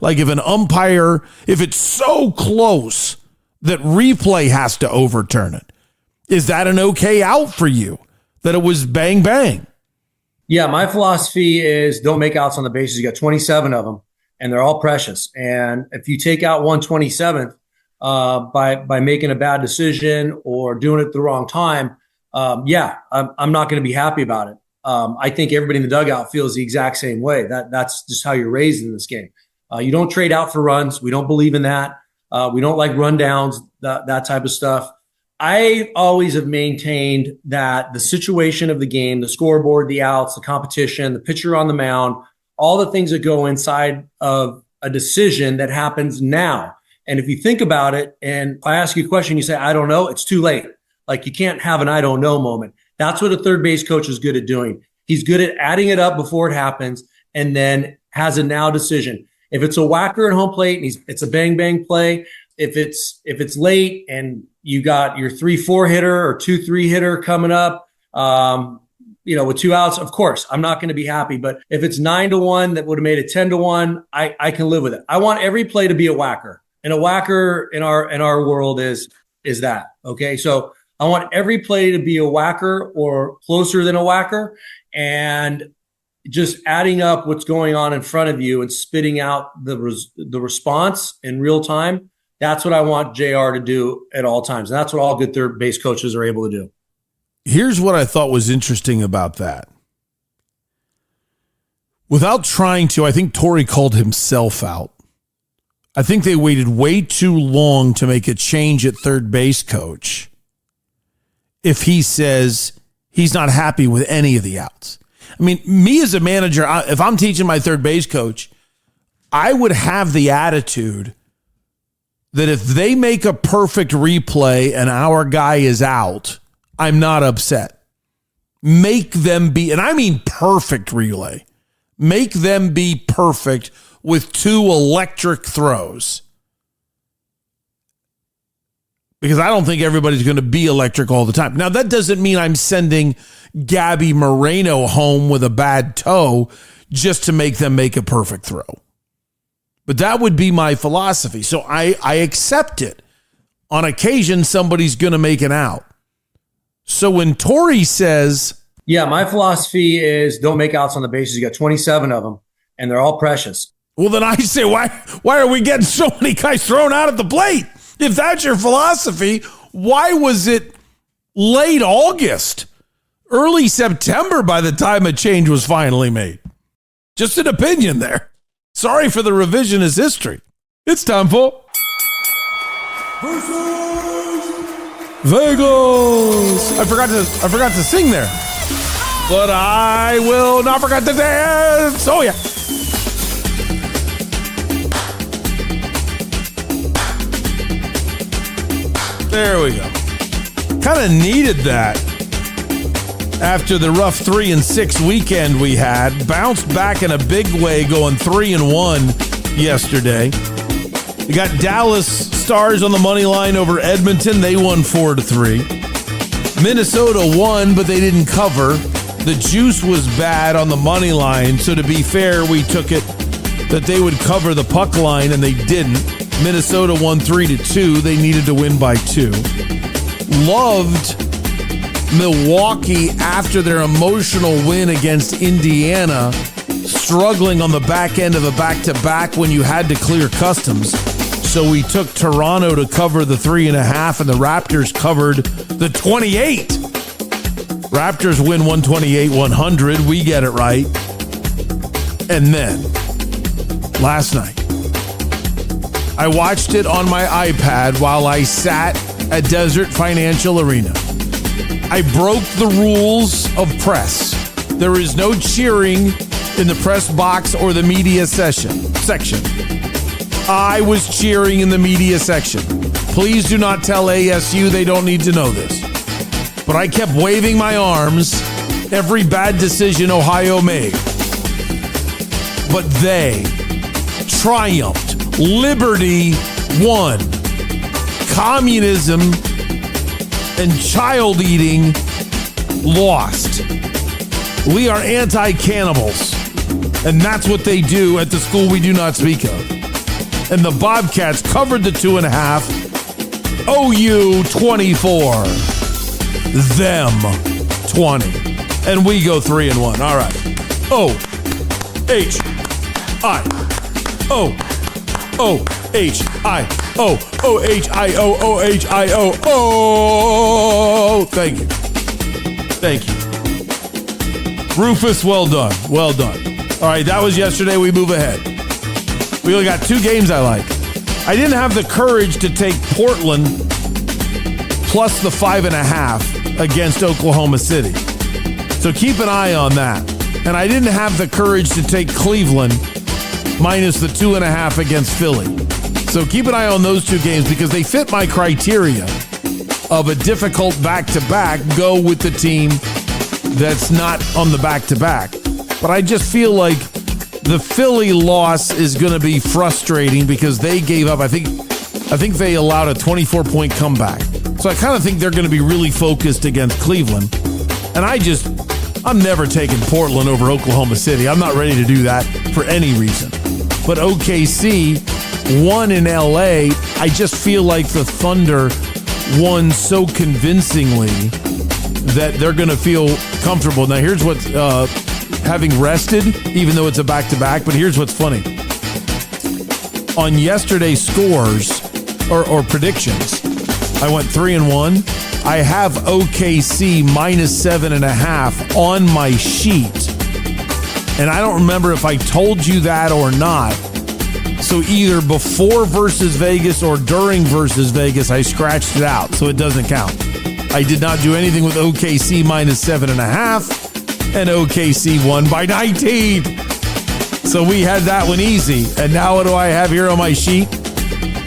Like if an umpire, if it's so close that replay has to overturn it, is that an okay out for you? That it was bang, bang? Yeah, my philosophy is don't make outs on the bases. You got 27 of them, and they're all precious. And if you take out 127th by making a bad decision or doing it at the wrong time, I'm not going to be happy about it. I think everybody in the dugout feels the exact same way. That's just how you're raised in this game. You don't trade out for runs. We don't believe in that. We don't like rundowns, that type of stuff. I always have maintained that the situation of the game, the scoreboard, the outs, the competition, the pitcher on the mound, all the things that go inside of a decision that happens now. And if you think about it, and if I ask you a question, you say, I don't know, it's too late. Like you can't have an I don't know moment. That's what a third base coach is good at doing. He's good at adding it up before it happens and then has a now decision. If it's a whacker at home plate and it's a bang, bang play, if it's late and you got your 3-4 hitter or 2-3 hitter coming up, with 2 outs, of course, I'm not going to be happy. But if it's 9-1, that would have made it 10-1, I can live with it. I want every play to be a whacker. And a whacker in our world is that. Okay. So I want every play to be a whacker or closer than a whacker. And just adding up what's going on in front of you and spitting out the response in real time. That's what I want JR to do at all times. And that's what all good third base coaches are able to do. Here's what I thought was interesting about that. Without trying to, I think Torey called himself out. I think they waited way too long to make a change at third base coach if he says he's not happy with any of the outs. I mean, me as a manager, if I'm teaching my third base coach, I would have the attitude that if they make a perfect replay and our guy is out, I'm not upset. Make them be, and I mean perfect relay. Make them be perfect with 2 electric throws. Because I don't think everybody's going to be electric all the time. Now, that doesn't mean I'm sending Gabby Moreno home with a bad toe just to make them make a perfect throw. But that would be my philosophy. So I accept it. On occasion, somebody's going to make an out. So when Torey says... Yeah, my philosophy is don't make outs on the bases. You got 27 of them, and they're all precious. Well, then I say, why are we getting so many guys thrown out at the plate? If that's your philosophy, why was it late August, early September by the time a change was finally made? Just an opinion there. Sorry for the revisionist history. It's time for Vegas. I forgot to sing there, but I will not forget to dance. Oh yeah. There we go. Kind of needed that after the rough 3-6 weekend we had. Bounced back in a big way, going 3-1 yesterday. You got Dallas Stars on the money line over Edmonton. They won 4-3. Minnesota won, but they didn't cover. The juice was bad on the money line, so to be fair, we took it that they would cover the puck line, and they didn't. Minnesota won 3-2. They needed to win by 2. Loved Milwaukee after their emotional win against Indiana, struggling on the back end of a back-to-back when you had to clear customs. So we took Toronto to cover the 3.5, and the Raptors covered the 28. Raptors win 128-100. We get it right. And then, last night, I watched it on my iPad while I sat at Desert Financial Arena. I broke the rules of press. There is no cheering in the press box or the media section. I was cheering in the media section. Please do not tell ASU they don't need to know this. But I kept waving my arms every bad decision Ohio made. But they triumphed. Liberty won. Communism and child eating lost. We are anti-cannibals. And that's what they do at the school we do not speak of. And the Bobcats covered the 2.5. OU 24. Them 20. And we go 3-1. All right. O-H-I-O. Thank you. Rufus, well done. All right, that was yesterday. We move ahead. We only got 2 games I like. I didn't have the courage to take Portland plus the 5.5 against Oklahoma City. So keep an eye on that. And I didn't have the courage to take Cleveland minus the 2.5 against Philly. So keep an eye on those 2 games because they fit my criteria of a difficult back-to-back. Go with the team that's not on the back-to-back. But I just feel like the Philly loss is going to be frustrating because they gave up. I think they allowed a 24-point comeback. So I kind of think they're going to be really focused against Cleveland. And I'm never taking Portland over Oklahoma City. I'm not ready to do that for any reason. But OKC won in LA. I just feel like the Thunder won so convincingly that they're going to feel comfortable. Now, here's what's having rested, even though it's a back-to-back, but here's what's funny. On yesterday's scores or predictions, I went 3-1. I have OKC minus 7.5 on my sheet. And I don't remember if I told you that or not. So either before versus Vegas or during versus Vegas, I scratched it out. So it doesn't count. I did not do anything with OKC minus 7.5. And OKC won by 19. So we had that one easy. And now what do I have here on my sheet?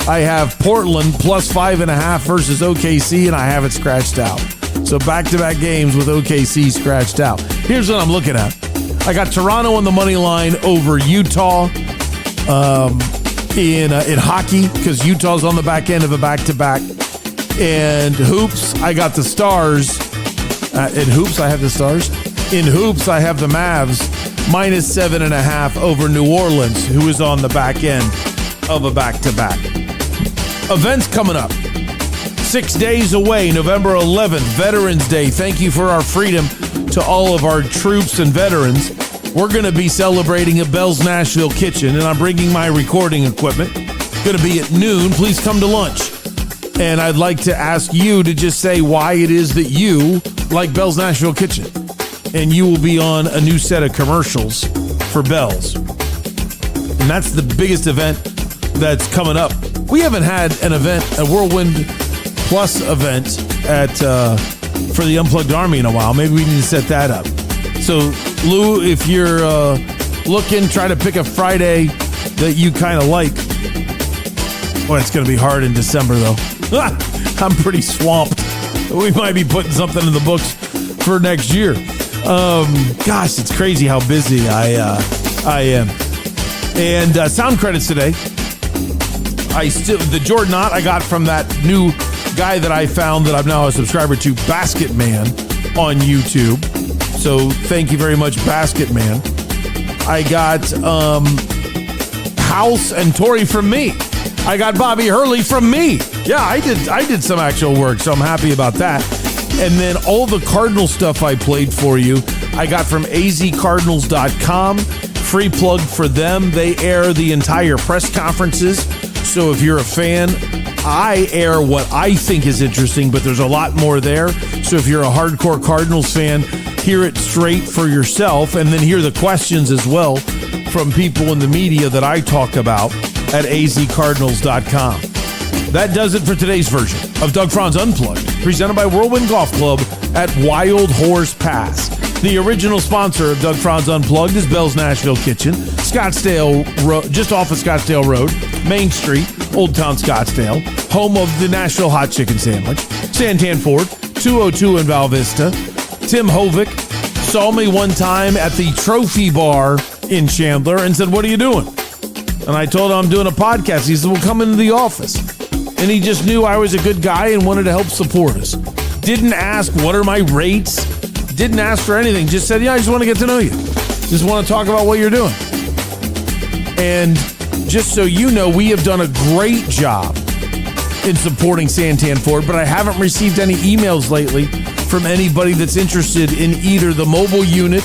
I have Portland plus 5.5 versus OKC, and I have it scratched out. So back-to-back games with OKC scratched out. Here's what I'm looking at. I got Toronto on the money line over Utah in hockey because Utah's on the back end of a back-to-back. And hoops, I got the Stars. In hoops, I have the Stars. In hoops, I have the Mavs minus 7.5 over New Orleans, who is on the back end of a back-to-back. Events coming up. 6 days away, November 11th, Veterans Day. Thank you for our freedom to all of our troops and veterans. We're going to be celebrating at Bell's Nashville Kitchen, and I'm bringing my recording equipment. Going to be at noon. Please come to lunch. And I'd like to ask you to just say why it is that you like Bell's Nashville Kitchen. And you will be on a new set of commercials for Bell's. And that's the biggest event that's coming up. We haven't had an event, a Whirlwind Plus event for the Unplugged Army in a while. Maybe we need to set that up. So, Lou, if you're looking, try to pick a Friday that you kind of like. Boy, it's going to be hard in December, though. I'm pretty swamped. We might be putting something in the books for next year. Gosh, it's crazy how busy I am. And sound credits today. The Jordan Knott I got from that new guy that I found that I'm now a subscriber to, Basket Man, on YouTube. So thank you very much, Basket Man. I got House and Tori from me. I got Bobby Hurley from me. Yeah, I did some actual work, so I'm happy about that. And then all the Cardinal stuff I played for you, I got from azcardinals.com. Free plug for them. They air the entire press conferences. So if you're a fan, I air what I think is interesting, but there's a lot more there. So if you're a hardcore Cardinals fan, hear it straight for yourself, and then hear the questions as well from people in the media that I talk about at azcardinals.com. That does it for today's version of Doug Franz Unplugged, presented by Whirlwind Golf Club at Wild Horse Pass. The original sponsor of Doug Franz Unplugged is Bell's Nashville Kitchen, Scottsdale Road, just off of Scottsdale Road, Main Street, Old Town Scottsdale, home of the Nashville Hot Chicken Sandwich. Santan Ford, 202 in Val Vista. Tim Hovick saw me one time at the Trophy Bar in Chandler and said, "What are you doing?" And I told him I'm doing a podcast. He said, "Well, come into the office." And he just knew I was a good guy and wanted to help support us. Didn't ask, what are my rates? Didn't ask for anything. Just said, yeah, I just want to get to know you. Just want to talk about what you're doing. And just so you know, we have done a great job in supporting Santan Ford, but I haven't received any emails lately from anybody that's interested in either the mobile unit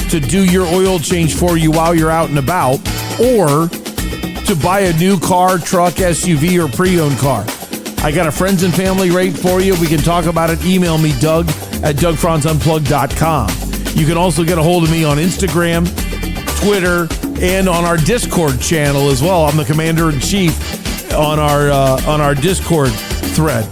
to do your oil change for you while you're out and about, or to buy a new car, truck, SUV, or pre-owned car. I got a friends and family rate for you. We can talk about it. Email me, Doug at DougFranzUnplugged.com. You can also get a hold of me on Instagram, Twitter, and on our Discord channel as well. I'm the Commander-in-Chief on our Discord thread.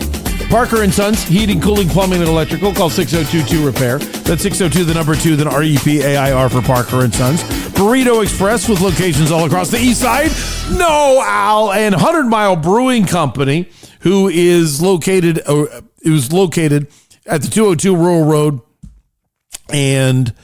Parker & Sons, heating, cooling, plumbing, and electrical. Call 602-2-REPAIR. That's 602, the number 2, then REPAIR for Parker & Sons. Burrito Express with locations all across the east side. No, Al. And 100 Mile Brewing Company, who is located at the 202 Rural Road and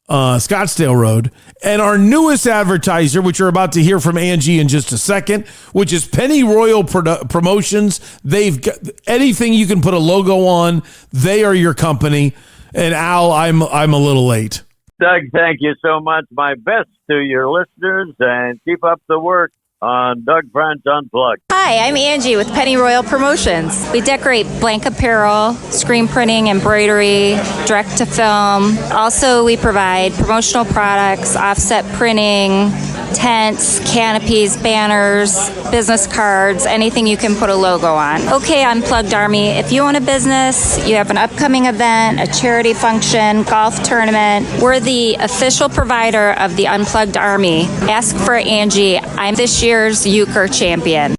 Scottsdale Road. And our newest advertiser, which you're about to hear from Angie in just a second, which is Penny Royal Promotions. They've got anything you can put a logo on. They are your company. And Al, I'm a little late. Doug, thank you so much. My best to your listeners, and keep up the work on Doug Franz Unplugged. Hi, I'm Angie with Penny Royal Promotions. We decorate blank apparel, screen printing, embroidery, direct to film. Also, we provide promotional products, offset printing, tents, canopies, banners, business cards, anything you can put a logo on. Okay, Unplugged Army, if you own a business, you have an upcoming event, a charity function, golf tournament, we're the official provider of the Unplugged Army. Ask for Angie. I'm this year's Euchre champion.